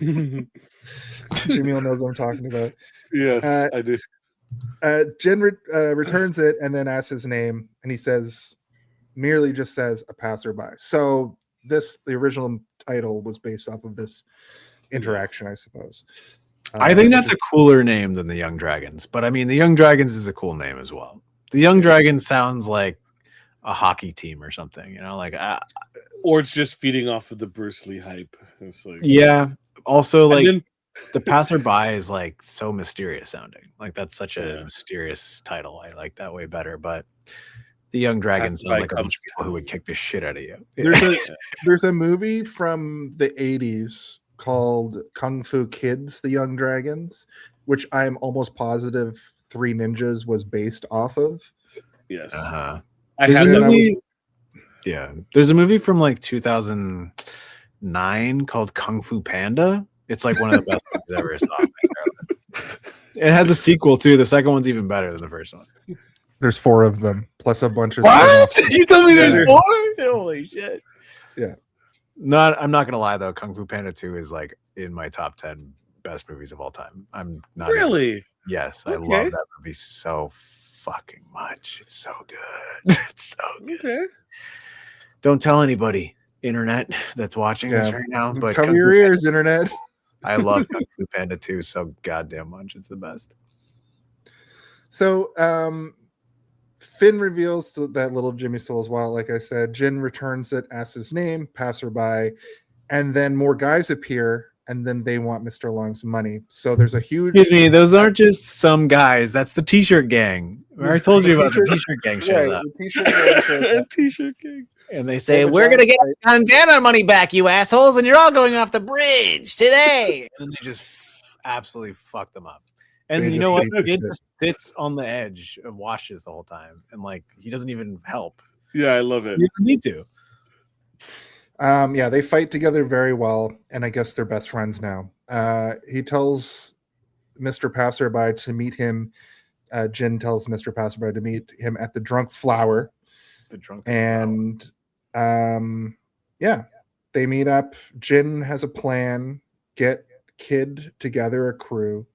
S1: Jimmy will knows what I'm talking about.
S3: Yes, I do.
S1: Jin returns it and then asks his name, and he merely just says a passerby. So the original title was based off of this interaction, I suppose.
S2: I think that's a cooler name than the Young Dragons, but I mean, the Young Dragons is a cool name as well. The Young Dragons sounds like a hockey team or something, like
S3: Or it's just feeding off of the Bruce Lee hype. It's like,
S2: yeah. Also, like
S3: then-
S2: the passerby is like so mysterious sounding. Like that's such a
S3: Yeah.
S2: mysterious title. I like that way better. But the Young Dragons sound
S3: Passerby
S2: like a bunch
S3: comes
S2: of people who would kick the shit out of you.
S1: There's a movie from the 80s called Kung Fu Kids, The Young Dragons, which I'm almost positive Three Ninjas was based off of.
S3: yes.
S2: Uh-huh.
S3: I
S2: There's
S3: had
S2: a
S3: that.
S2: movie, yeah. There's a movie from like 2009 called Kung Fu Panda. It's like one of the best movies I ever saw. It has a sequel too. The second one's even better than the first one.
S1: There's 4 of them, plus a bunch of
S2: What?
S1: spin-offs.
S2: You tell me there's
S3: Yeah.
S2: 4? Holy shit.
S1: Yeah.
S2: I'm not gonna lie though. Kung Fu Panda 2 is like in my top 10 best movies of all time. I'm not
S3: Really?
S2: yes, I
S3: Okay.
S2: love that movie so fucking much. It's so good. It's so good.
S3: Okay.
S2: Don't tell anybody, internet, that's watching this
S1: Yeah.
S2: right now. But
S1: Cover
S2: Kung
S1: your
S2: Fu
S1: ears, internet.
S2: I love Kung Fu Panda 2 so goddamn much. It's the best.
S1: So Finn reveals that little Jimmy stole his wallet, like I said. Jin returns it, asks his name, passerby, and then more guys appear, and then they want Mr. Long's money. So there's a huge...
S2: Excuse me, those aren't just some guys. That's the T-shirt gang. I already told you about the
S1: T-shirt-
S2: T-shirt gang shows
S1: Right,
S2: up.
S1: the t-shirt gang shows up.
S3: T-shirt king.
S2: And they say,
S1: Over
S2: we're
S1: John's
S2: going to get
S1: fight.
S2: Montana money back, you assholes, and you're all going off the bridge today. And then they just absolutely fuck them up. And
S1: They
S2: you know what?
S1: just beat
S2: He
S1: the
S2: just sits on the edge and watches the whole time. And like, he doesn't even help.
S3: Yeah, I love it.
S2: He doesn't need to.
S1: Yeah, they fight together very well, and I guess they're best friends now. He tells Mr. Passerby to meet him. Jin tells Mr. Passerby to meet him at the Drunk Flower.
S2: The drunk.
S1: And yeah, they meet up. Jin has a plan. Get Kid together, a crew.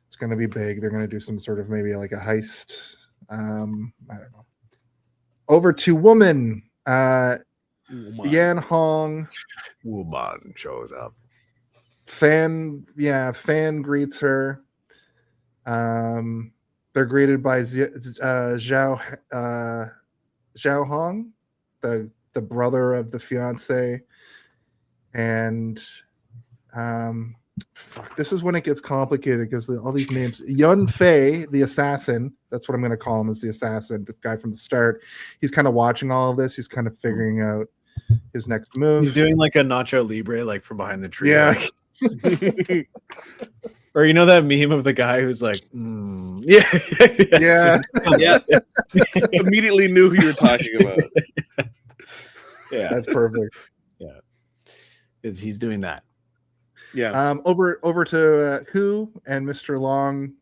S1: It's going to be big. They're going to do some sort of maybe like a heist. I don't know. Over to Woman. Yan Hong.
S2: Woman shows up.
S1: Fan greets her. They're greeted by Zhao Hong, the brother of the fiance, and this is when it gets complicated because all these names. Yun Fei, the assassin. That's what I'm going to call him, as the assassin, the guy from the start. He's kind of watching all of this. He's kind of figuring out his next move.
S2: He's doing like a Nacho Libre, like from behind the tree.
S1: Yeah.
S2: Like, or you know that meme of the guy who's like, yeah,
S1: Yeah.
S3: Yeah. Immediately knew who you were talking about.
S2: yeah.
S1: That's perfect.
S2: He's doing that.
S3: Yeah.
S1: Over to Who and Mr. Long.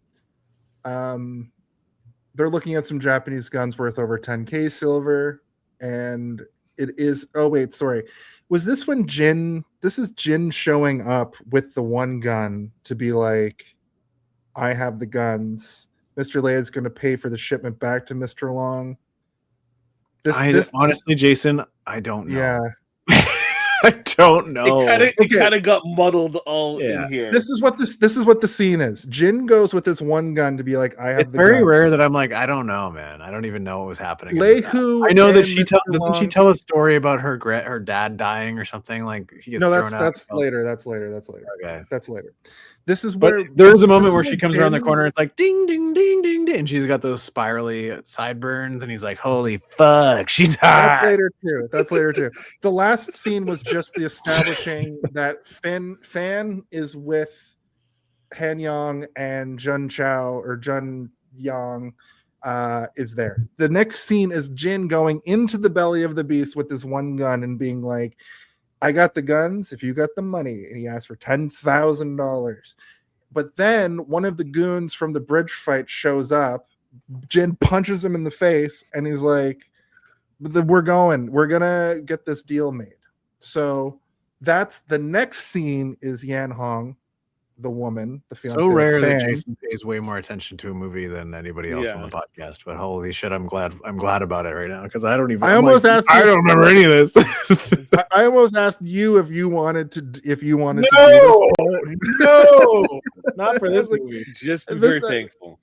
S1: they're looking at some Japanese guns worth over 10K silver, and it is. Oh wait, sorry. Was this when Jin? This is Jin showing up with the one gun to be like, I have the guns. Mr. Leia is going to pay for the shipment back to Mr. Long.
S2: Honestly, Jason, I don't know.
S1: Yeah.
S2: I don't know.
S3: It kind of got muddled all in here.
S1: This is what the scene is. Jin goes with this one gun to be like, I have.
S2: It's very rare that I'm like, I don't know, man. I don't even know what was happening.
S1: Lehu,
S2: I know that doesn't she tell a story about her dad dying or something? Like he gets thrown out.
S1: That's later.
S2: Okay,
S1: that's later. This is where
S2: there's a moment where she comes around the corner. It's like ding, ding, ding, ding, ding, and she's got those spirally sideburns, and he's like, "Holy fuck, she's hot."
S1: That's later too. The last scene was just the establishing that Fan is with Han Yong and Jun Chao or Jun Yang is there. The next scene is Jin going into the belly of the beast with this one gun and being like, I got the guns if you got the money. And he asked for $10,000. But then one of the goons from the bridge fight shows up. Jin punches him in the face and he's like, we're going to get this deal made. So that's the next scene is Yan Hong, the woman, the fiance.
S2: So rare that Jason pays way more attention to a movie than anybody else on the podcast. But holy shit, I'm glad about it right now because I don't even.
S1: I almost asked.
S2: I don't remember any of this.
S1: I almost asked you if you wanted to. No,
S2: to do this. No, not for this movie.
S3: Just be very thankful.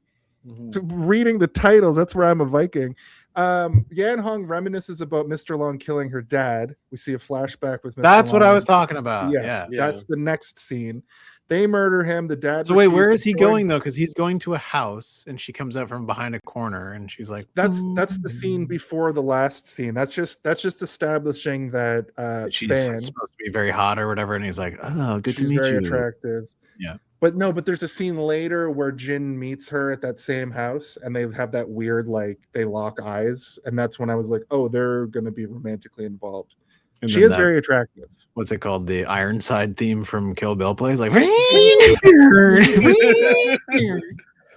S1: To reading the titles, that's where I'm a Viking. Yan Hong reminisces about Mr. Long killing her dad. We see a flashback with Mr.
S2: That's
S1: Long.
S2: what I was talking about.
S1: Yes, that's the next scene. They murder him. The dad.
S2: So wait, where is he going though? Because he's going to a house, and she comes out from behind a corner, and she's like,
S1: "That's the scene before the last scene. That's just establishing that
S2: she's supposed to be very hot or whatever." And he's like, "Oh, good to meet you."
S1: Very attractive.
S2: Yeah.
S1: But there's a scene later where Jin meets her at that same house, and they have that weird they lock eyes, and that's when I was like, "Oh, they're going to be romantically involved." And she is very attractive.
S2: What's it called? The Ironside theme from Kill Bill plays like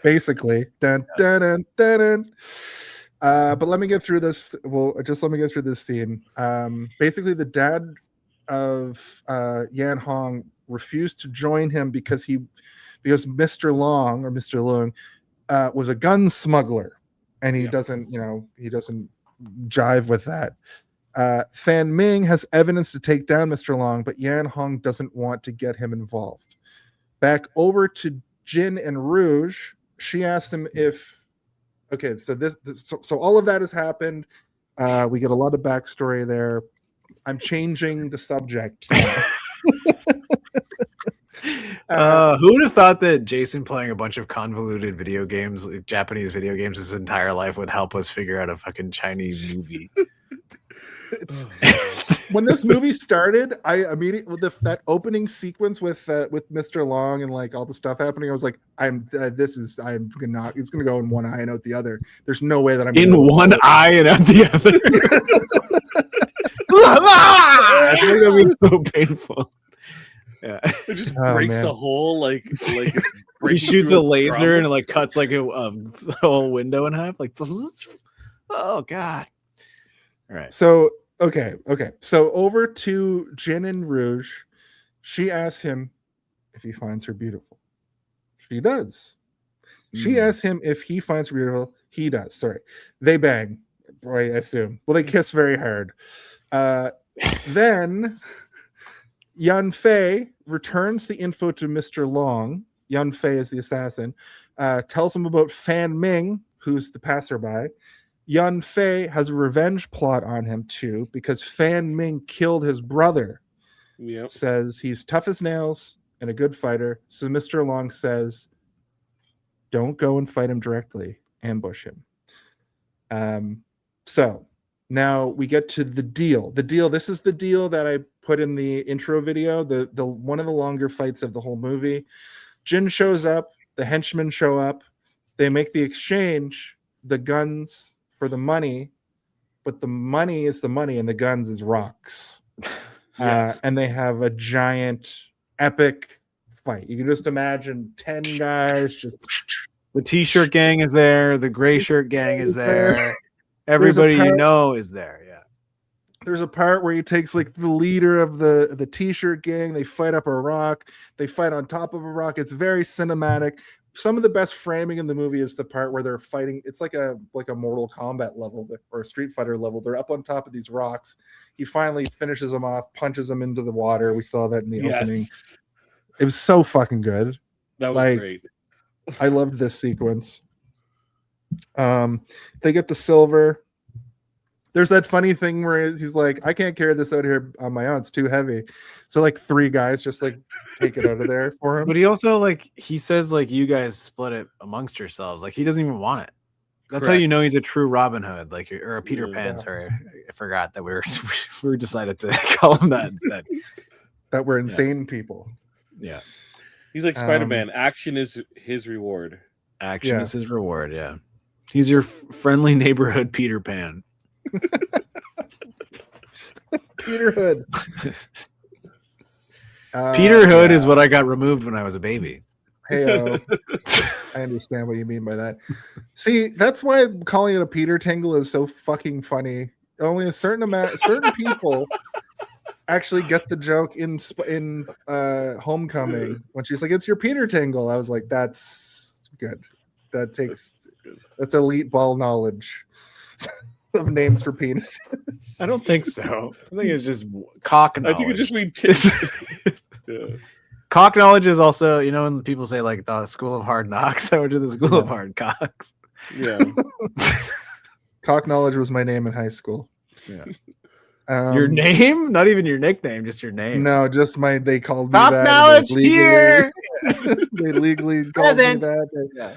S1: basically. Dun, dun, dun, dun, dun. But let me get through this. Well, just let me get through this scene. Basically, the dad of Yan Hong refused to join him because Mr. Long or Mr. Leung was a gun smuggler, and he doesn't jive with that. Fan Ming has evidence to take down Mr. Long, but Yan Hong doesn't want to get him involved. Back over to Jin and Rouge. She asked him if. Okay, so all of that has happened. We get a lot of backstory there. I'm changing the subject.
S2: Who would have thought that Jason playing a bunch of convoluted video games, Japanese video games, his entire life would help us figure out a fucking Chinese movie?
S1: When this movie started, I immediately that opening sequence with Mr. Long and like all the stuff happening, I was like, it's gonna go in one eye and out the other. There's no way that I'm
S2: in one eye and out the other. I think that was so painful. Yeah,
S3: it just breaks a hole like
S2: he shoots a laser and it like cuts like a whole window in half. Like, oh god. All right.
S1: So okay. So over to Jin and Rouge. She asks him if he finds her beautiful. She does. She asks him if he finds her beautiful. He does. Sorry. They bang, I assume. Well, they kiss very hard. Then Yun Fei returns the info to Mr. Long. Yun Fei is the assassin. Tells him about Fan Ming, who's the passerby. Yun Fei has a revenge plot on him too because Fan Ming killed his brother.
S3: Yep.
S1: Says he's tough as nails and a good fighter. So Mr. Long says, don't go and fight him directly. Ambush him. So now we get to the deal. This is the deal that I put in the intro video. The one of the longer fights of the whole movie. Jin shows up. The henchmen show up. They make the exchange. The guns for the money, but the money is the money and the guns is rocks. And they have a giant epic fight. You can just imagine 10 guys just
S2: The t-shirt gang is there. The gray shirt gang is there.
S1: There's
S2: Everybody you
S1: part-
S2: know is there. Yeah.
S1: There's a part where he takes like the leader of the t-shirt gang. They fight up a rock. They fight on top of a rock. It's very cinematic. Some of the best framing in the movie is the part where they're fighting. It's like a Mortal Kombat level or a Street Fighter level. They're up on top of these rocks. He finally finishes them off, punches them into the water. We saw that in the opening.
S3: Yes,
S1: It was so fucking good.
S3: that was
S1: Like,
S3: great.
S1: I loved this sequence. They get the silver. There's that funny thing where he's like, I can't carry this out here on my own. It's too heavy. So like 3 guys just like take it out of there for him.
S2: But he also like he says like you guys split it amongst yourselves. Like he doesn't even want it. That's how you
S3: Correct.
S2: know he's a true Robin Hood, like or a Peter
S3: Yeah.
S2: Pan. Sorry, I forgot that we decided to call him that instead.
S1: That we're insane people.
S2: Yeah,
S3: He's like Spider-Man. Action is his reward.
S2: action
S1: Yeah.
S2: is his reward. Yeah, he's your friendly neighborhood Peter Pan.
S1: Peter Hood.
S2: Peter Hood is what I got removed when I was a baby.
S1: Hey, I understand what you mean by that. See, that's why calling it a Peter Tingle is so fucking funny. Only a certain people actually get the joke in Homecoming when she's like, "It's your Peter Tingle." I was like, "That's good. That's elite ball knowledge of names for penises."
S2: I don't think so. I think it's just cock knowledge.
S3: I think it just means yeah.
S2: Cock knowledge is also, you know, when people say like the School of Hard Knocks, I went to the School of Hard Cocks.
S3: Yeah.
S1: Cock knowledge was my name in high school.
S2: Yeah.
S1: Um,
S2: Your name? Not even your nickname, just your name.
S1: No, just they called me
S2: Cock
S1: that.
S2: knowledge
S1: They legally-
S2: here.
S1: They legally called me
S2: Present.
S1: that.
S2: Yeah.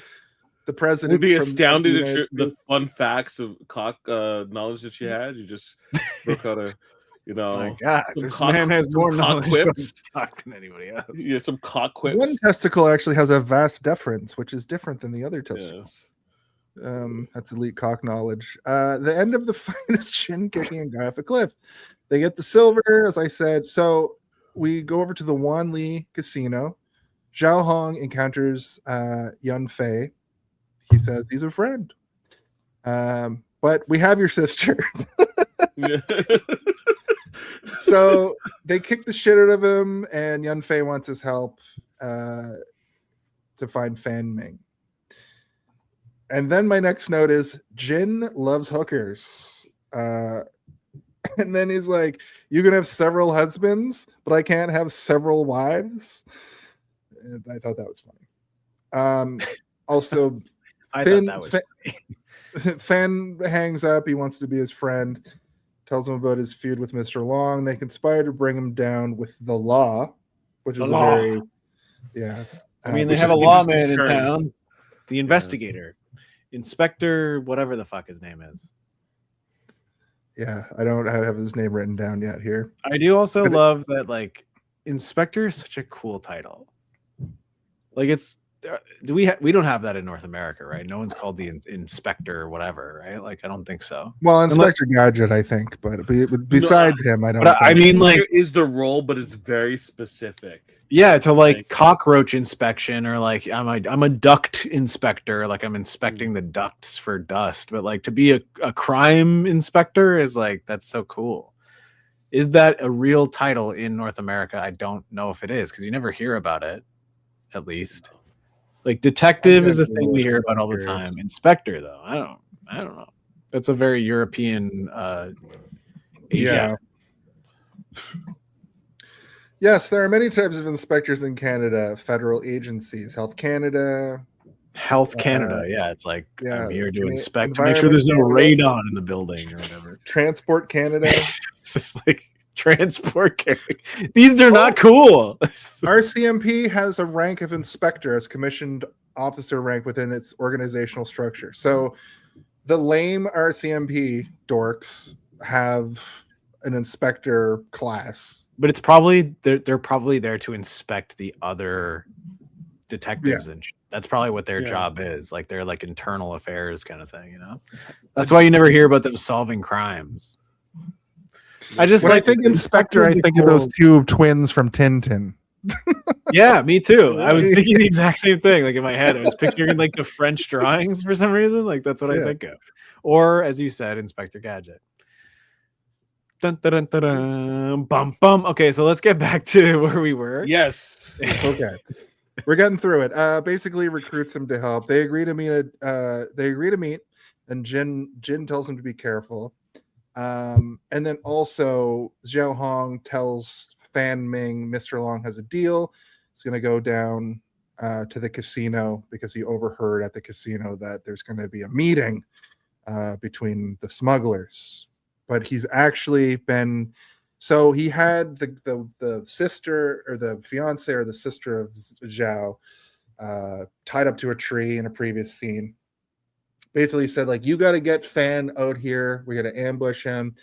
S1: The president.
S3: Would be
S1: from
S3: astounded
S1: the
S3: at the fun facts of cock knowledge that you had. You just broke out a, you know,
S2: Oh my God,
S3: some
S2: this
S3: cock-
S2: man has
S3: some
S2: more
S3: cock
S2: knowledge
S3: quips.
S2: about cock than anybody else.
S3: Yeah, some cock quips.
S1: One testicle actually has a vast deference, which is different than the other testicle.
S3: Yes.
S1: That's elite cock knowledge. The end of the fight is Chin kicking a guy off a cliff. They get the silver, as I said. So we go over to the Wan Li Casino. Zhao Hong encounters Yun Fei. He says he's a friend. But we have your sister.
S3: Yeah.
S1: So they kick the shit out of him, and Yun Fei wants his help to find Fan Ming. And then my next note is Jin loves hookers. And then he's like, "You can have several husbands, but I can't have several wives." And I thought that was funny. Also,
S2: I
S1: Finn,
S2: thought that was
S1: Finn hangs up. He wants to be his friend. Tells him about his feud with Mr. Long. They conspire to bring him down with the law, which is
S2: The
S1: a
S2: law.
S1: very, yeah.
S2: I mean, they
S3: which
S2: have
S3: is
S2: a
S3: an
S2: lawman
S3: interesting
S2: in
S3: term.
S2: town. The investigator. Inspector, whatever the fuck his name is.
S1: Yeah, I don't have his name written down yet here.
S2: I do also
S1: But
S2: love that, like, inspector is such a cool title. Like, it's we don't have that in North America, right? No one's called the inspector or whatever, right? Like, I don't think so.
S1: Well, Inspector Gadget, I think, but besides him, I don't.
S2: But I
S1: think-
S2: mean, like,
S3: There is the role, but it's very specific.
S2: yeah, to like
S3: Like-
S2: cockroach inspection, or like I'm a duct inspector, like I'm inspecting the ducts for dust. But like to be a crime inspector is like, that's so cool. Is that a real title in North America? I don't know if it is, because you never hear about it, at least. Like detective is a thing we hear about all the time. Inspector, though, I don't know. That's a very European
S1: yeah. Yes, there are many types of inspectors in Canada. Federal agencies, Health Canada.
S2: Health Canada, yeah, it's like
S1: yeah,
S2: I'm here to
S1: Envi-
S2: inspect to make sure there's no
S1: Environment
S2: radon in the building or whatever.
S1: Transport Canada.
S2: Like transport carry. These are not cool.
S1: RCMP has a rank of inspector as commissioned officer rank within its organizational structure. So the lame RCMP dorks have an inspector class.
S2: But it's probably they're probably there to inspect the other detectives, and that's probably what their job is. Like they're like internal affairs kind of thing, you know. That's why you never hear about them solving crimes. I just
S1: When
S2: like
S1: I think inspector, I think of those two twins from Tintin.
S2: Yeah, me too. I was thinking the exact same thing. Like in my head, I was picturing like the French drawings for some reason. Like that's what I think of. Or as you said, Inspector Gadget. Dun, dun, dun, dun, dun, bum, bum. Okay, so let's get back to where we were.
S3: Yes.
S1: Okay. We're getting through it. Basically recruits him to help. They agree to meet. And Jin tells him to be careful. And then also Xiao Hong tells Fan Ming Mr. Long has a deal. He's going to go down to the casino because he overheard at the casino that there's going to be a meeting between the smugglers. But he's actually been... So he had the sister or the fiance or the sister of Zhao tied up to a tree in a previous scene. Basically said, like, you got to get Fan out here. We got to ambush him.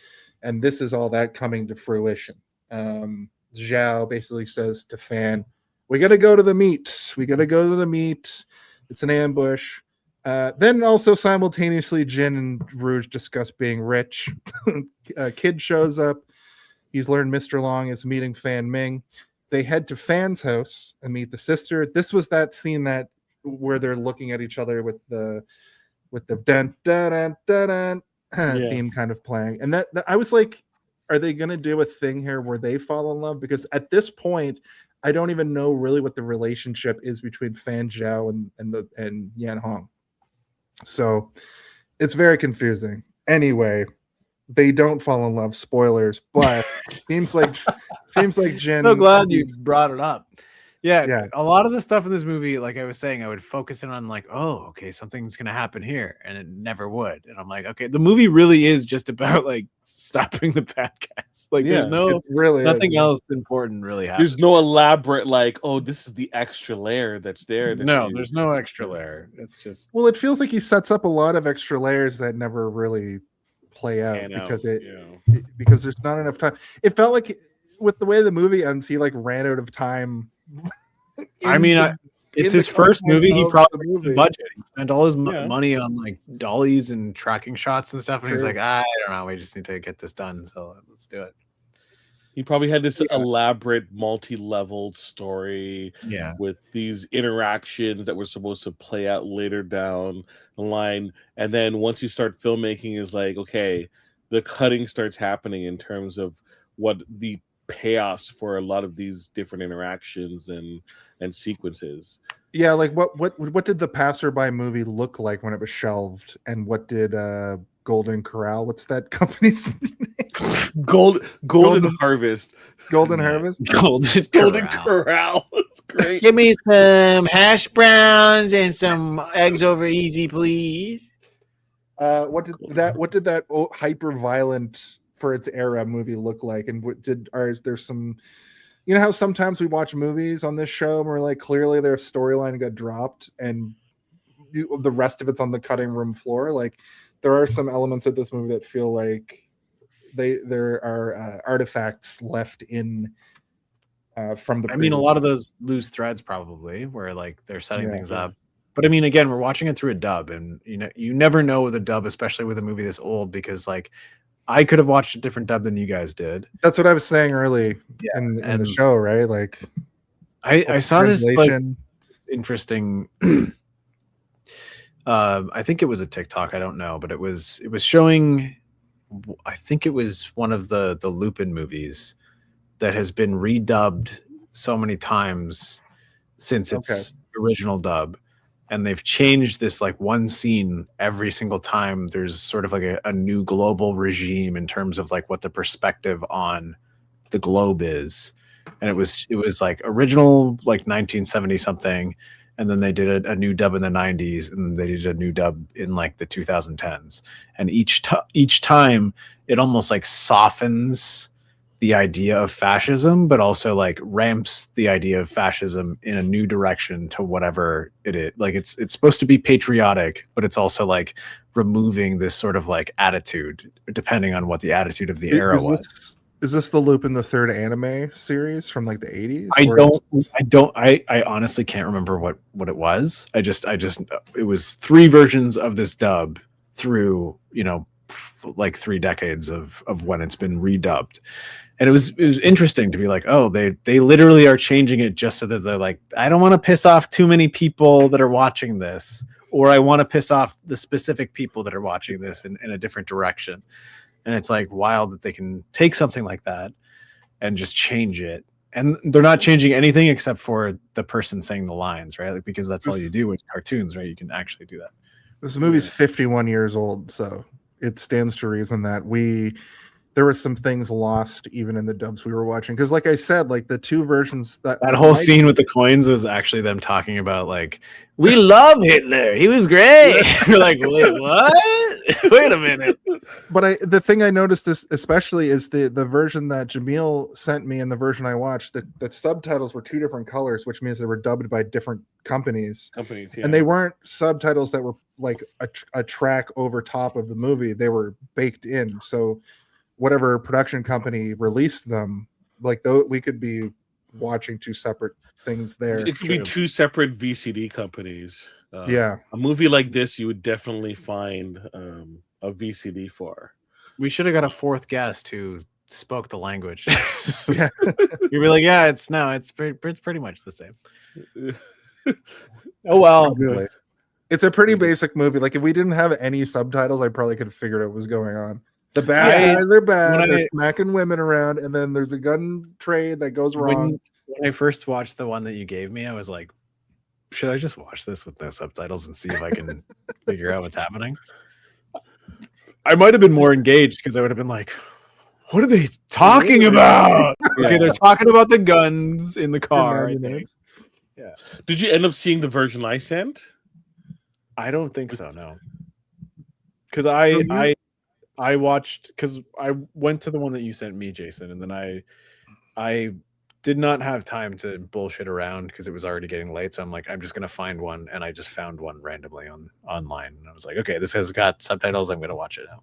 S1: And this is all that coming to fruition. Zhao basically says to Fan, we got to go to the meet. We got to go to the meet. It's an ambush. Then also simultaneously, Jin and Rouge discuss being rich. Kid shows up. He's learned Mr. Long is meeting Fan Ming. They head to Fan's house and meet the sister. This was that scene where they're looking at each other with the dun dun dun dun, dun theme kind of playing. And that I was like, are they gonna do a thing here where they fall in love? Because at this point, I don't even know really what the relationship is between Fan Zhao and Yan Hong. So it's very confusing. Anyway, they don't fall in love. Spoilers, but seems like Jin.
S2: So glad you brought it up. Yeah, a lot of the stuff in this movie, like I was saying, I would focus in on like, oh, okay, something's gonna happen here, and it never would. And I'm like, okay, the movie really is just about like stopping the bad guys. Like, there's nothing else important really happens.
S3: There's no elaborate like, oh, this is the extra layer that's there.
S2: There's no extra layer. It's just
S1: it feels like he sets up a lot of extra layers that never really play out because there's not enough time. It felt like with the way the movie ends, he like ran out of time.
S2: It's his first movie. He probably the budget. He spent all his money on like dollies and tracking shots and stuff, and he's like, I don't know, we just need to get this done, so let's do it.
S3: He probably had this elaborate multi-leveled story with these interactions that were supposed to play out later down the line. And then once you start filmmaking, is like, okay, the cutting starts happening in terms of what the payoffs for a lot of these different interactions and sequences.
S1: Yeah, like what did the Passerby movie look like when it was shelved? And what did Golden Corral? What's that company's name?
S3: Golden Harvest.
S1: Golden Harvest.
S3: Golden Corral. It's great.
S2: Give me some hash browns and some eggs over easy, please.
S1: What did that hyper violent for its era movie look like? And is there some? You know how sometimes we watch movies on this show and we're like, clearly their storyline got dropped and the rest of it's on the cutting room floor. Like, there are some elements of this movie that feel like there are artifacts left in from the.
S2: I mean, a lot of those loose threads probably where like they're setting things up. But I mean, again, we're watching it through a dub, and you never know with a dub, especially with a movie this old, because like I could have watched a different dub than you guys did.
S1: That's what I was saying early in the show, right? Like,
S2: I saw this like interesting. I think it was a TikTok. I don't know, but it was showing. I think it was one of the Lupin movies that has been redubbed so many times since its original dub. And they've changed this like one scene every single time. There's sort of like a new global regime in terms of like what the perspective on the globe is. And it was like original like 1970 something. And then they did a new dub in the 90s, and they did a new dub in like the 2010s. And each time it almost like softens the idea of fascism, but also like ramps the idea of fascism in a new direction to whatever it is. Like it's supposed to be patriotic, but it's also like removing this sort of like attitude, depending on what the attitude of the era was.
S1: Is this the Lupin the Third anime series from like the 80s?
S2: I honestly can't remember what it was. I just it was 3 versions of this dub through, like 3 decades of when it's been redubbed. And it was interesting to be like, oh, they literally are changing it just so that they're like, I don't want to piss off too many people that are watching this, or I want to piss off the specific people that are watching this in a different direction. And it's like wild that they can take something like that and just change it. And they're not changing anything except for the person saying the lines, right? Like, because that's all you do with cartoons, right? You can actually do that.
S1: This movie's 51 years old, so it stands to reason that there were some things lost even in the dubs we were watching. Because like I said, like the 2 versions that
S2: whole scene with the coins was actually them talking about like, we love Hitler. He was great. You're like, wait, what? Wait a minute.
S1: But the thing I noticed is especially is the version that Jamil sent me and the version I watched, the subtitles were 2 different colors, which means they were dubbed by different companies.
S3: Yeah.
S1: And they weren't subtitles that were like a track over top of the movie. They were baked in. So whatever production company released them, like though we could be watching 2 separate things there.
S3: It could be 2 separate VCD companies.
S1: Yeah.
S3: A movie like this, you would definitely find a VCD for.
S2: We should have got a 4th guest who spoke the language.
S1: Yeah.
S2: You'd be like, yeah, it's pretty much the same. Oh well.
S1: Really. It's a pretty basic movie. Like if we didn't have any subtitles, I probably could have figured out what was going on. The bad guys are bad. They're smacking women around, and then there's a gun trade that goes wrong.
S2: When I first watched the one that you gave me, I was like, should I just watch this with no subtitles and see if I can figure out what's happening? I might have been more engaged because I would have been like, what are they talking about?
S3: Yeah.
S2: Okay, they're talking about the guns in the car.
S3: Yeah. Did you end up seeing the version I sent?
S2: I don't think so, no. Because I watched, because I went to the one that you sent me, Jason, and then I did not have time to bullshit around because it was already getting late. So I'm like, I'm just gonna find one, and I just found one randomly online, and I was like, okay, this has got subtitles. I'm gonna watch it now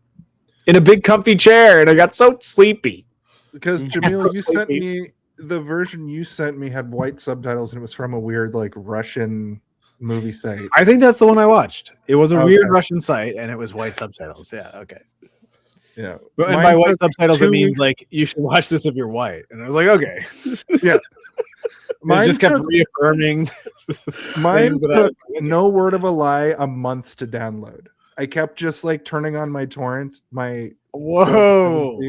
S2: in a big comfy chair, and I got so sleepy.
S1: Because Jamil, you sent me the version you sent me had white subtitles, and it was from a weird like Russian movie site.
S2: I think that's the one I watched. It was a weird Russian site, and it was white subtitles. Yeah, okay.
S1: Yeah,
S2: but and by white subtitles, it means like you should watch this if you're white. And I was like, okay,
S1: yeah.
S2: Mine just kept reaffirming.
S1: Mine took, no word of a lie, a month to download. I kept just like turning on my torrent.
S2: Whoa!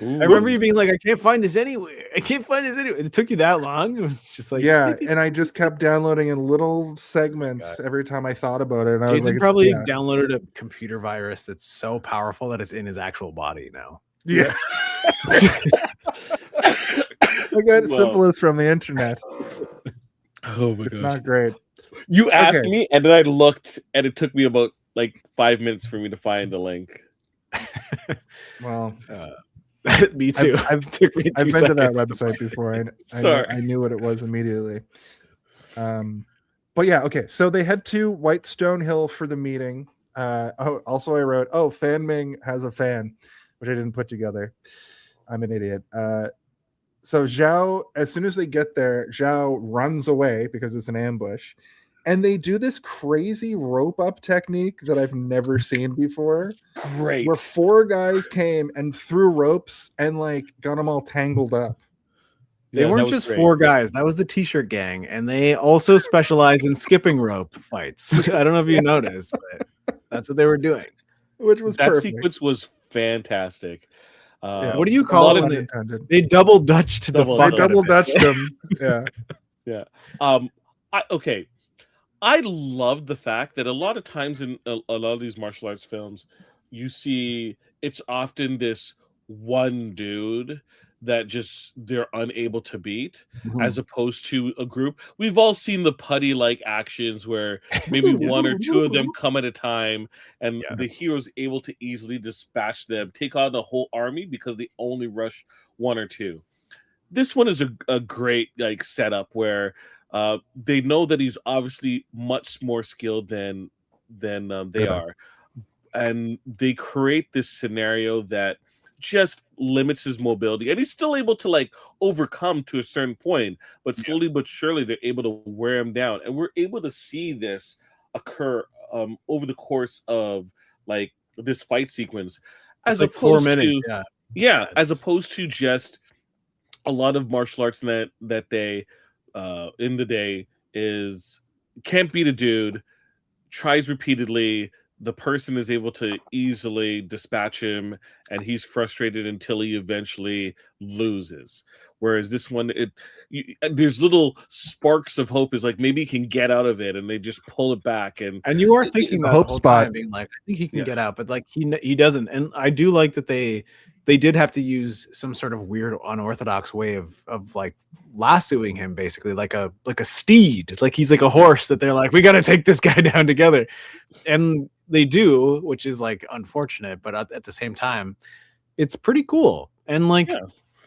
S2: I remember you being like, I can't find this anywhere. I can't find this anywhere. It took you that long? It was just like,
S1: yeah. And I just kept downloading in little segments every time I thought about it. And
S2: Jason
S1: I was like,
S2: probably downloaded a computer virus that's so powerful that it's in his actual body now.
S1: Yeah. I got syphilis from the internet.
S3: Oh my god,
S1: it's not great.
S3: You asked me, and then I looked, and it took me about like 5 minutes for me to find the link.
S1: Well,
S2: me too.
S1: I've been to that website before. I knew what it was immediately. But yeah, okay. So they head to Whitestone Hill for the meeting. Also I wrote, Fan Ming has a fan, which I didn't put together. I'm an idiot. So Zhao, as soon as they get there, Zhao runs away because it's an ambush. And they do this crazy rope up technique that I've never seen before.
S3: Great.
S1: Where 4 guys came and threw ropes and like got them all tangled up.
S2: They weren't just 4 guys. That was the T-shirt gang. And they also specialize in skipping rope fights. I don't know if you noticed, but that's what they were doing.
S1: Which was
S3: that
S1: perfect.
S3: Sequence was fantastic.
S2: What do you call it? They double dutched the fuck.
S1: They double dutched them. Yeah.
S3: Yeah. Okay. I love the fact that a lot of times in a lot of these martial arts films, you see it's often this one dude that just they're unable to beat, as opposed to a group. We've all seen the putty-like actions where maybe 1 or 2 of them come at a time, and the hero's able to easily dispatch them, take on the whole army because they only rush 1 or 2. This one is a great like setup where they know that he's obviously much more skilled than they are, and they create this scenario that just limits his mobility, and he's still able to like overcome to a certain point, but slowly but surely they're able to wear him down, and we're able to see this occur over the course of like this fight sequence. as
S2: like 4
S3: opposed
S2: minutes.
S3: to
S2: Yeah.
S3: as opposed to just a lot of martial arts that they in the day is can't beat a dude, tries repeatedly, the person is able to easily dispatch him, and he's frustrated until he eventually loses. Whereas this one, there's little sparks of hope. Is like maybe he can get out of it, and they just pull it back. And
S2: you are thinking
S1: the
S2: that
S1: hope
S2: the whole
S1: spot.
S2: time, being like, I think he can
S3: Yeah.
S2: get out, but like he doesn't. And I do like that they did have to use some sort of weird unorthodox way of like lassoing him, basically like a steed, like he's like a horse that they're like, we got to take this guy down together, and they do, which is like unfortunate, but at the same time, it's pretty cool. And like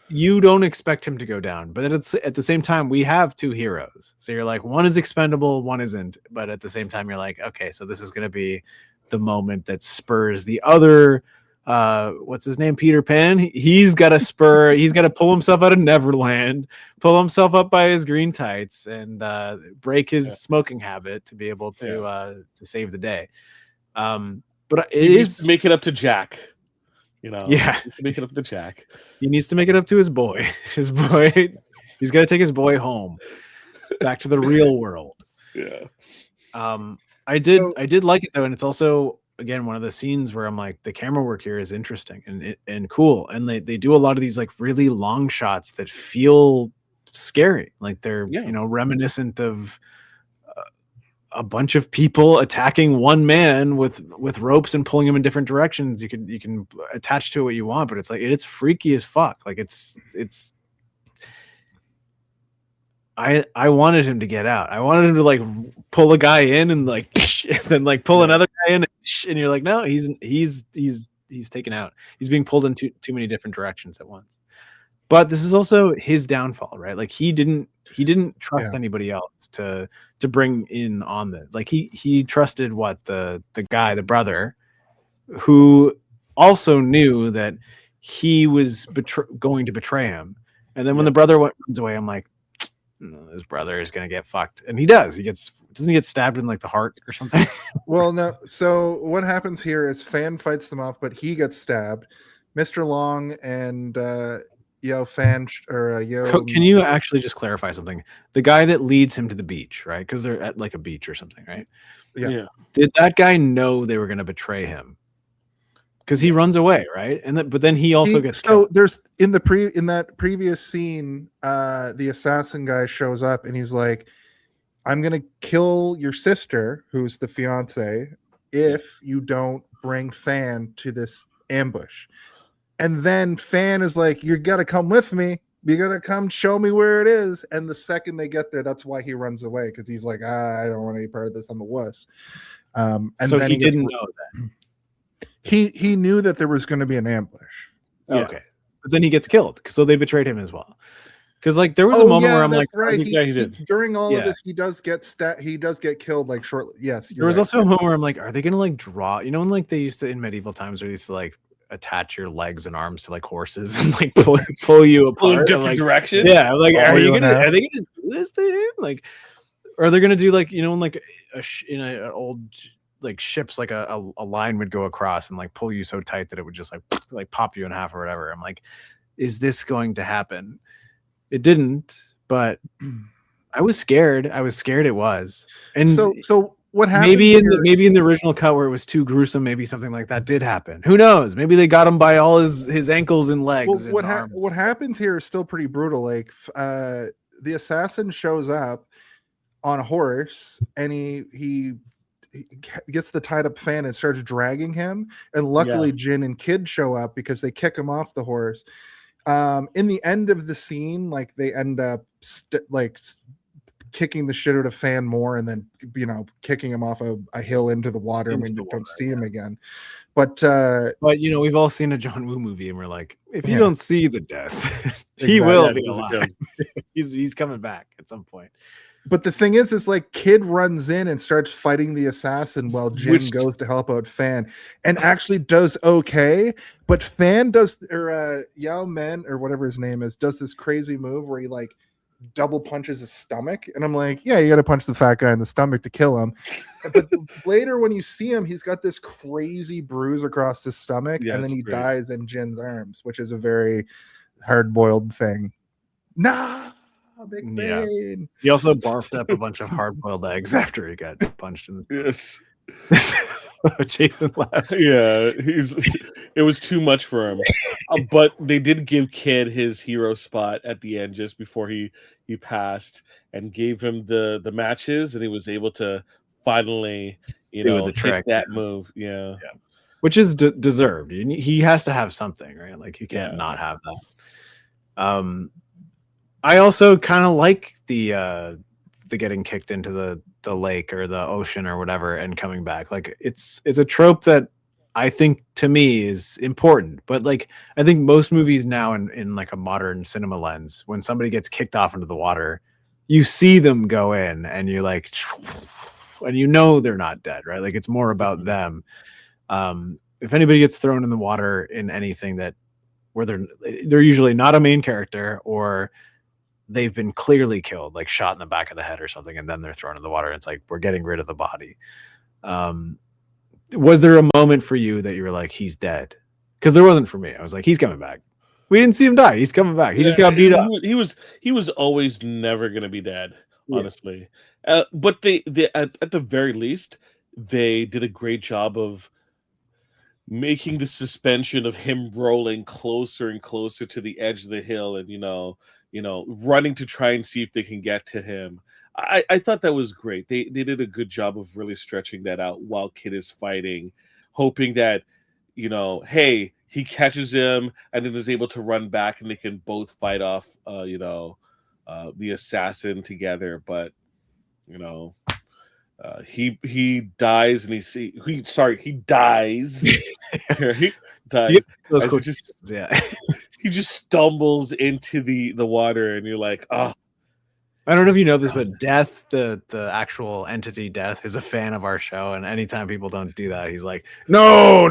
S2: you don't expect him to go down, but it's at the same time we have two heroes, so you're like, one is expendable, one isn't, but at the same time you're like, okay, so this is going to be the moment that spurs the other what's his name, Peter Pan. He's got to spur, he's got to pull himself out of Neverland, pull himself up by his green tights, and break his smoking habit to be able to save the day. But it is
S3: make it up to Jack. You know,
S2: Yeah.
S3: he needs to make it up to Jack.
S2: He needs to make it up to his boy. His boy, he's got to take his boy home, back to the real world.
S3: Yeah.
S2: I did like it though, and it's also again one of the scenes where I'm like, the camera work here is interesting and cool, and they do a lot of these like really long shots that feel scary, like they're reminiscent of a bunch of people attacking one man with ropes and pulling him in different directions. You can attach to it what you want, but it's like it's freaky as fuck. Like it's I wanted him to get out. I wanted him to like pull a guy in and like and then like pull another guy in, and you're like, no, he's taken out. He's being pulled in too many different directions at once. But this is also his downfall, right? Like he didn't trust anybody else to bring in on the, like he trusted the guy, the brother, who also knew that he was going to betray him. And then when the brother runs away, I'm like, his brother is gonna get fucked, and he does. Doesn't he get stabbed in like the heart or something?
S1: Well, no. So what happens here is Fan fights them off, but he gets stabbed. Mr. Long and Yo Fan or Yo.
S2: Can you actually just clarify something? The guy that leads him to the beach, right? Because they're at like a beach or something, right?
S1: Yeah.
S2: Did that guy know they were going to betray him? Because he runs away, right? But then he also gets killed.
S1: There's in that previous scene, the assassin guy shows up and he's like, I'm gonna kill your sister, who's the fiance, if you don't bring Fan to this ambush. And then Fan is like, you gotta come with me. You gotta come show me where it is. And the second they get there, that's why he runs away, because he's like, I don't want any part of this. I'm a wuss. And
S2: so
S1: then
S2: he didn't know that.
S1: He knew that there was going to be an ambush.
S2: Okay, but then he gets killed, so they betrayed him as well. Because like there was a moment where I'm like,
S1: right. During all
S2: Yeah.
S1: of this, he does get killed like shortly. Yes,
S2: there was also a moment where I'm like, are they gonna like draw? You know, when like they used to in medieval times, where they used to like attach your legs and arms to like horses and like pull you apart
S3: in different
S2: like,
S3: directions.
S2: Yeah, like are they gonna do this to him? Like, or are they gonna do like, you know, when like in an old like ships, like a line would go across and like pull you so tight that it would just like pop you in half or whatever. I'm like, is this going to happen? It didn't, but I was scared. It was. And
S1: so what happened?
S2: Maybe in the original cut where it was too gruesome, maybe something like that did happen. Who knows? Maybe they got him by all his ankles and legs.
S1: Well,
S2: and
S1: what happens here is still pretty brutal. Like the assassin shows up on a horse and he gets the tied up Fan and starts dragging him, and luckily Jin and Kid show up because they kick him off the horse. In the end of the scene, like they end up kicking the shit out of Fan more, and then kicking him off a hill into the water, and we don't see him again. But
S2: you know, we've all seen a John Woo movie, and we're like, if you don't see the death, he will be alive. He's coming back at some point.
S1: But the thing is like Kid runs in and starts fighting the assassin while Jin goes to help out Fan, and actually does okay. But Fan does, or Yao Men or whatever his name is, does this crazy move where he like double punches his stomach, and I'm like, yeah, you got to punch the fat guy in the stomach to kill him. But later when you see him, he's got this crazy bruise across his stomach,
S3: Yeah,
S1: and then
S3: it's
S1: he
S3: great.
S1: dies in Jin's arms, which is a very hard-boiled thing. Nah, big
S2: Yeah.
S1: pain.
S2: He also barfed up a bunch of hard-boiled eggs after he got punched in the
S3: Yes.
S2: Jason laughed.
S3: Yeah, it was too much for him. But they did give Kid his hero spot at the end just before he passed, and gave him the matches, and he was able to finally
S2: Do the
S3: hit
S2: trick,
S3: that
S2: yeah.
S3: move. Yeah.
S2: Which is deserved. He has to have something, right? Like he can't
S3: Yeah.
S2: not have that. I also kind of like the getting kicked into the lake or the ocean or whatever and coming back. Like it's a trope that I think to me is important. But like I think most movies now in like a modern cinema lens, when somebody gets kicked off into the water, you see them go in and you're like, and you know they're not dead, right? Like it's more about them. If anybody gets thrown in the water in anything where they're usually not a main character, or they've been clearly killed, like shot in the back of the head or something, and then they're thrown in the water. It's like, we're getting rid of the body. Was there a moment for you that you were like, he's dead? Because there wasn't for me. I was like, he's coming back. We didn't see him die. He's coming back. He just got beat up.
S3: He was always never gonna be dead,
S2: Yeah.
S3: honestly. But they at the very least, they did a great job of making the suspension of him rolling closer and closer to the edge of the hill, and running to try and see if they can get to him. I thought that was great. They did a good job of really stretching that out while Kid is fighting, hoping that hey, he catches him and then is able to run back, and they can both fight off the assassin together. But he dies, and he dies. He dies.
S2: Yep, those
S3: As he
S2: quotations, yeah.
S3: He just stumbles into the water, and you're like, oh.
S2: I don't know if you know this, but Death, the actual entity Death, is a fan of our show, and anytime people don't do that, he's like, no.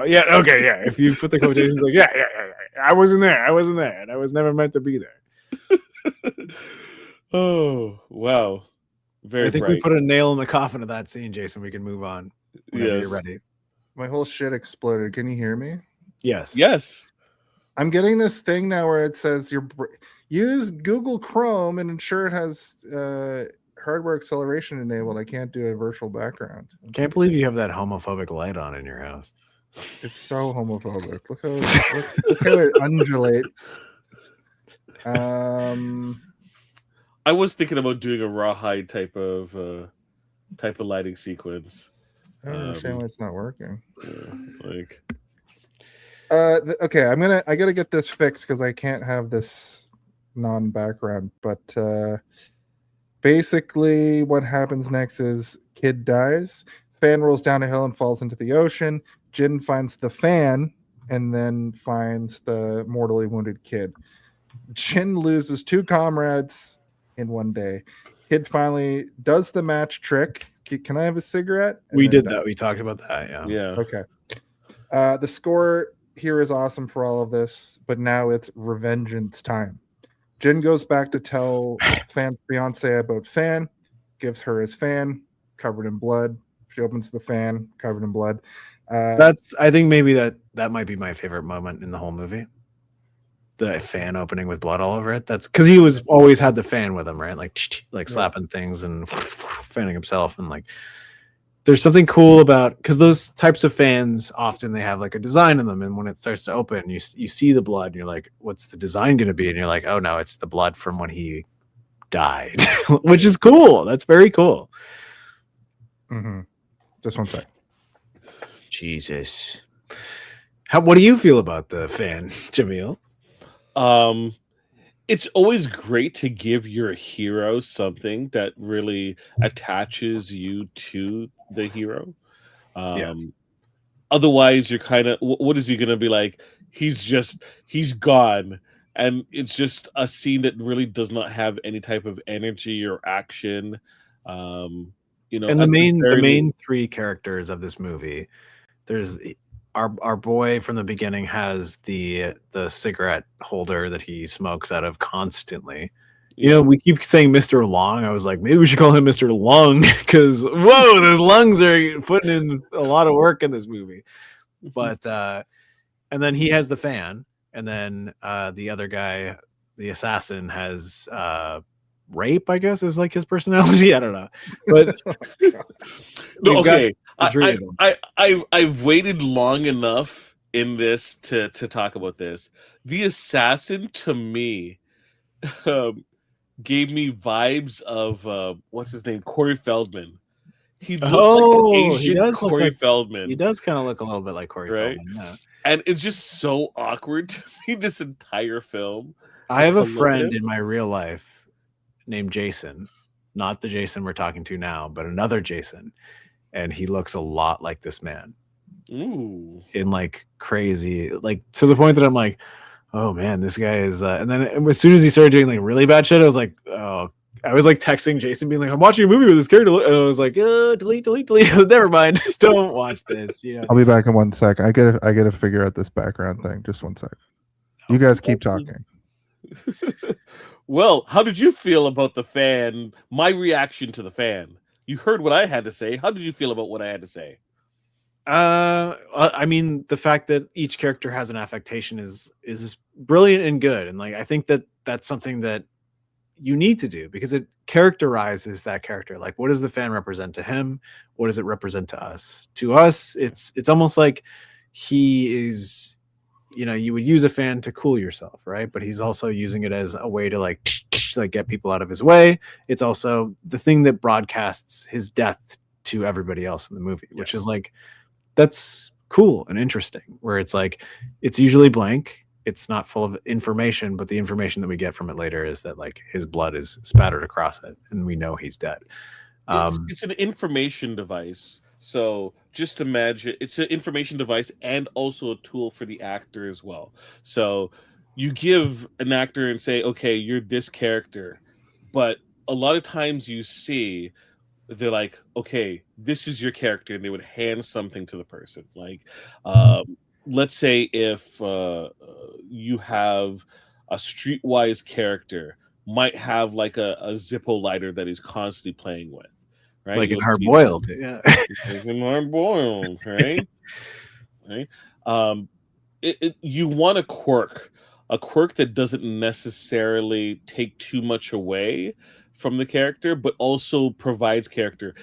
S2: Yeah, okay, yeah. If you put the quotations, like, yeah. I wasn't there, and I was never meant to be there.
S3: Oh, wow. Very
S2: I think
S3: bright.
S2: we put a nail in the coffin of that scene, Jason. We can move on whenever
S3: Yes.
S2: you're ready.
S1: My whole shit exploded. Can you hear me?
S2: Yes.
S3: Yes.
S1: I'm getting this thing now where it says use Google Chrome and ensure it has hardware acceleration enabled. I can't do a virtual background.
S2: Can't believe you have that homophobic light on in your house.
S1: It's so homophobic. Look how it undulates.
S3: I was thinking about doing a rawhide type of lighting sequence.
S1: I don't understand why it's not working.
S3: Like,
S1: okay, I gotta get this fixed because I can't have this non-background. But basically, what happens next is Kid dies. Fan rolls down a hill and falls into the ocean. Jin finds the fan and then finds the mortally wounded Kid. Jin loses 2 comrades in one day. Kid finally does the match trick. Can I have a cigarette? And
S2: We
S1: then
S2: did
S1: dies.
S2: that. We talked about that. Yeah.
S3: yeah.
S1: Okay. The score here is awesome for all of this, but now it's revengeance time. Jin goes back to tell Fan's fiance about Fan, gives her his fan covered in blood. She opens the fan covered in blood.
S2: I think maybe that might be my favorite moment in the whole movie. The fan opening with blood all over it. That's because he was always had the fan with him, right? Like slapping things and fanning himself, and like there's something cool about, because those types of fans often they have like a design in them, and when it starts to open, you see the blood, and you're like, what's the design going to be? And you're like, oh no, it's the blood from when he died, which is cool. That's very cool.
S1: Mm-hmm. Just one sec.
S2: Jesus, what do you feel about the fan, Jamil?
S3: It's always great to give your hero something that really attaches you to the hero. Otherwise, you're kind of, what is he going to be like? He's gone. And it's just a scene that really does not have any type of energy or action. And
S2: the main 3 characters of this movie, there's our boy from the beginning has the cigarette holder that he smokes out of constantly. You know, we keep saying Mr. Long. I was like, maybe we should call him Mr. Lung because whoa, those lungs are putting in a lot of work in this movie. But and then he has the fan, and then the other guy, the assassin, has rape, I guess, is like his personality. I don't know. But
S3: No,
S2: we've got
S3: okay.
S2: the three of them.
S3: I've waited long enough in this to talk about this. The assassin to me gave me vibes of what's his name, Corey Feldman. He looked like an Asian Corey Feldman.
S2: He does kind of look a little bit like Corey
S3: Right?
S2: Feldman. Yeah.
S3: And it's just so awkward to me, this entire film.
S2: I have a
S3: look at
S2: friend
S3: him.
S2: in my real life named Jason, not the Jason we're talking to now, but another Jason, and he looks a lot like this man.
S3: Ooh.
S2: In like crazy, like to the point that I'm like, oh man, this guy is. And then as soon as he started doing like really bad shit, I was like, oh, I was like texting Jason, being like, I'm watching a movie with this character, and I was like, delete. Never mind, don't watch this. You know.
S1: I'll be back in 1 sec. I gotta figure out this background thing. Just 1 sec. You guys keep talking.
S3: Well, how did you feel about the fan? My reaction to the fan. You heard what I had to say. How did you feel about what I had to say?
S2: I mean, the fact that each character has an affectation is brilliant and good, and like I think that that's something that you need to do because it characterizes that character. Like, what does the fan represent to him? What does it represent to us? To us, it's almost like he is, you know, you would use a fan to cool yourself, right? But he's also using it as a way to like get people out of his way. It's also the thing that broadcasts his death to everybody else in the movie, which is like, that's cool and interesting, where it's like, it's usually blank. It's not full of information, but the information that we get from it later is that like his blood is spattered across it and we know he's dead.
S3: It's an information device. So just imagine it's an information device and also a tool for the actor as well. So you give an actor and say, okay, you're this character, but a lot of times you see they're like, okay, this is your character, and they would hand something to the person. Like, let's say if you have a streetwise character, might have like a Zippo lighter that he's constantly playing with, right?
S2: Like in
S3: You'll
S2: Hard
S3: see
S2: Boiled, yeah.
S3: It's in Hard Boiled, right? Right. You want a quirk that doesn't necessarily take too much away from the character, but also provides character.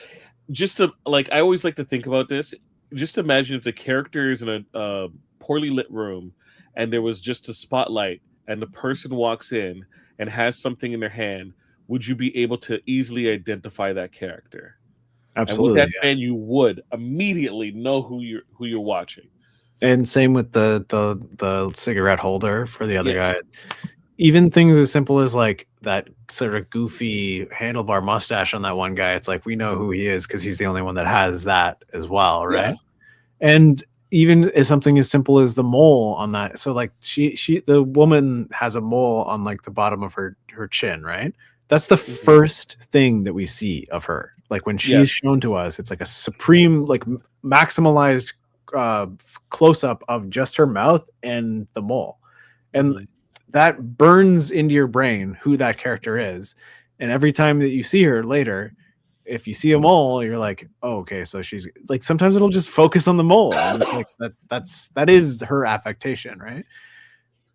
S3: Just to like, I always like to think about this. Just imagine if the character is in a poorly lit room, and there was just a spotlight, and the person walks in and has something in their hand. Would you be able to easily identify that character?
S2: Absolutely.
S3: And with that fan, you would immediately know who you're watching.
S2: And same with the cigarette holder for the other guy. Even things as simple as like that sort of goofy handlebar mustache on that one guy. It's like we know who he is because he's the only one that has that as well, right? Yeah. And even as something as simple as the mole on that. So like the woman has a mole on like the bottom of her chin, right? That's the first thing that we see of her. Like when she's shown to us, it's like a supreme, like maximalized close up of just her mouth and the mole. And that burns into your brain who that character is. And every time that you see her later, if you see a mole, you're like, oh, okay, so she's like, sometimes it'll just focus on the mole. And it's like that is her affectation, right?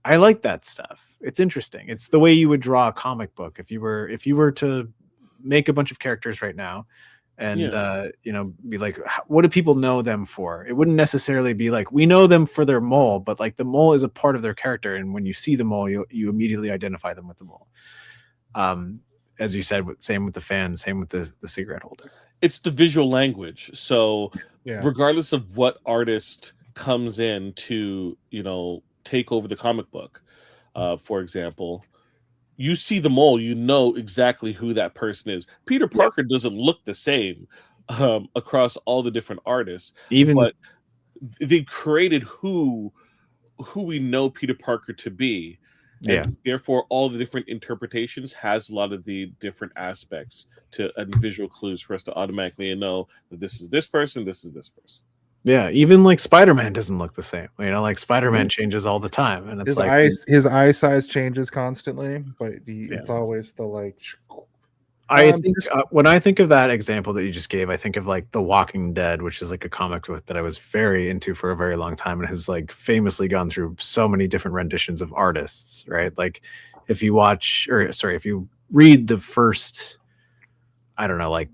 S2: I like that stuff. It's interesting. It's the way you would draw a comic book if you were to make a bunch of characters right now and be like, what do people know them for? It wouldn't necessarily be like we know them for their mole, but like the mole is a part of their character, and when you see the mole, you immediately identify them with the mole. As you said, same with the fan, same with the cigarette holder.
S3: It's the visual language. So regardless of what artist comes in to take over the comic book, for example, you see the mole, you know exactly who that person is. Peter Parker doesn't look the same across all the different artists, but they created who we know Peter Parker to be. And therefore, all the different interpretations has a lot of the different aspects and visual clues for us to automatically know that this is this person, this is this person.
S2: Yeah, even like Spider-Man doesn't look the same. You know, like Spider-Man changes all the time, and it's
S1: his eye size changes constantly, but
S2: Yeah.
S1: it's always the like.
S2: I think when I think of that example that you just gave, I think of like The Walking Dead, which is like a comic book that I was very into for a very long time and has like famously gone through so many different renditions of artists, right? Like if you watch if you read the first, I don't know, like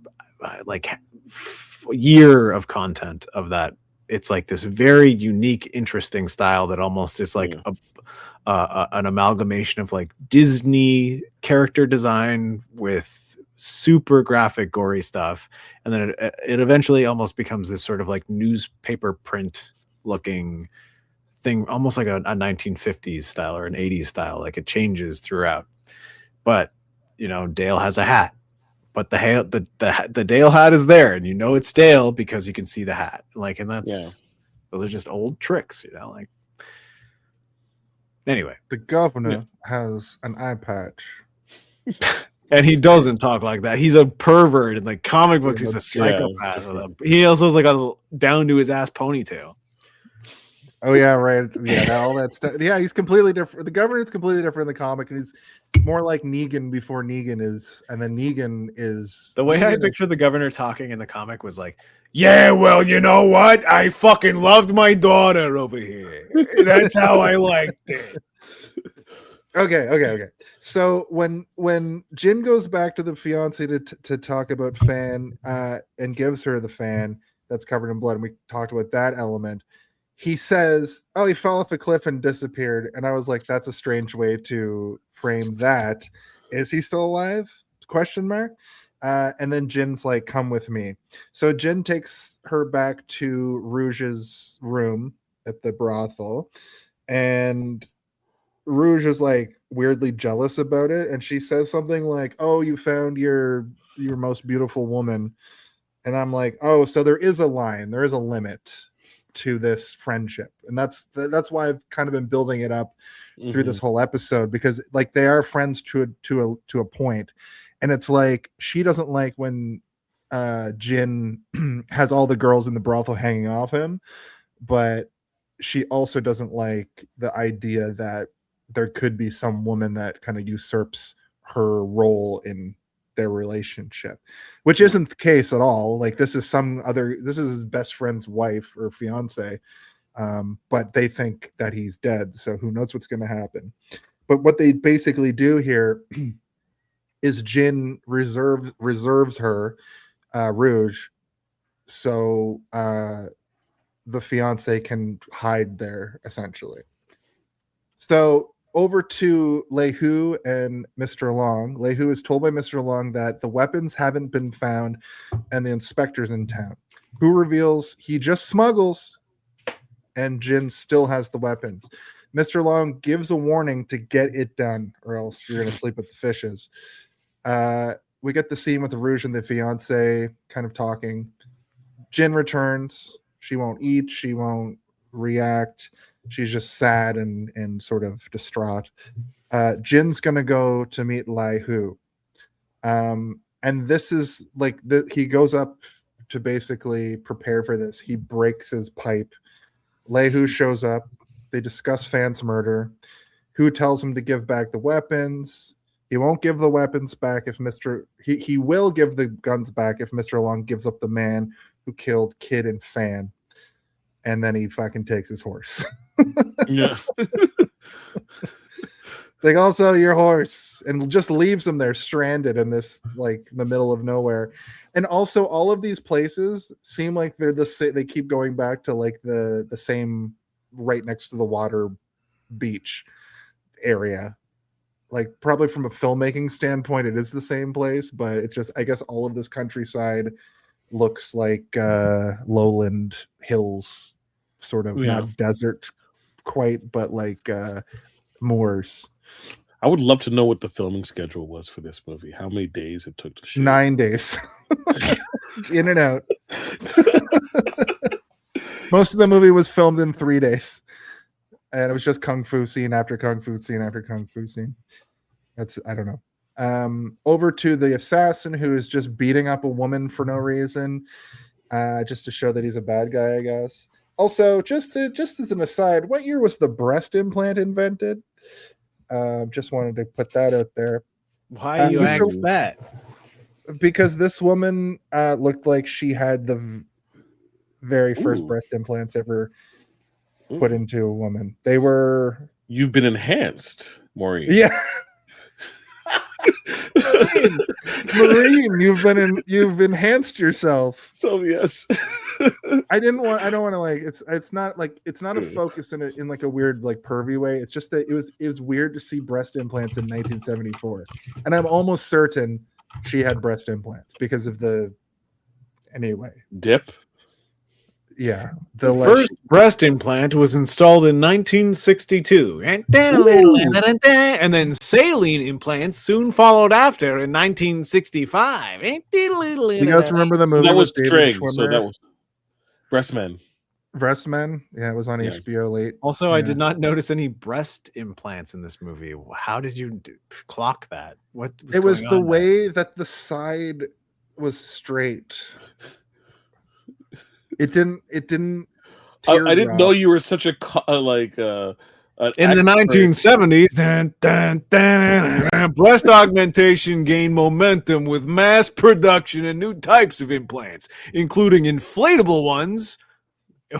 S2: year of content of that, it's like this very unique, interesting style that almost is like an amalgamation of like Disney character design with super graphic, gory stuff, and then it eventually almost becomes this sort of like newspaper print looking thing, almost like a 1950s style or an 80s style. Like it changes throughout. But you know, Dale has a hat, but the Dale hat is there, and you know it's Dale because you can see the hat. Like, and that's those are just old tricks, you know. Like, anyway,
S1: the governor has an eye patch.
S2: And he doesn't talk like that. He's a pervert in like comic books. He's a psychopath. He also has like a down to his ass ponytail.
S1: Oh yeah, right. Yeah, all that stuff. Yeah, he's completely different. The governor is completely different in the comic, and he's more like Negan before Negan is, and then Negan is.
S2: The way
S1: Negan
S2: I picture the governor talking in the comic was like, "Yeah, well, you know what? I fucking loved my daughter over here. That's how I liked it."
S1: Okay. So when Jin goes back to the fiance to talk about Fan and gives her the fan that's covered in blood, and we talked about that element, he says, "Oh, he fell off a cliff and disappeared." And I was like, "That's a strange way to frame that. Is he still alive? Question mark." And then Jin's like, "Come with me." So Jin takes her back to Rouge's room at the brothel, and Rouge is like weirdly jealous about it, and she says something like, "Oh, you found your most beautiful woman," and I'm like, "Oh, so there is a line, there is a limit to this friendship," and that's why I've kind of been building it up through this whole episode, because like they are friends to a point, and it's like she doesn't like when Jin has all the girls in the brothel hanging off him, but she also doesn't like the idea that there could be some woman that kind of usurps her role in their relationship, which isn't the case at all. Like this is his best friend's wife or fiance, but they think that he's dead, so who knows what's going to happen. But what they basically do here is Jin reserves her, Rouge, so the fiance can hide there essentially. So over to Lei Hu and Mr. Long. Lei Hu is told by Mr. Long that the weapons haven't been found and the inspector's in town. Hu reveals he just smuggles, and Jin still has the weapons. Mr. Long gives a warning to get it done, or else you're going to sleep with the fishes. We get the scene with the Rouge and the fiance kind of talking. Jin returns. She won't eat. She won't react. She's just sad and sort of distraught. Jin's gonna go to meet Lei Hu, and this is like he goes up to basically prepare for this. He breaks his pipe. Lei Hu shows up. They discuss Fan's murder. Hu tells him to give back the weapons. He won't give the weapons back if he will give the guns back if Mr. Long gives up the man who killed Kid and Fan. And then he fucking takes his horse.
S3: Yeah.
S1: Like, also your horse, and just leaves him there stranded in this, like, the middle of nowhere. And also all of these places seem like they're they keep going back to like the same, right next to the water beach area. Like, probably from a filmmaking standpoint it is the same place, but it's just, I guess all of this countryside looks like lowland hills, sort of, not desert quite, but like moors.
S3: I would love to know what the filming schedule was for this movie. How many days it took to shoot?
S1: 9 days. In and out. Most of the movie was filmed in 3 days. And it was just kung fu scene after kung fu scene after kung fu scene. That's, I don't know. Over to the assassin, who is just beating up a woman for no reason. just to show that he's a bad guy, I guess. Also, just as an aside, what year was the breast implant invented? Just wanted to put that out there.
S2: Why you
S1: Mr.
S2: ask that?
S1: Because this woman looked like she had the very first
S3: Ooh.
S1: breast implants ever put into a woman. They were
S3: You've been enhanced, Maureen.
S1: yeah. Maureen, you've enhanced yourself.
S3: So yes.
S1: I don't want to like it's not a focus in like a weird like pervy way. It's just that it was weird to see breast implants in 1974. And I'm almost certain she had breast implants because of the anyway.
S3: Dip.
S1: Yeah.
S2: The first breast implant was installed in 1962. And then saline implants soon followed after in 1965.
S1: You guys remember the movie?
S3: That was
S1: with
S3: String.
S1: David
S3: So
S1: Schwimmer?
S3: that was Breastmen.
S1: Breastmen? Yeah, it was on
S3: Yeah.
S1: HBO late.
S2: Also, I
S1: Yeah.
S2: did not notice any breast implants in this movie. How did you clock that? What
S1: It was
S2: going
S1: the
S2: on there?
S1: way that the side was straight. It didn't
S3: I didn't know
S1: teardrop.
S3: you were such a an
S2: In the
S3: expert.
S2: 1970s, breast augmentation gained momentum with mass production and new types of implants, including inflatable ones.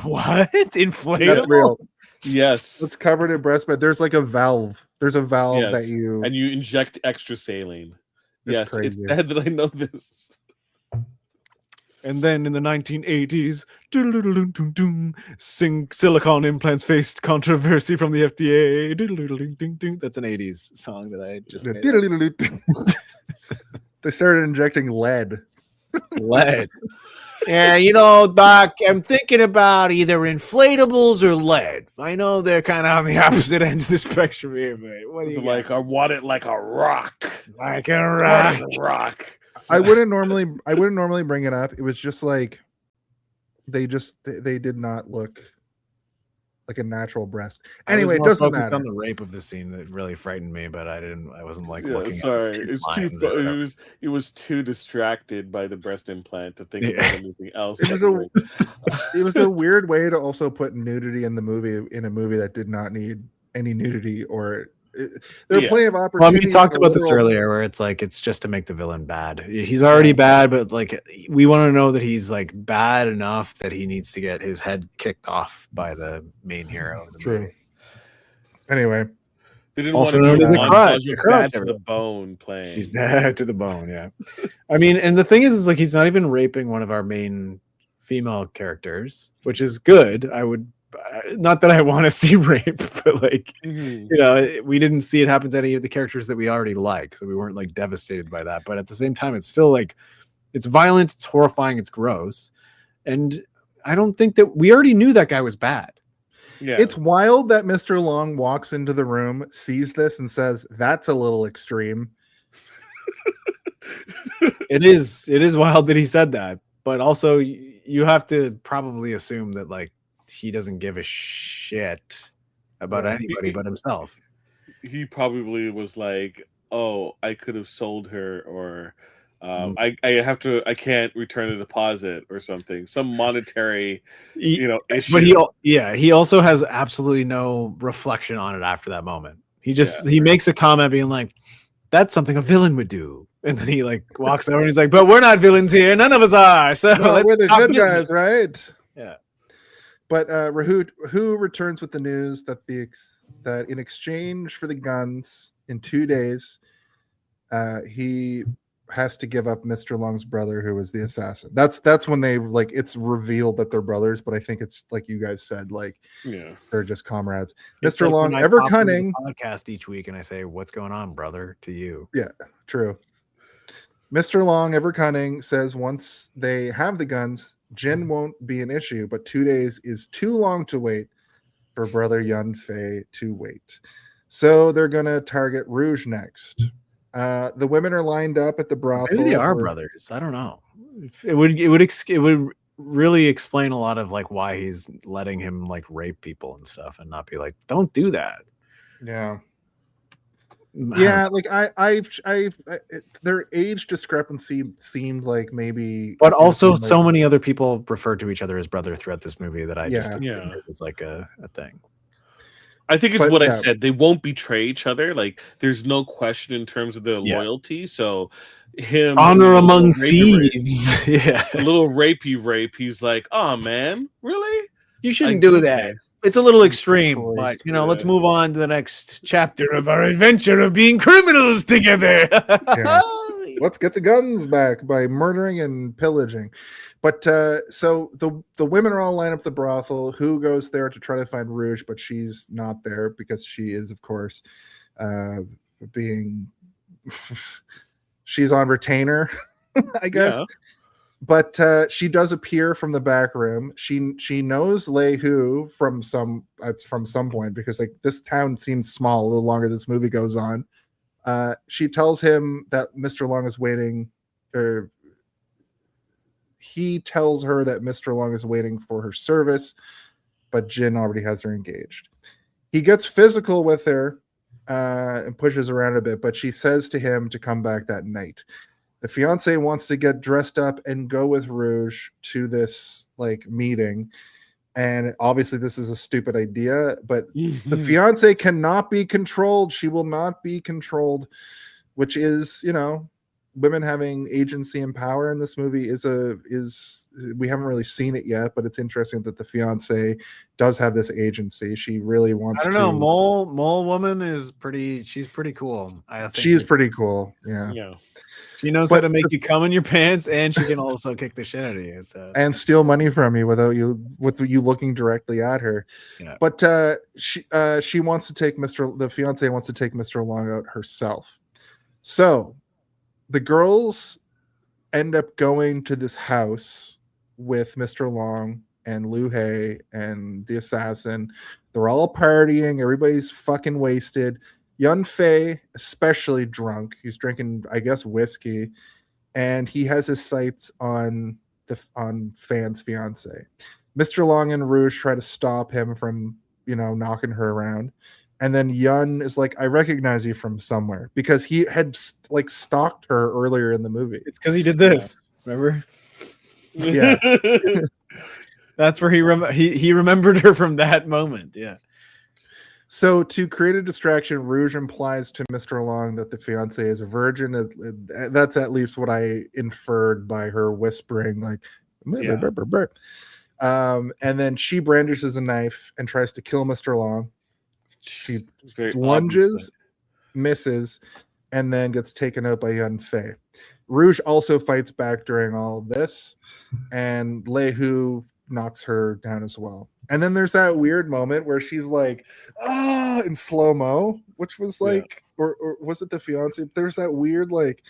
S2: What? Inflatable?
S1: That's real.
S3: Yes.
S1: It's covered in breast, but there's like a valve. There's a valve
S3: Yes.
S1: that you
S3: And you inject extra saline.
S1: It's
S3: Yes,
S1: crazy.
S3: it's sad that I know this.
S2: And then in the 1980s, silicone implants faced controversy from the FDA. That's an 80s song that I just made up.
S1: They started injecting lead.
S2: Lead. Yeah, you know, Doc, I'm thinking about either inflatables or lead. I know they're kind of on the opposite ends of the spectrum here, but what do you
S3: Like I want it like a rock.
S2: like a rock?
S3: Like a rock.
S1: I wouldn't normally bring it up. It was just like they did not look like a natural breast. Anyway, it doesn't matter.
S2: On the rape of the scene that really frightened me, but I wasn't like
S3: Yeah,
S2: looking
S3: sorry.
S2: at the
S3: It's
S2: lines or whatever.
S3: it was too distracted by the breast implant to think about anything else.
S1: It was a weird way to also put nudity in the movie in a movie that did not need any nudity or there are plenty of
S2: Well, I
S1: opportunities.
S2: mean, we talked about this
S1: literal-
S2: earlier, where it's like it's just to make the villain bad. He's already bad, but like we want to know that he's like bad enough that he needs to get his head kicked off by the main hero. Of the
S1: True.
S2: movie.
S1: Anyway,
S3: They didn't
S2: Also
S3: want to
S2: known
S3: do
S2: as a
S3: montage
S2: crutch,
S3: of
S2: a crutch
S3: bad to
S2: hero.
S3: the bone playing.
S2: He's bad to the bone. Yeah, I mean, and the thing is like he's not even raping one of our main female characters, which is good. I would. Not that I want to see rape, but like
S3: Mhm.
S2: you know, we didn't see it happen to any of the characters that we already like, so we weren't like devastated by that. But at the same time, it's still like it's violent, it's horrifying, it's gross, and I don't think that we already knew that guy was bad.
S3: Yeah.
S1: it's wild that Mr. Long walks into the room, sees this, and says, "That's a little extreme."
S2: It is wild that he said that, but also you have to probably assume that like he doesn't give a shit about
S1: Yeah.
S2: anybody but himself.
S3: He probably was like, "Oh, I could have sold her, or I can't return the deposit, or something, some monetary, issue."
S2: But he also has absolutely no reflection on it after that moment. He makes a comment being like, "That's something a villain would do," and then he like walks over and he's like, "But we're not villains here. None of us are. So
S1: No,
S2: let's
S1: we're the
S2: talk
S1: good
S2: business."
S1: guys, right?
S2: Yeah.
S1: But who returns with the news that that in exchange for the guns in 2 days, he has to give up Mr. Long's brother, who was the assassin. That's when they like it's revealed that they're brothers. But I think it's like you guys said, like
S3: Yeah.
S1: they're just comrades.
S2: It's
S1: Mr.
S2: like
S1: Long,
S2: when I
S1: ever
S2: pop into the
S1: cunning.
S2: podcast each week, and I say, "What's going on, brother?" to you.
S1: True. Mr. Long, ever cunning, says once they have the guns, Jin won't be an issue, but 2 days is too long to wait for brother Yun Fei to wait. So they're gonna target Rouge next. The women are lined up at the brothel.
S2: Maybe they are
S1: where-
S2: brothers. I don't know. It would really explain a lot of like why he's letting him like rape people and stuff, and not be like, "Don't do that."
S1: Yeah. Yeah, like their age discrepancy seemed like maybe,
S2: But
S1: it was
S2: also,
S1: like-
S2: so many other people referred to each other as brother throughout this movie that I just
S1: Yeah.
S2: assumed it was like a thing.
S3: I think it's
S1: But,
S3: what I
S1: yeah.
S3: said. They won't betray each other. Like, there's no question in terms of their
S2: Yeah.
S3: loyalty. So, him
S2: Honor
S3: doing a
S2: among
S3: little rapey
S2: thieves. Yeah,
S3: a little rapey rape. He's like, "Oh man, really?
S2: you
S3: I
S2: shouldn't do
S3: get
S2: that.
S3: it."
S2: It's a little extreme,
S1: Christ,
S2: but let's
S3: yeah.
S2: move on to the next chapter of our adventure of being criminals together.
S1: Yeah. Let's get the guns back by murdering and pillaging. But so the women are all lined up at the brothel. Who goes there to try to find Rouge, but she's not there because she is, of course, being she's on retainer, I guess.
S3: Yeah.
S1: But she does appear from the back room. She knows Lei Hu from some point, because like this town seems small a little longer this movie goes on. She tells him that Mr. Long is waiting, or he tells her that Mr. Long is waiting for her service, but Jin already has her engaged. He gets physical with her and pushes around a bit, but she says to him to come back that night. The fiance wants to get dressed up and go with Rouge to this like meeting. And obviously this is a stupid idea, but the fiance cannot be controlled. She will not be controlled, which is, women having agency and power in this movie is we haven't really seen it yet, but it's interesting that the fiance does have this agency. She really wants
S2: I don't know. Mole woman is pretty. She's pretty cool. I think
S1: she's pretty cool. Yeah.
S3: Yeah.
S2: She knows how to make you come in your pants, and she can also kick the shit out of you. So.
S1: And steal money from you with you looking directly at her.
S2: Yeah.
S1: But she wants to take the fiance wants to take Mr. Long out herself. So the girls end up going to this house with Mr. Long and Liu He and the assassin. They're all partying. Everybody's fucking wasted. Yun Fei, especially drunk. He's drinking, I guess, whiskey, and he has his sights on Fan's fiance. Mr. Long and Rouge try to stop him from, knocking her around. And then Yun is like, I recognize you from somewhere, because he had stalked her earlier in the movie.
S2: It's because he did this. Remember?
S1: Yeah.
S2: That's where he remembered her from that moment. Yeah.
S1: So to create a distraction, Rouge implies to Mr. Long that the fiance is a virgin. That's at least what I inferred by her whispering, like,
S3: Yeah.
S1: burr, burr, burr. And then she brandishes a knife and tries to kill Mr. Long. She
S3: Very
S1: lunges,
S3: obviously.
S1: misses, and then gets taken out by Yun Fei. Rouge also fights back during all of this, and Lei Hu knocks her down as well. And then there's that weird moment where she's like, in slow-mo, which was like, or was it the fiance? There's that weird, like,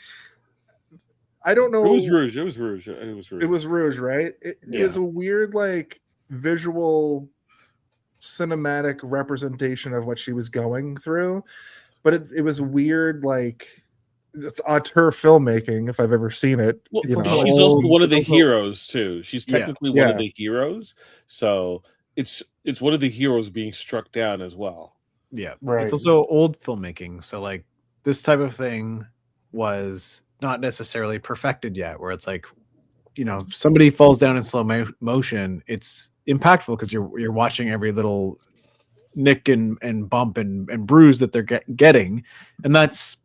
S1: I don't know.
S3: It was Rouge. It was Rouge. It was Rouge.
S1: It was Rouge, right? It was a weird, like, visual cinematic representation of what she was going through, but it was weird, like, it's auteur filmmaking if I've ever seen it.
S3: Well,
S1: you know.
S3: she's also one of the heroes too. She's
S2: Yeah.
S3: technically one of the heroes, so it's one of the heroes being struck down as well.
S2: Yeah.
S1: Right.
S2: It's also old filmmaking. So like this type of thing was not necessarily perfected yet, where it's like, somebody falls down in slow motion. It's impactful because you're watching every little nick and bump and bruise that they're getting. And that's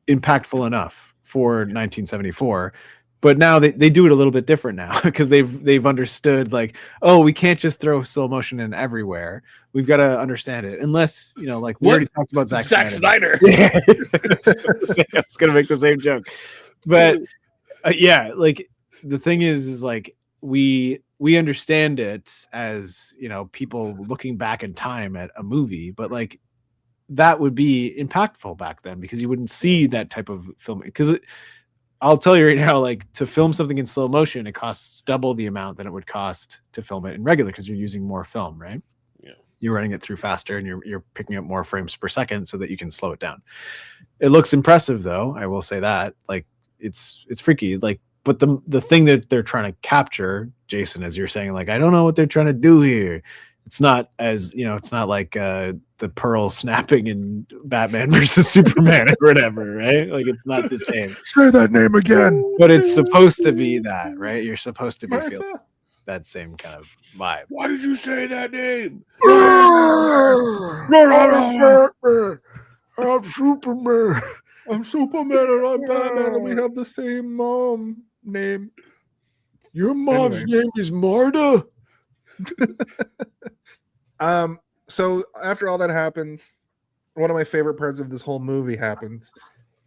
S2: impactful enough for 1974. But now they do it a little bit different now, because they've understood, like, oh, we can't just throw slow motion in everywhere. We've got to understand it. Unless, like we already talked about Zack
S3: Snyder.
S2: Yeah. I was gonna make the same joke. But like the thing is like we understand it as, people looking back in time at a movie, but like that would be impactful back then, because you wouldn't see that type of film. Because I'll tell you right now, like, to film something in slow motion, it costs double the amount that it would cost to film it in regular, because you're using more film, right?
S3: Yeah.
S2: You're running it through faster, and you're picking up more frames per second so that you can slow it down. It looks impressive, though. I will say that. Like, it's freaky. Like, but the thing that they're trying to capture, Jason, as you're saying, like, I don't know what they're trying to do here. It's not as it's not like the pearl snapping in Batman versus Superman or whatever, right? Like it's not the same.
S1: Say that name again.
S2: But it's supposed to be that, right? You're supposed to be feeling
S1: Martha.
S2: that same kind of vibe.
S3: Why did you say that name?
S1: I'm Superman. I'm Superman and I'm Batman and we have the same mom name.
S2: Your
S1: mom's
S2: name is Marta.
S1: So after all that happens, one of my favorite parts of this whole movie happens.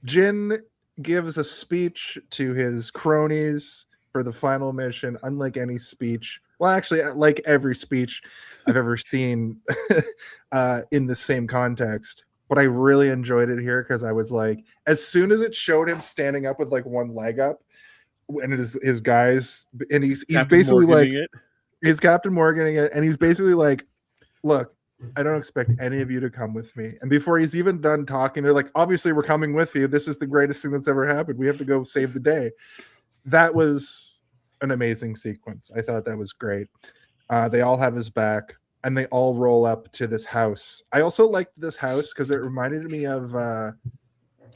S1: Jin gives a speech to his cronies for the final mission, unlike any speech. Well, actually, like every speech I've ever seen in the same context. But I really enjoyed it here because I was like, as soon as it showed him standing up with like one leg up, and his guys, and he's
S3: Captain
S1: basically like,
S3: Morganing it.
S1: he's Captain Morganing it, and he's basically like, look, I don't expect any of you to come with me. And before he's even done talking, they're like, obviously we're coming with you. This is the greatest thing that's ever happened. We have to go save the day. That was an amazing sequence. I thought that was great. They all have his back and they all roll up to this house. I also liked this house because it reminded me of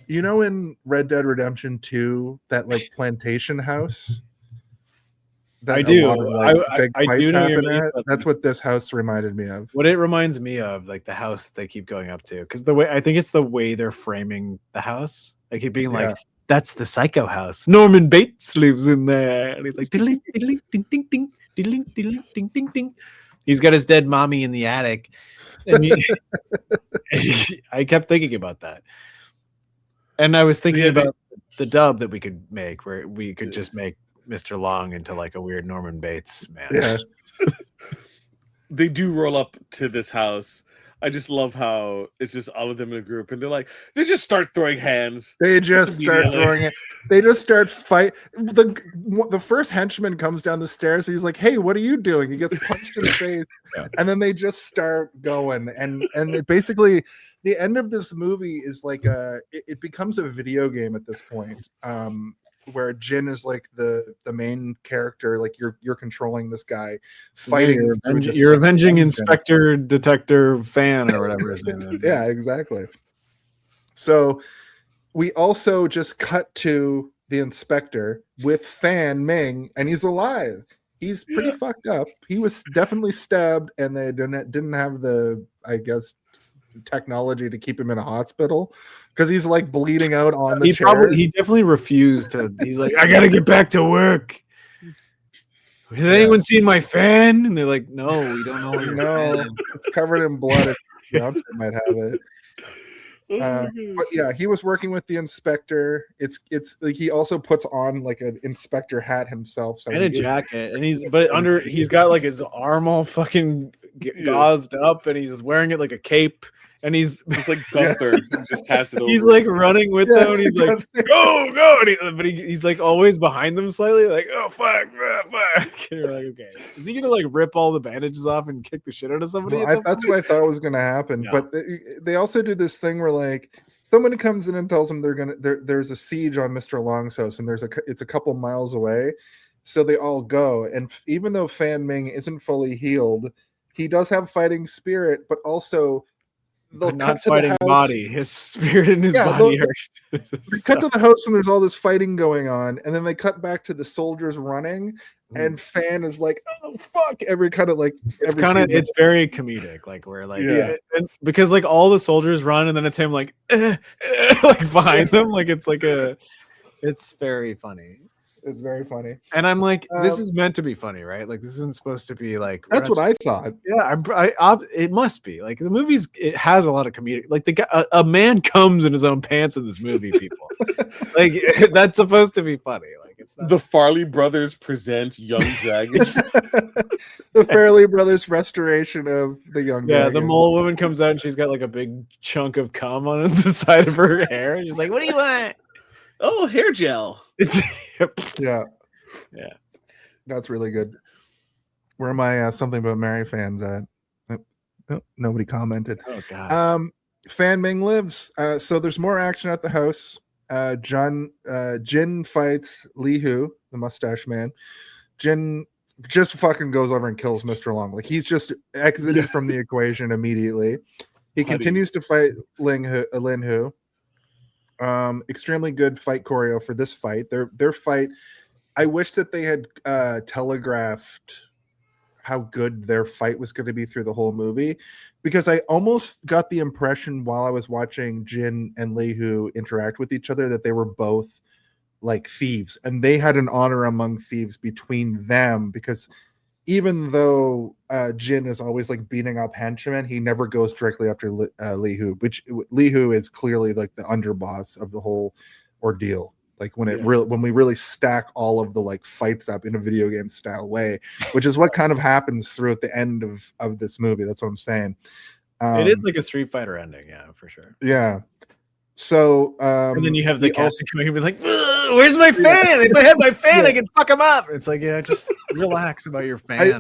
S1: in Red Dead Redemption 2, that like plantation house. That
S2: I do.
S1: Big
S2: I
S1: fights
S2: do know what you
S1: happen
S2: mean,
S1: at.
S2: but
S1: That's what this house reminded me of.
S2: what it reminds me of, like the house that they keep going up to, because I think it's the way they're framing the house, like it being
S1: Yeah.
S2: like, that's the psycho house. Norman Bates lives in there, and he's like, diddling, diddling, ding, ding, ding, diddling, diddling, ding, ding, ding. He's got his dead mommy in the attic, and I kept thinking about that, and I was thinking about the dub that we could make, where we could just make Mr. Long into like a weird Norman Bates man.
S1: Yeah.
S3: They do roll up to this house. I just love how it's just all of them in a group, and they just start throwing hands.
S1: They just start
S3: Immediately.
S1: throwing it. They just start fight. The first henchman comes down the stairs. He's like, "Hey, what are you doing?" He gets punched in the face, and then they just start going. And it basically, the end of this movie is like it becomes a video game at this point, where Jin is like the main character. Like you're controlling this guy, fighting.
S2: You're avenging Inspector Detector Fan or whatever his name is.
S1: Yeah, exactly. So we also just cut to the inspector with Fan Ming, and he's alive. He's pretty fucked up. He was definitely stabbed, and they didn't have the, I guess, technology to keep him in a hospital because he's like bleeding out on the chair.
S2: He definitely refused to. He's like, I gotta get back to work. Has anyone seen my fan? And they're like, no, we don't know. Where
S1: No, it's covered in blood. If Beyonce might have it. But yeah, he was working with the inspector. It's like he also puts on like an inspector hat himself, so
S2: and a jacket, and he's got like his arm all fucking gauzed up, and he's wearing it like a cape, and he's
S3: like Gunther. Just has it over.
S2: He's like running with them, and he's like, go, and he's like always behind them slightly, like, oh fuck. And you're like, okay, is he gonna like rip all the bandages off and kick the shit out of somebody?
S1: Well, that's what I thought was gonna happen.
S2: Yeah.
S1: But they also do this thing where like somebody comes in and tells them there's a siege on Mr. Long's house, and it's a couple miles away. So they all go, and even though Fan Ming isn't fully healed, he does have fighting spirit, but also they'll
S2: not
S1: cut to
S2: fighting
S1: the house.
S2: body. His spirit in his body
S1: They cut to the house and there's all this fighting going on, and then they cut back to the soldiers running, and Fan is like, "Oh fuck!" Every kind of like
S2: it's very comedic, like where like and because like all the soldiers run, and then it's him like like behind them, like it's very funny.
S1: It's very funny,
S2: and I'm like, this is meant to be funny, right? Like this isn't supposed to be like.
S1: That's what I thought.
S2: Yeah, it must be like the movie's. It has a lot of comedic. Like the guy, a man comes in his own pants in this movie. People, like that's supposed to be funny. Like it's not...
S3: The Farley brothers present Young Dragon.
S1: The Farley brothers restoration of the Young Dragon.
S2: The mole woman comes out and she's got like a big chunk of cum on the side of her hair, and she's like, "What do you want?"
S3: Oh, hair gel.
S2: It's
S1: yeah,
S2: that's
S1: really good. Where are my Something About Mary fans at? Oh, nobody commented.
S2: Oh god.
S1: Fan Ming lives. So there's more action at the house. Jin fights Li Hu, the mustache man. Jin just fucking goes over and kills Mr. Long. Like he's just exited from the equation immediately. He continues to fight Lin Hu. Extremely good fight choreo for this fight. Their fight. I wish that they had telegraphed how good their fight was going to be through the whole movie, because I almost got the impression while I was watching Jin and Li Hu interact with each other that they were both like thieves, and they had an honor among thieves between them, because even though Jin is always like beating up henchmen, he never goes directly after Li Hu, which Li Hu is clearly like the underboss of the whole ordeal. Like when we really stack all of the like fights up in a video game style way, which is what kind of happens throughout the end of this movie. That's what I'm saying.
S2: It is like a Street Fighter ending, yeah, for sure.
S1: Yeah. So
S2: and then you have the captain coming and be like, "Where's my fan? If I had my fan, I could fuck him up." It's like, yeah, just relax about your fan.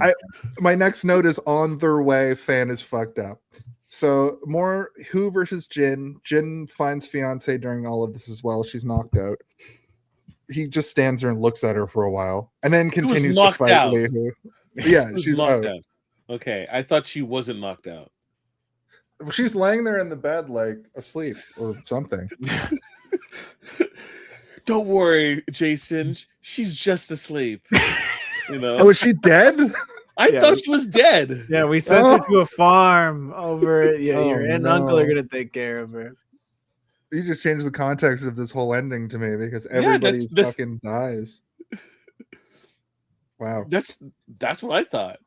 S1: My next note is on their way. Fan is fucked up. So more Hu versus Jin. Jin finds fiance during all of this as well. She's knocked out. He just stands there and looks at her for a while, and then continues to fight Li Hu. Yeah, she's knocked out.
S3: Okay, I thought she wasn't knocked out.
S1: She's laying there in the bed, like asleep or something.
S3: Don't worry, Jason. She's just asleep. You know?
S1: Oh, is she dead?
S3: I thought she was dead.
S2: Yeah, we sent her to a farm over. Yeah, your aunt and uncle are gonna take care of her.
S1: You just changed the context of this whole ending to me, because everybody fucking dies. Wow.
S3: That's what I thought.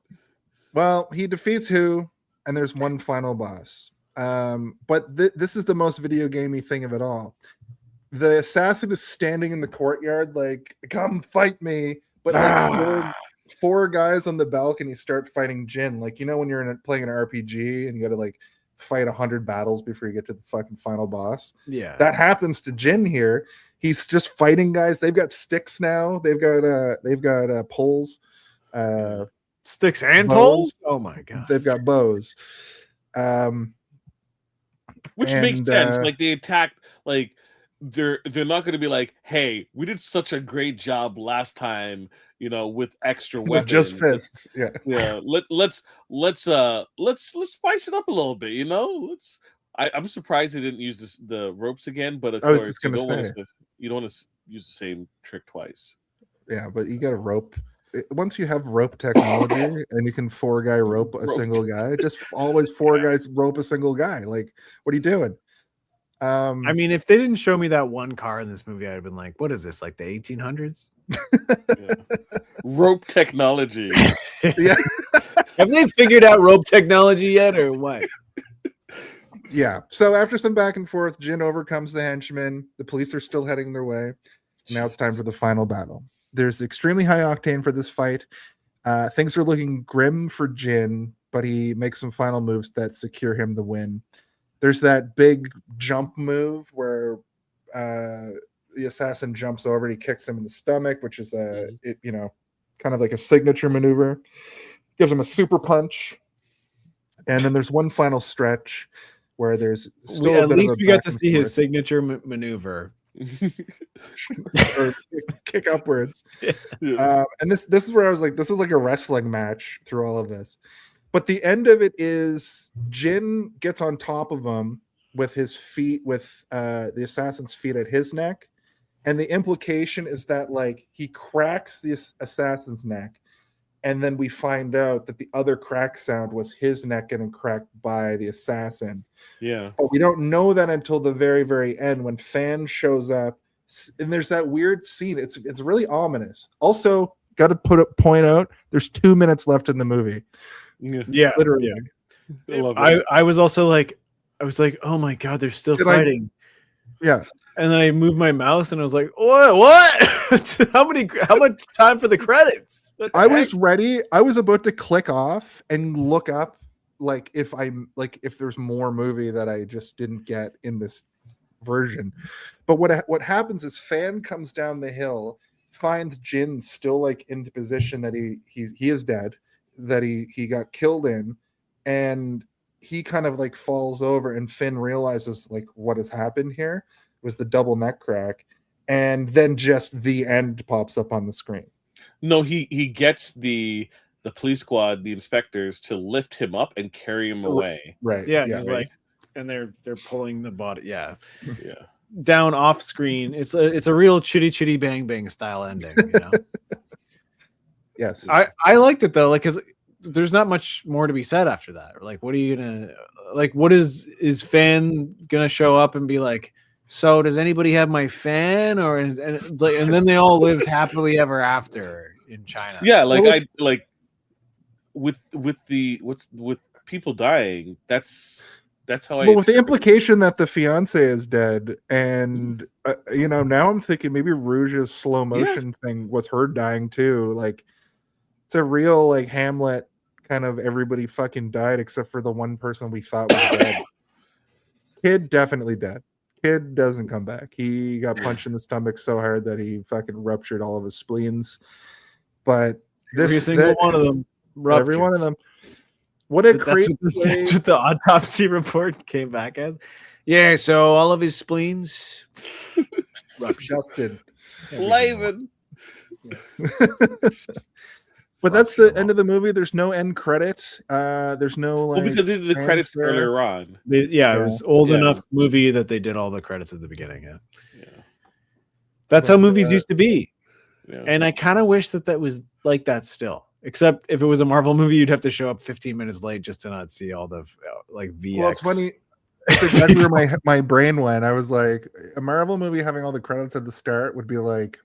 S1: Well, he defeats Hu, and there's one final boss. But this is the most video gamey thing of it all. The assassin is standing in the courtyard, like, "Come fight me!" But like four guys on the balcony start fighting Jin. Like, you know, when you're playing an RPG and you got to like fight 100 battles before you get to the fucking final boss.
S2: Yeah,
S1: that happens to Jin here. He's just fighting guys. They've got sticks now. They've got poles.
S2: Sticks and
S1: bows.
S2: poles. Oh my god,
S1: they've got bows.
S3: Which makes sense. Like they attacked. Like they're not going to be like, "Hey, we did such a great job last time." You know, with extra weapons,
S1: with just fists.
S3: Yeah. Let's spice it up a little bit. You know, I'm surprised they didn't use the ropes again. But of course, you don't want to use the same trick twice.
S1: Yeah, but you got a rope. Once you have rope technology and you can 4-guy rope a single guy, just always 4 guys rope a single guy. Like, what are you doing?
S2: I mean, if they didn't show me that one car in this movie, I'd have been like, "What is this? Like the 1800s?"
S3: Yeah. Rope technology.
S1: Yeah.
S2: Have they figured out rope technology yet, or what?
S1: Yeah. So after some back and forth, Jin overcomes the henchmen. The police are still heading their way. Now it's time for the final battle. There's extremely high octane for this fight. Things are looking grim for Jin, but he makes some final moves that secure him the win. There's that big jump move where the assassin jumps over and he kicks him in the stomach, which is kind of like a signature maneuver. Gives him a super punch. And then there's one final stretch where there's still
S2: at least we got to see his signature maneuver.
S1: Or kick upwards. And this is where I was like, this is like a wrestling match through all of this. But the end of it is Jin gets on top of him with his feet, with the assassin's feet at his neck. And the implication is that like he cracks the assassin's neck. And then we find out that the other crack sound was his neck getting cracked by the assassin.
S3: Yeah.
S1: But we don't know that until the very, very end when Fan shows up. And there's that weird scene. It's really ominous. Also, got to point out, there's 2 minutes left in the movie.
S2: Yeah.
S1: Literally.
S2: Yeah. I was also like, oh my God, they're still fighting.
S1: Yeah.
S2: And then I moved my mouse and I was like, what? How much time for the credits?
S1: I was ready. I was about to click off and look up if there's more movie that I just didn't get in this version. But what happens is Fan comes down the hill, finds Jin still like in the position that he is dead, that he got killed in, and he kind of like falls over, and Finn realizes like what has happened here was the double neck crack, and then just the end pops up on the screen.
S3: No, he gets the police squad, the inspectors, to lift him up and carry him away.
S1: Right.
S2: Yeah,
S1: Yeah.
S2: he's like, and they're pulling the body. Yeah,
S3: Yeah.
S2: down off screen. It's a real chitty chitty bang bang style ending. You know.
S1: Yes.
S2: I liked it though, like, because there's not much more to be said after that. Like, what are you gonna like? What is fan gonna show up and be like? So does anybody have my fan? Or and it's like, and then they all lived happily ever after in China.
S3: Yeah, like
S1: Well,
S3: I like with people dying. That's how I.
S1: Well, with the implication that the fiance is dead, and now I'm thinking maybe Rouge's slow motion thing was her dying too. Like, it's a real like Hamlet kind of everybody fucking died except for the one person we thought was dead. Kid definitely dead. Kid doesn't come back. He got punched in the stomach so hard that he fucking ruptured all of his spleens. But
S2: every single one of them ruptured.
S1: Every one of them. What a crazy
S2: that's what the autopsy report came back as. Yeah, so all of his spleens
S1: Justin.
S3: Laven.
S1: But that's the end of the movie. There's no end credit. There's no like.
S3: Well, because they did the credits
S1: fanfare.
S3: earlier on.
S2: It was old
S3: Yeah.
S2: enough movie that they did all the credits at the beginning. Yeah,
S3: Yeah.
S2: that's how movies used to be.
S3: Yeah.
S2: And I kind of wish that was like that still. Except if it was a Marvel movie, you'd have to show up 15 minutes late just to not see all the like VX.
S1: Well, it's funny. That's exactly where my brain went. I was like, a Marvel movie having all the credits at the start would be like,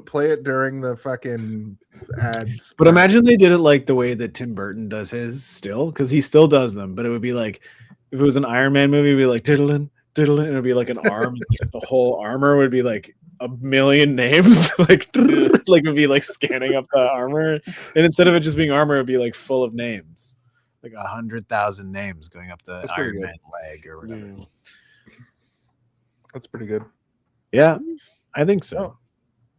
S1: play it during the fucking ads.
S2: But imagine they did it like the way that Tim Burton does his still, because he still does them. But it would be like, if it was an Iron Man movie, it'd be like diddling, diddling, and it'd be like an arm. The whole armor would be like a million names, like it would be like scanning up the armor. And instead of it just being armor, it'd be like full of names, like 100,000 names going up the Iron Man leg or whatever.
S3: Yeah.
S1: That's pretty good.
S2: Yeah, I think so.
S1: Oh.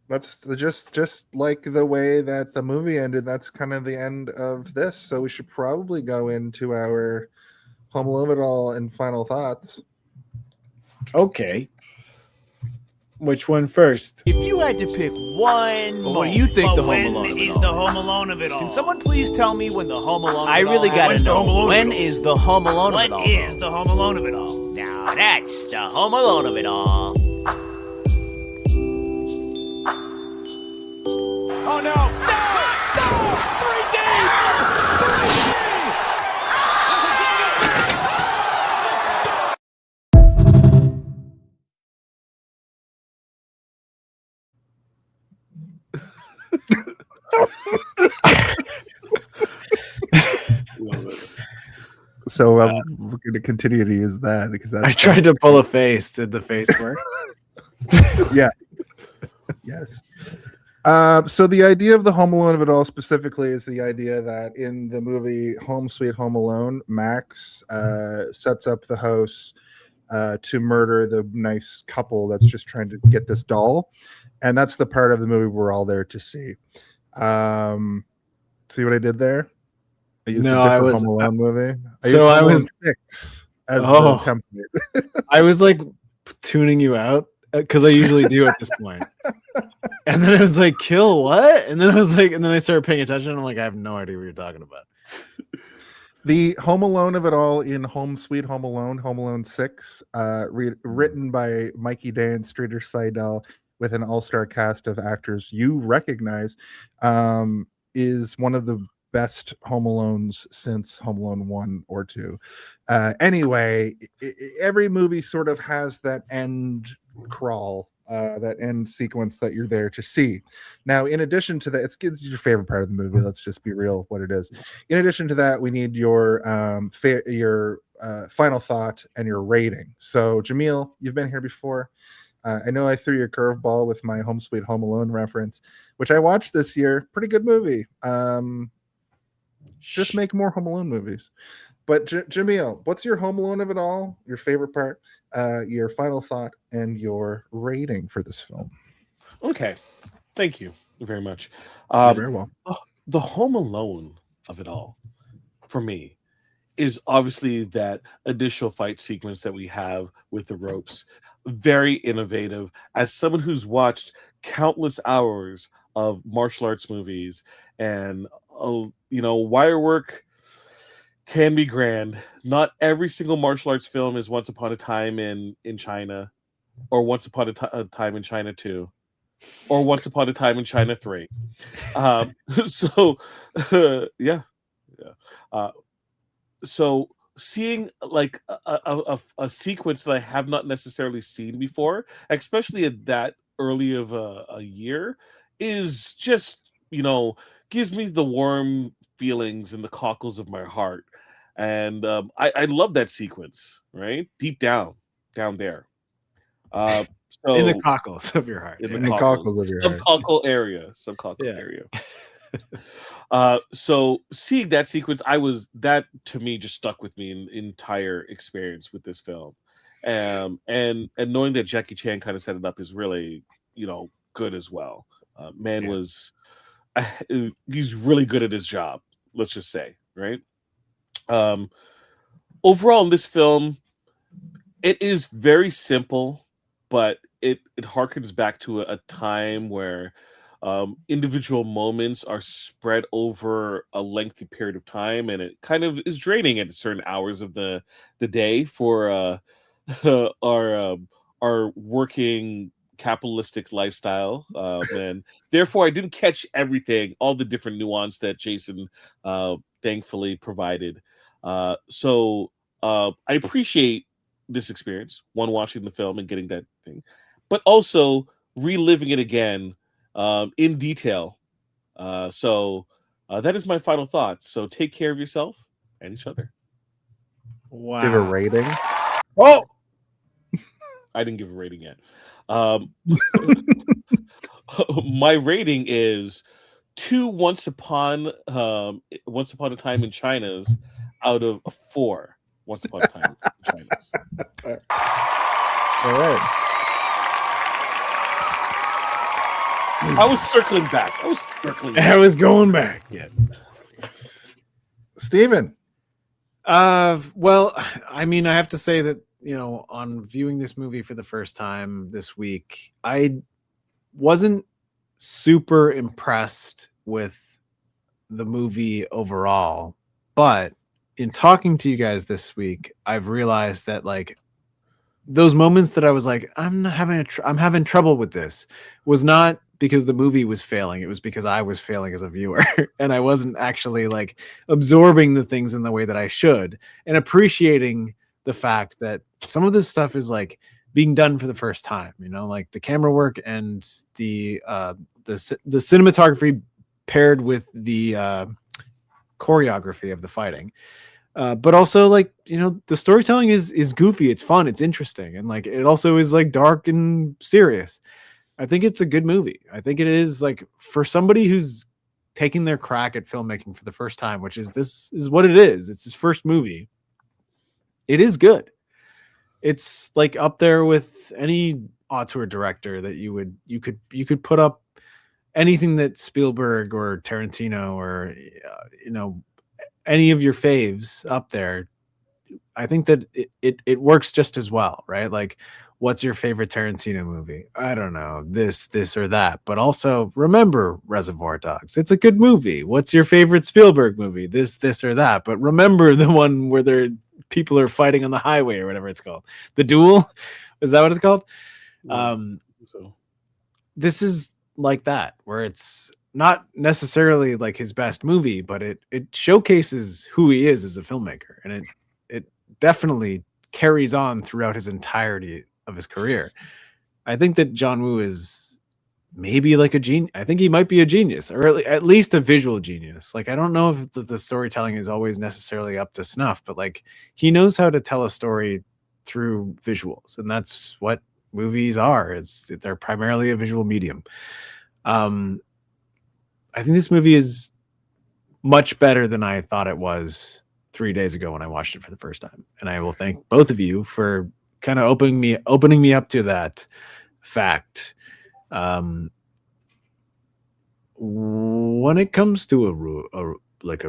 S1: That's just like the way that the movie ended. That's kind of the end of this. So we should probably go into our Home Alone it all and final thoughts.
S2: Okay. Which one first?
S5: If you had to pick one, what do you think the Home Alone of it all?
S7: the Home Alone of it all?
S5: Can someone please tell me when the Home Alone?
S7: I really gotta know.
S5: When is the Home Alone of
S7: What
S5: it all?
S7: is the Home Alone of it all?
S5: Now that's the Home Alone of it all.
S7: Oh no! No! 3D! 3D!
S1: So we're going to continue to use that because that's
S2: I tried to pull a face. Did the face work?
S1: Yeah. Yes. So the idea of the Home Alone of it all specifically is the idea that in the movie Home Sweet Home Alone, Max sets up the house to murder the nice couple that's just trying to get this doll. And that's the part of the movie we're all there to see. See what I did there? I used
S2: No,
S1: a
S2: I
S1: different
S2: was-
S1: Home Alone movie.
S2: so
S1: used
S2: I
S1: Home Alone
S2: was-
S1: 6 as
S2: Oh.
S1: the template.
S2: I was like tuning you out because I usually do at this point. And then I was like, kill what? And then I was like, and then I started paying attention. And I'm like, I have no idea what you're talking about.
S1: The Home Alone of it all in Home Sweet Home Alone 6, written by Mikey Day and Streeter Seidel with an all-star cast of actors you recognize, is one of the best Home Alones since Home Alone 1 or 2. Anyway, every movie sort of has that end crawl, that end sequence that you're there to see. Now, in addition to that, it's your favorite part of the movie. Let's just be real what it is. In addition to that, we need your final thought and your rating. So, Jamil, you've been here before. I know I threw you a curveball with my Home Sweet Home Alone reference, which I watched this year. Pretty good movie. Just make more Home Alone movies. But Jamil, what's your Home Alone of it all? Your favorite part, your final thought, and your rating for this film?
S3: Okay. Thank you very much.
S1: You're very well.
S3: The Home Alone of it all, for me, is obviously that initial fight sequence that we have with the ropes. Very innovative. As someone who's watched countless hours martial arts movies, and wire work can be grand. Not every single martial arts film is Once Upon a Time in China, or Once Upon a Time in China 2, or Once Upon a Time in China 3. So yeah. So seeing like a sequence that I have not necessarily seen before, especially at that early of a year, is just gives me the warm feelings in the cockles of my heart. And I love that sequence, right deep down there. So
S2: In the cockles of your heart.
S3: in
S1: In the cockles of your heart.
S3: subcockle area. So seeing that sequence, that to me just stuck with me in entire experience with this film. And knowing that Jackie Chan kind of set it up is really, good as well. He's really good at his job, let's just say, right? Overall in this film, it is very simple, but it harkens back to a time where individual moments are spread over a lengthy period of time, and it kind of is draining at certain hours of the day for our working capitalistic lifestyle, and therefore I didn't catch everything, all the different nuance that Jason thankfully provided. So I appreciate this experience, one, watching the film and getting that thing, but also reliving it again in detail. So that is my final thoughts. So take care of yourself and each other.
S2: Wow.
S1: Give a rating.
S2: Oh,
S3: I didn't give a rating yet. My rating is 2 Once Upon a Time in China's out of 4 Once Upon a Time in China's.
S1: All right.
S3: I was circling back.
S2: I was going back. Yeah.
S1: Steven.
S2: Well, I mean, I have to say that, on viewing this movie for the first time this week, I wasn't super impressed with the movie overall, but in talking to you guys this week, I've realized that like those moments that I was like, I'm having trouble with this, was not because the movie was failing. It was because I was failing as a viewer and I wasn't actually like absorbing the things in the way that I should and appreciating the fact that some of this stuff is like being done for the first time, like the camera work and the cinematography paired with the choreography of the fighting. But also like, the storytelling is goofy. It's fun. It's interesting. And like, it also is like dark and serious. I think it's a good movie. I think it is like for somebody who's taking their crack at filmmaking for the first time, which is this is what it is. It's his first movie. It is good. It's like up there with any auteur director that you could put up anything that Spielberg or Tarantino or any of your faves up there. I think that it works just as well, right? Like, what's your favorite Tarantino movie? I don't know, this or that. But also remember Reservoir Dogs. It's a good movie. What's your favorite Spielberg movie? This or that. But remember the one where people are fighting on the highway or whatever it's called. The Duel? Is that what it's called? This is like that, where it's not necessarily like his best movie, but it showcases who he is as a filmmaker. And it definitely carries on throughout his entirety of his career. I think that John Woo is maybe like a genius. I think he might be a genius, or at least a visual genius. Like, I don't know if the storytelling is always necessarily up to snuff, but like he knows how to tell a story through visuals, and that's what movies are. They're primarily a visual medium. I think this movie is much better than I thought it was 3 days ago when I watched it for the first time. And I will thank both of you for kind of opening me up to that fact. When it comes to a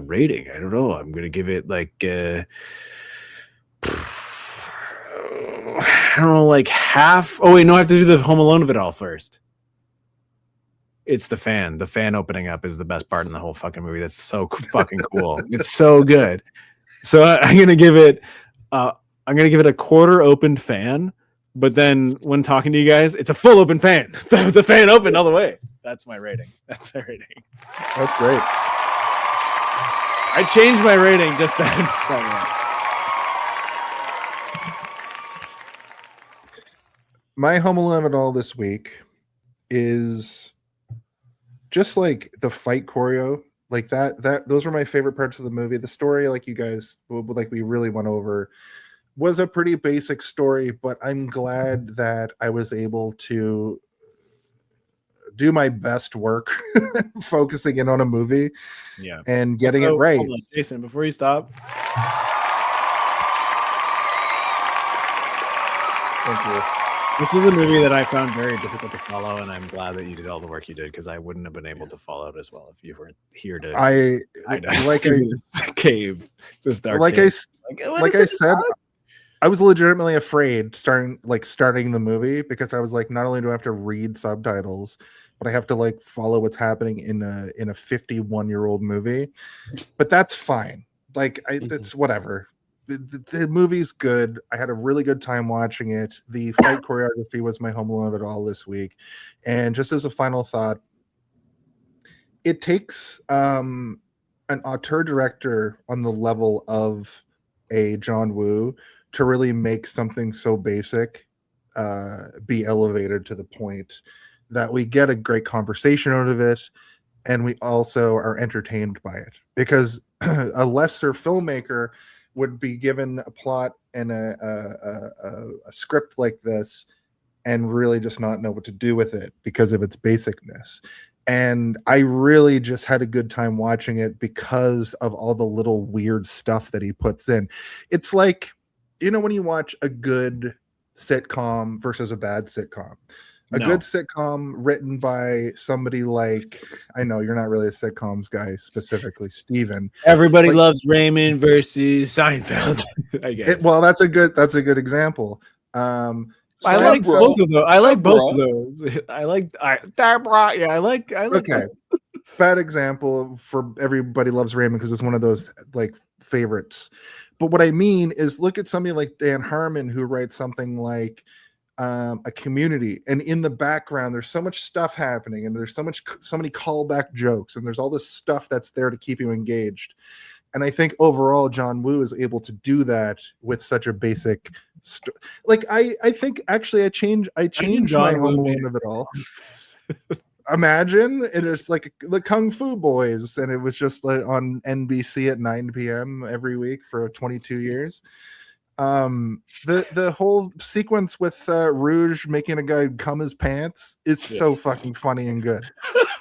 S2: rating, I don't know. I'm going to give it like, I don't know, like half. Oh wait, no, I have to do the Home Alone of it all first. it's the fan. The fan opening up is the best part in the whole fucking movie. That's so fucking cool. It's so good. So I'm gonna give it a quarter opened fan. But then when talking to you guys, it's a full open fan. The fan opened all the way. That's my rating. That's my rating.
S1: That's great.
S2: I changed my rating just then.
S1: My Home Alone at all this week is just like the fight choreo, like that those were my favorite parts of the movie. The story, like you guys, like we really went over, was a pretty basic story, but I'm glad that I was able to do my best work focusing in on a movie and getting it right.
S2: Hold on, Jason, before you stop.
S1: Thank you.
S2: This was a movie that I found very difficult to follow, and I'm glad that you did all the work you did, because I wouldn't have been able to follow it as well if you weren't here to cave. This dark
S1: like
S2: cave.
S1: I said, I was legitimately afraid starting the movie, because I was like, not only do I have to read subtitles, but I have to like follow what's happening in a 51-year-old movie. But that's fine. Like it's whatever. The movie's good. I had a really good time watching it. The fight choreography was my Home Alone of it all this week. And just as a final thought, it takes an auteur director on the level of a John Woo to really make something so basic be elevated to the point that we get a great conversation out of it, and we also are entertained by it. Because a lesser filmmaker would be given a plot and a script like this and really just not know what to do with it because of its basicness. And I really just had a good time watching it because of all the little weird stuff that he puts in. It's like, you know, when you watch a good sitcom versus a bad sitcom. A good sitcom written by somebody like, I know you're not really a sitcoms guy specifically, Steven.
S2: Everybody loves Raymond versus Seinfeld. I guess.
S1: Well, that's a good example.
S2: I like both of those. I like both of those. I like.
S1: Okay, bad example for Everybody Loves Raymond because it's one of those like favorites. But what I mean is, look at somebody like Dan Harmon who writes something like a Community, and in the background there's so much stuff happening, and there's so many callback jokes, and there's all this stuff that's there to keep you engaged. And I think overall John Woo is able to do that with such a basic I think actually I changed my Home Alone of it all. Imagine it is like the Kung Fu Boys, and it was just like on NBC at 9 p.m. every week for 22 years. The whole sequence with Rouge making a guy cum his pants is so fucking funny and good.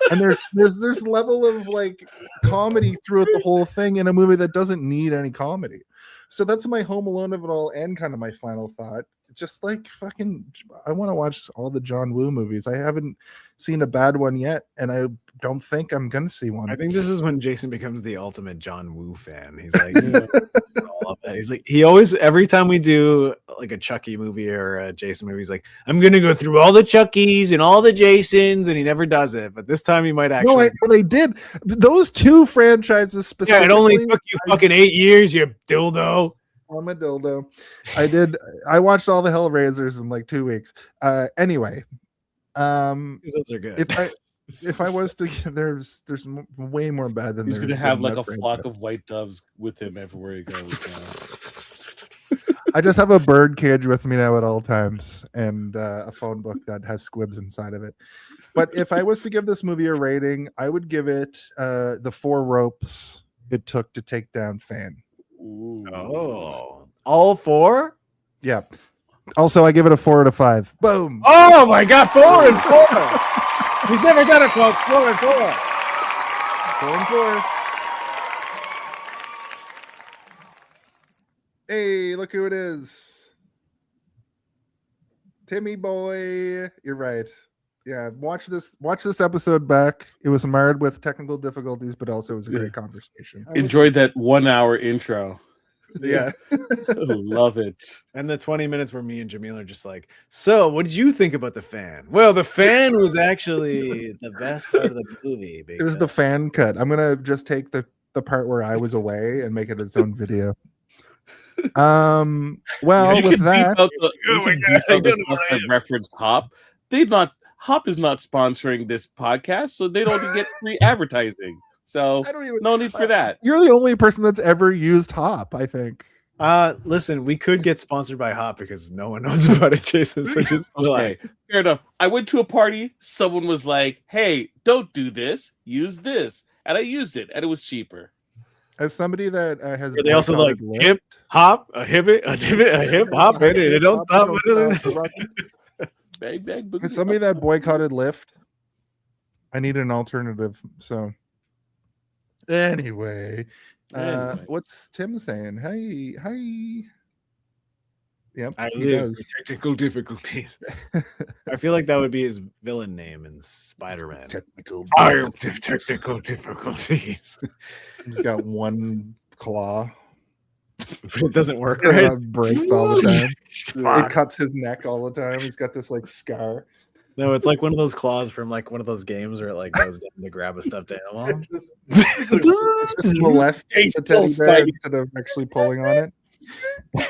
S1: And there's level of like comedy throughout the whole thing in a movie that doesn't need any comedy. So that's my Home Alone of it all, and kind of my final thought. Just like fucking, I want to watch all the John Woo movies. I haven't seen a bad one yet, and I don't think I'm gonna see one.
S2: I think this is when Jason becomes the ultimate John Woo fan. He's like, all of that. He's like, he always, every time we do like a Chucky movie or a Jason movie, he's like, I'm gonna go through all the Chuckies and all the Jasons, and he never does it. But this time he might actually.
S1: No, but I did. Those two franchises specifically.
S2: Yeah, it only took you fucking 8 years, you dildo.
S1: I'm a dildo. I watched all the Hellraisers in like 2 weeks. Anyway,
S2: those are good.
S1: If I was to, there's way more bad than
S3: he's gonna have like a flock of white doves with him everywhere he goes.
S1: I just have a bird cage with me now at all times, and a phone book that has squibs inside of it. But if I was to give this movie a rating, I would give it the 4 ropes it took to take down Fan.
S3: Ooh.
S2: Oh, all 4?
S1: Yeah. Also, I give it a 4 out of 5. Boom.
S2: Oh my god, 4 and 4. He's never done it, folks. 4 and 4.
S1: 4 and 4. Hey, look who it is. Timmy boy. You're right. Yeah, watch this episode back. It was marred with technical difficulties, but also it was a great conversation.
S3: Enjoyed that 1 hour intro.
S1: Yeah.
S3: Love it.
S2: And the 20 minutes where me and Jamil are just like, so what did you think about the fan? Well, the fan was actually the best part of the movie.
S1: It was the fan cut. I'm gonna just take the part where I was away and make it its own video. Well,
S3: you
S1: with
S3: can
S1: that,
S3: beef out the,
S2: Oh
S3: you
S2: my
S3: can
S2: God,
S3: beef
S2: I
S3: out the
S2: don't know
S3: stuff
S2: what I
S3: that referenced Hop. Hop is not sponsoring this podcast, so they don't get free advertising. So
S1: I don't even.
S3: no need for that.
S1: You're the only person that's ever used Hop, I think.
S2: Listen, we could get sponsored by Hop because no one knows about it, Jason. So just
S3: Okay,
S2: relax.
S3: fair enough. I went to a party. Someone was like, "Hey, don't do this. Use this," and I used it, and it was cheaper.
S1: As somebody that has,
S2: Are they also like
S1: boycotted Lyft-
S2: hip, hop, a hibbit, a divot, a hip, hop, and it don't stop.
S3: Bang bang. Boogie,
S1: As somebody that boycotted Lyft, I need an alternative. So, anyway,
S3: Anyway.
S1: what's Tim saying? Hey, hi. Yep,
S2: I
S1: he
S2: live
S1: does.
S2: with technical difficulties. I feel like that would be his villain name in Spider-Man.
S1: Technical.
S2: Technical difficulties.
S1: He's got one claw.
S2: It doesn't work,
S1: It
S2: right?
S1: breaks all the time.
S2: Fuck.
S1: It cuts his neck all the time. He's got this like scar.
S2: No, it's like one of those claws from like one of those games where it like goes down to grab a stuffed animal.
S1: Just molest
S3: Hey,
S1: the teddy
S3: still
S1: bear
S3: Spidey.
S1: instead of actually pulling on it.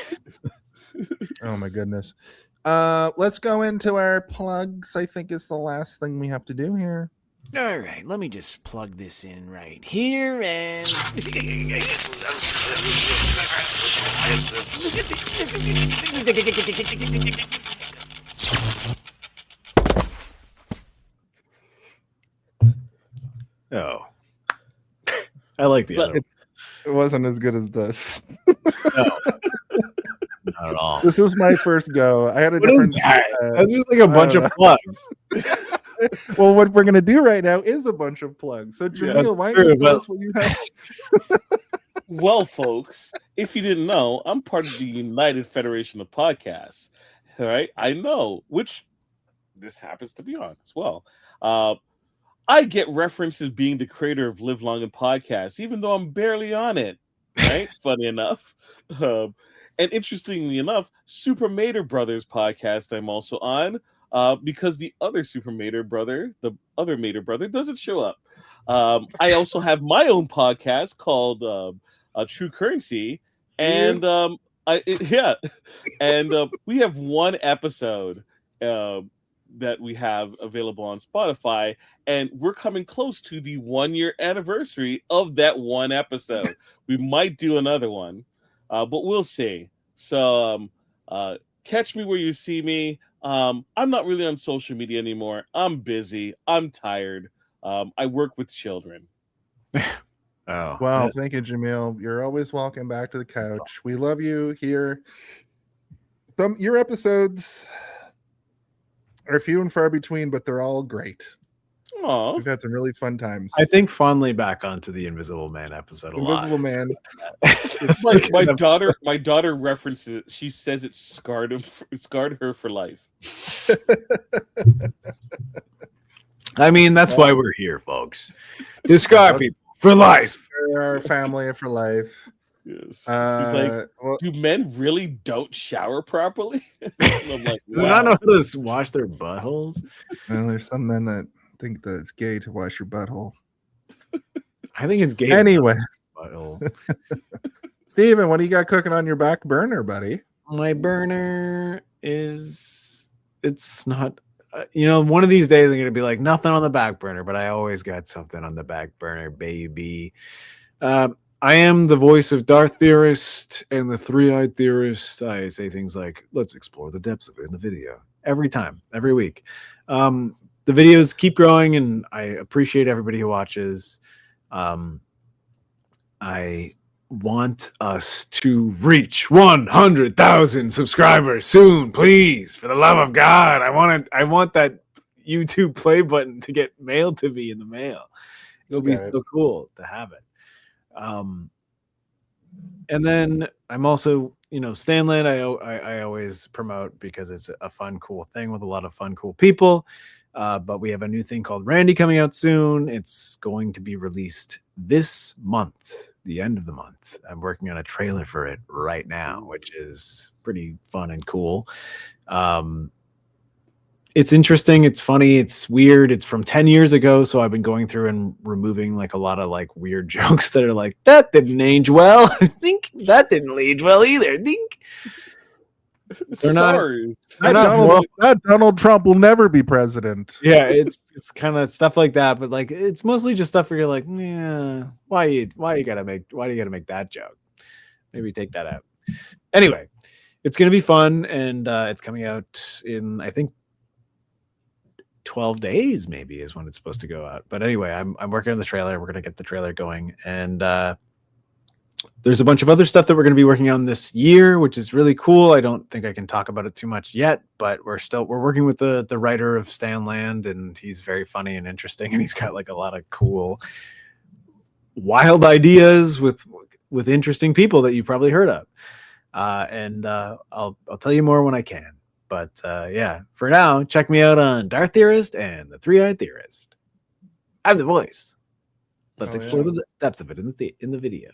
S1: Oh my goodness. Let's go into our plugs. I think it's the last thing we have to do here.
S5: All right, let me just plug this in right here and.
S2: Oh, I like the
S3: But-
S2: other one.
S1: It wasn't as good as this.
S2: Not at all.
S1: This was my first go. I had a
S2: What is
S1: different.
S2: that? That's just like a bunch
S1: don't
S2: of plugs.
S1: Well, what we're gonna do right now is a bunch of plugs. So, Jamil, why don't
S2: true,
S1: you tell
S2: but-
S1: us what you have?
S3: Well, folks, if you didn't know, I'm part of the United Federation of Podcasts. All right, I know, which this happens to be on as well. I get referenced as being the creator of Live Long and Podcasts, even though I'm barely on it. Right? Funny enough. And interestingly enough, Super Mater Brothers podcast I'm also on because the other Super Mater brother, the other Mater brother, doesn't show up. I also have my own podcast called True Currency, and we have one episode that we have available on Spotify, and we're coming close to the 1 year anniversary of that one episode. We might do another one, but we'll see. So catch me where you see me. I'm not really on social media anymore. I'm busy. I'm tired. I work with children.
S2: Oh,
S1: Well, thank you, Jamil. You're always welcome back to the couch. We love you here. Your episodes are few and far between, but they're all great.
S3: Aw.
S1: We've had some really fun times.
S2: I think fondly back onto the Invisible Man episode a lot.
S1: Invisible Man.
S3: My daughter references it. She says it scarred her for life.
S2: I mean, that's why we're here, folks. To scar people for life.
S1: For our family for life.
S3: Yes. She's like,
S1: Well,
S3: do men really don't shower properly? I'm like,
S2: Do they not know how to wash their buttholes?
S1: well, there's some men that think that it's gay to wash your butthole.
S2: I think it's gay.
S1: Anyway,
S2: Butthole.
S1: Steven, what do you got cooking on your back burner, buddy?
S2: My burner is, it's not, one of these days I'm going to be like, nothing on the back burner, but I always got something on the back burner, baby. I am the voice of Darth Theorist and the Three-Eyed Theorist. I say things like, let's explore the depths of it in the video. Every time, every week. The videos keep growing, and I appreciate everybody who watches. I want us to reach 100,000 subscribers soon, please. For the love of God, I want that YouTube play button to get mailed to me in the mail. It'll be so cool to have it. And then I'm also, Stanley, I always promote because it's a fun, cool thing with a lot of fun, cool people. But we have a new thing called Randy coming out soon. It's going to be released this month. the end of the month. I'm working on a trailer for it right now, which is pretty fun and cool. It's interesting, it's funny, it's weird. It's from 10 years ago, so I've been going through and removing like a lot of like weird jokes that are like, that didn't age well. I think that didn't age well either. Think they're not,
S3: Sorry.
S2: they're not moral-
S1: That Donald Trump will never be president.
S2: yeah, it's kind of stuff like that, but like it's mostly just stuff where you're like, yeah, why do you gotta make that joke? Maybe take that out. Anyway, it's gonna be fun, and it's coming out in, I think, 12 days maybe is when it's supposed to go out. But anyway, I'm working on the trailer. We're gonna get the trailer going, and there's a bunch of other stuff that we're going to be working on this year, which is really cool. I don't think I can talk about it too much yet, but we're working with the writer of Stan Land, and he's very funny and interesting, and he's got like a lot of cool wild ideas with interesting people that you've probably heard of. And I'll tell you more when I can. But yeah, for now, check me out on Darth Theorist and the Three-Eyed Theorist. I'm the voice. Let's explore the depths of it in the video.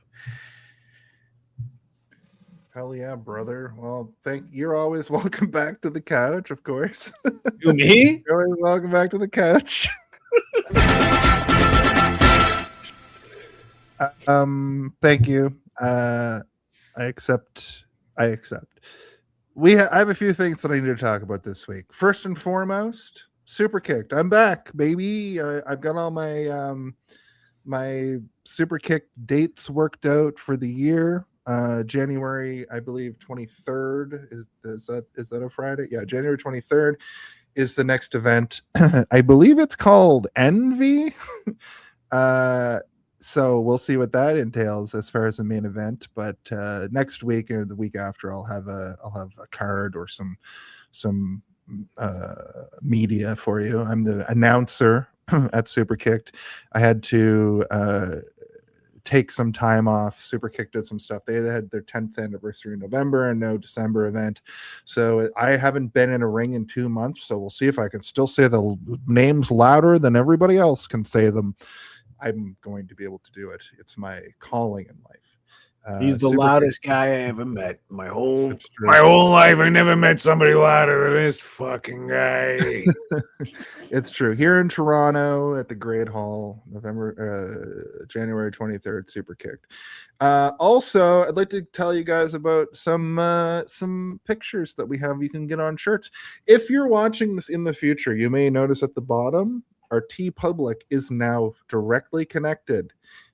S1: Hell yeah, brother. Well, you're always welcome back to the couch, of course.
S2: You, me?
S1: You're always welcome back to the couch. Thank you. I accept. I have a few things that I need to talk about this week. First and foremost, Super Kicked. I'm back, baby. I've got all my my Super Kick dates worked out for the year. January, I believe 23rd is that a Friday? Yeah, January 23rd is the next event. I believe it's called Envy. So we'll see what that entails as far as the main event. But next week or the week after, I'll have a card or some media for you. I'm the announcer at Super Kicked. I had to take some time off. Super Kicked did some stuff. They had their 10th anniversary in November and no December event. So I haven't been in a ring in 2 months. So we'll see if I can still say the names louder than everybody else can say them. I'm going to be able to do it. It's my calling in life.
S2: He's the loudest guy I ever met. My whole
S4: life, I never met somebody louder than this fucking guy.
S1: It's true. Here in Toronto at the Great Hall, January 23rd, Super Kicked. Also, I'd like to tell you guys about some pictures that we have. You can get on shirts. If you're watching this in the future, you may notice at the bottom, our TeePublic is now directly connected.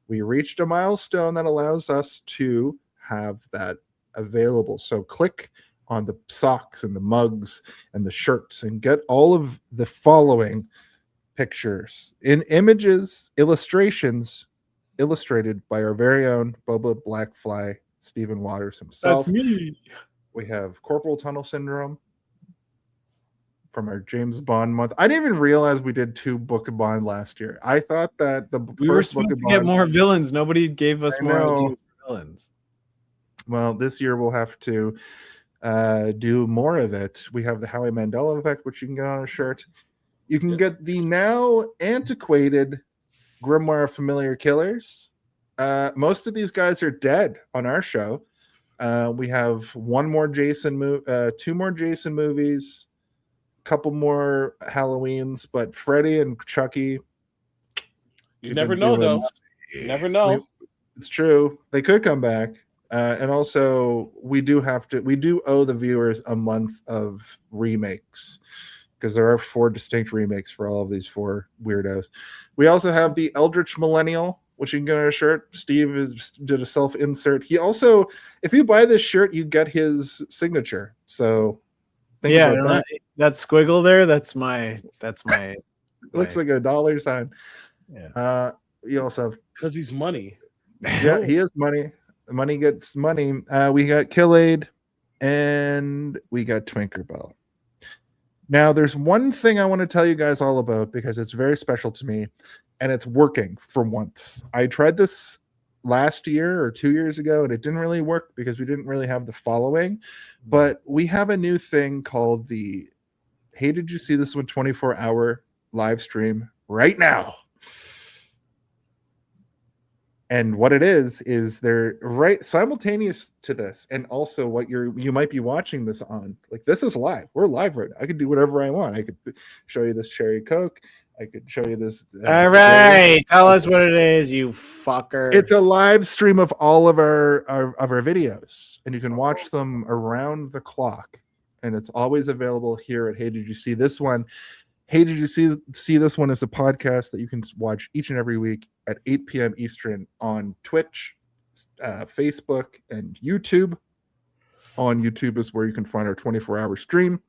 S1: We reached a milestone that allows us to have that available. So click on the socks and the mugs and the shirts and get all of the following pictures in images, illustrations, illustrated by our very own Bubba Blackfly, Stephen Waters himself.
S2: That's me.
S1: We have Corporal Tunnel Syndrome from our James Bond month. I didn't even realize we did 2 Book of Bond last year. I thought that
S2: We were supposed to get more villains. Nobody gave us more ideas for villains.
S1: Well, this year we'll have to do more of it. We have the Howie Mandel effect, which you can get on a shirt. You can get the now antiquated Grimoire Familiar Killers. Most of these guys are dead on our show. We have 2 more Jason movies, couple more Halloweens, but Freddy and Chucky.
S3: You never know, though. You never know.
S1: It's true. They could come back. And also, we do owe the viewers a month of remakes because there are 4 distinct remakes for all of these 4 weirdos. We also have the Eldritch Millennial, which you can get on a shirt. Steve did a self-insert. He also, if you buy this shirt, you get his signature. So
S2: yeah, that squiggle there, that's my
S1: it looks like a dollar sign.
S2: Yeah.
S1: You also have,
S3: because he's money.
S1: yeah, he is money. Money gets money. We got Killade and we got Twinkerbell. Now, there's one thing I want to tell you guys all about because it's very special to me and it's working for once. I tried this last year or 2 years ago and it didn't really work because we didn't really have the following, but we have a new thing called the Hey, Did You See This One 24-hour live stream right now. And what it is they're right simultaneous to this, and also what you might be watching this on. Like, this is live. We're live right now. I could do whatever I want. I could show you this cherry Coke. I could show you this.
S2: All right, tell us what it is, you fucker.
S1: It's a live stream of all of our videos, and you can watch them around the clock. And it's always available here at Hey Did You See This One? Hey Did You See This One is a podcast that you can watch each and every week at 8 p.m. Eastern on Twitch, Facebook, and YouTube. On YouTube is where you can find our 24-hour stream.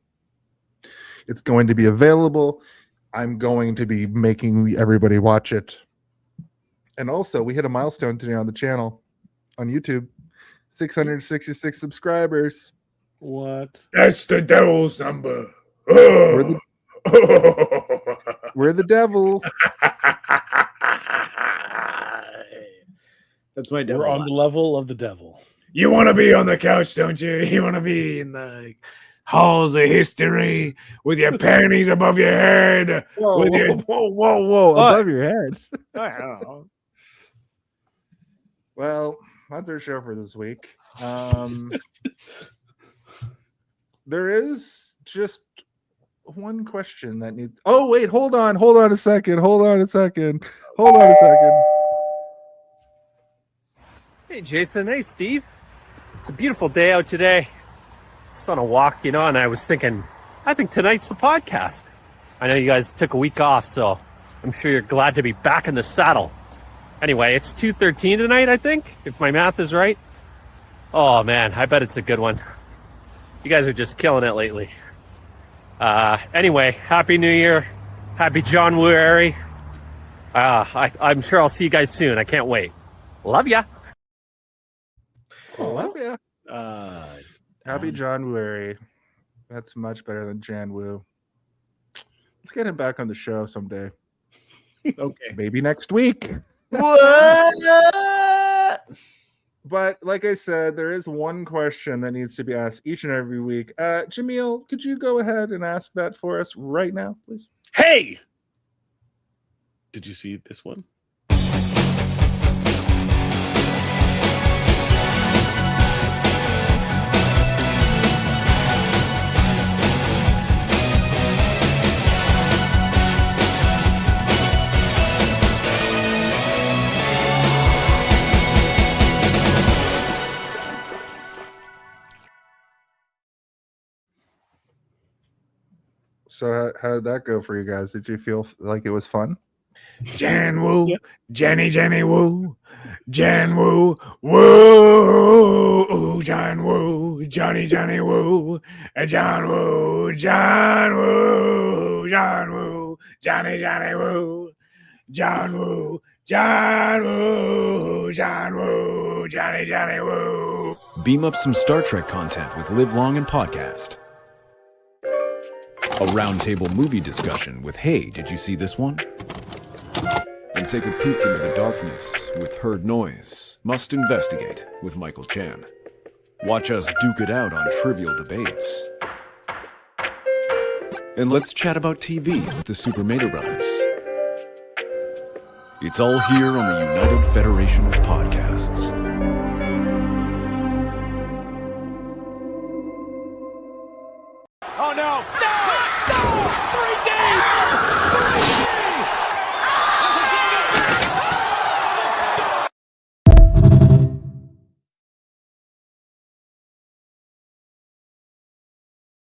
S1: It's going to be available. I'm going to be making everybody watch it. And also, we hit a milestone today on the channel, on YouTube. 666 subscribers.
S3: What?
S4: That's the devil's number.
S1: We're the devil.
S2: That's my devil.
S3: We're on the level of the devil.
S4: You want to be on the couch, don't you? You want to be in the halls of history with your panties above your head.
S1: Whoa,
S4: With your-
S1: whoa.
S2: What?
S1: Above your head.
S2: I don't know.
S1: Well, that's our show for this week. There is just one question that needs. Oh, wait, hold on a second.
S8: Hey, Jason. Hey, Steve. It's a beautiful day out today. Just on a walk, and I was thinking, I think tonight's the podcast. I know you guys took a week off, so I'm sure you're glad to be back in the saddle. Anyway, it's 2:13 tonight, I think, if my math is right. Oh, man, I bet it's a good one. You guys are just killing it lately. Anyway, Happy New Year. Happy John Woo-ary. I'm sure I'll see you guys soon. I can't wait. Love ya.
S1: Oh, yeah. Happy
S2: Um,
S1: John Woo-ary. That's much better than Jan Woo. Let's get him back on the show someday.
S2: Okay.
S1: Maybe next week.
S5: What?
S1: But like I said, there is one question that needs to be asked each and every week. Jamil, could you go ahead and ask that for us right now, please?
S3: Hey! Did you see this one?
S1: So how did that go for you guys? Did you feel like it was fun?
S4: Jan Woo,
S3: Yeah.
S4: Jenny Woo, Jan Woo, Woo, John Woo, Johnny Woo, John Woo, John Woo, John Woo, Johnny Woo, John Woo, John Woo, John Woo, Johnny Woo.
S9: Beam up some Star Trek content with Live Long and Podcast. A roundtable movie discussion with Hey, Did You See This One? And take a peek into the darkness with Heard Noise, Must Investigate with Michael Chan. Watch us duke it out on trivial debates. And let's chat about TV with the Super Mater Brothers. It's all here on the United Federation of Podcasts.
S7: Oh no! No! No!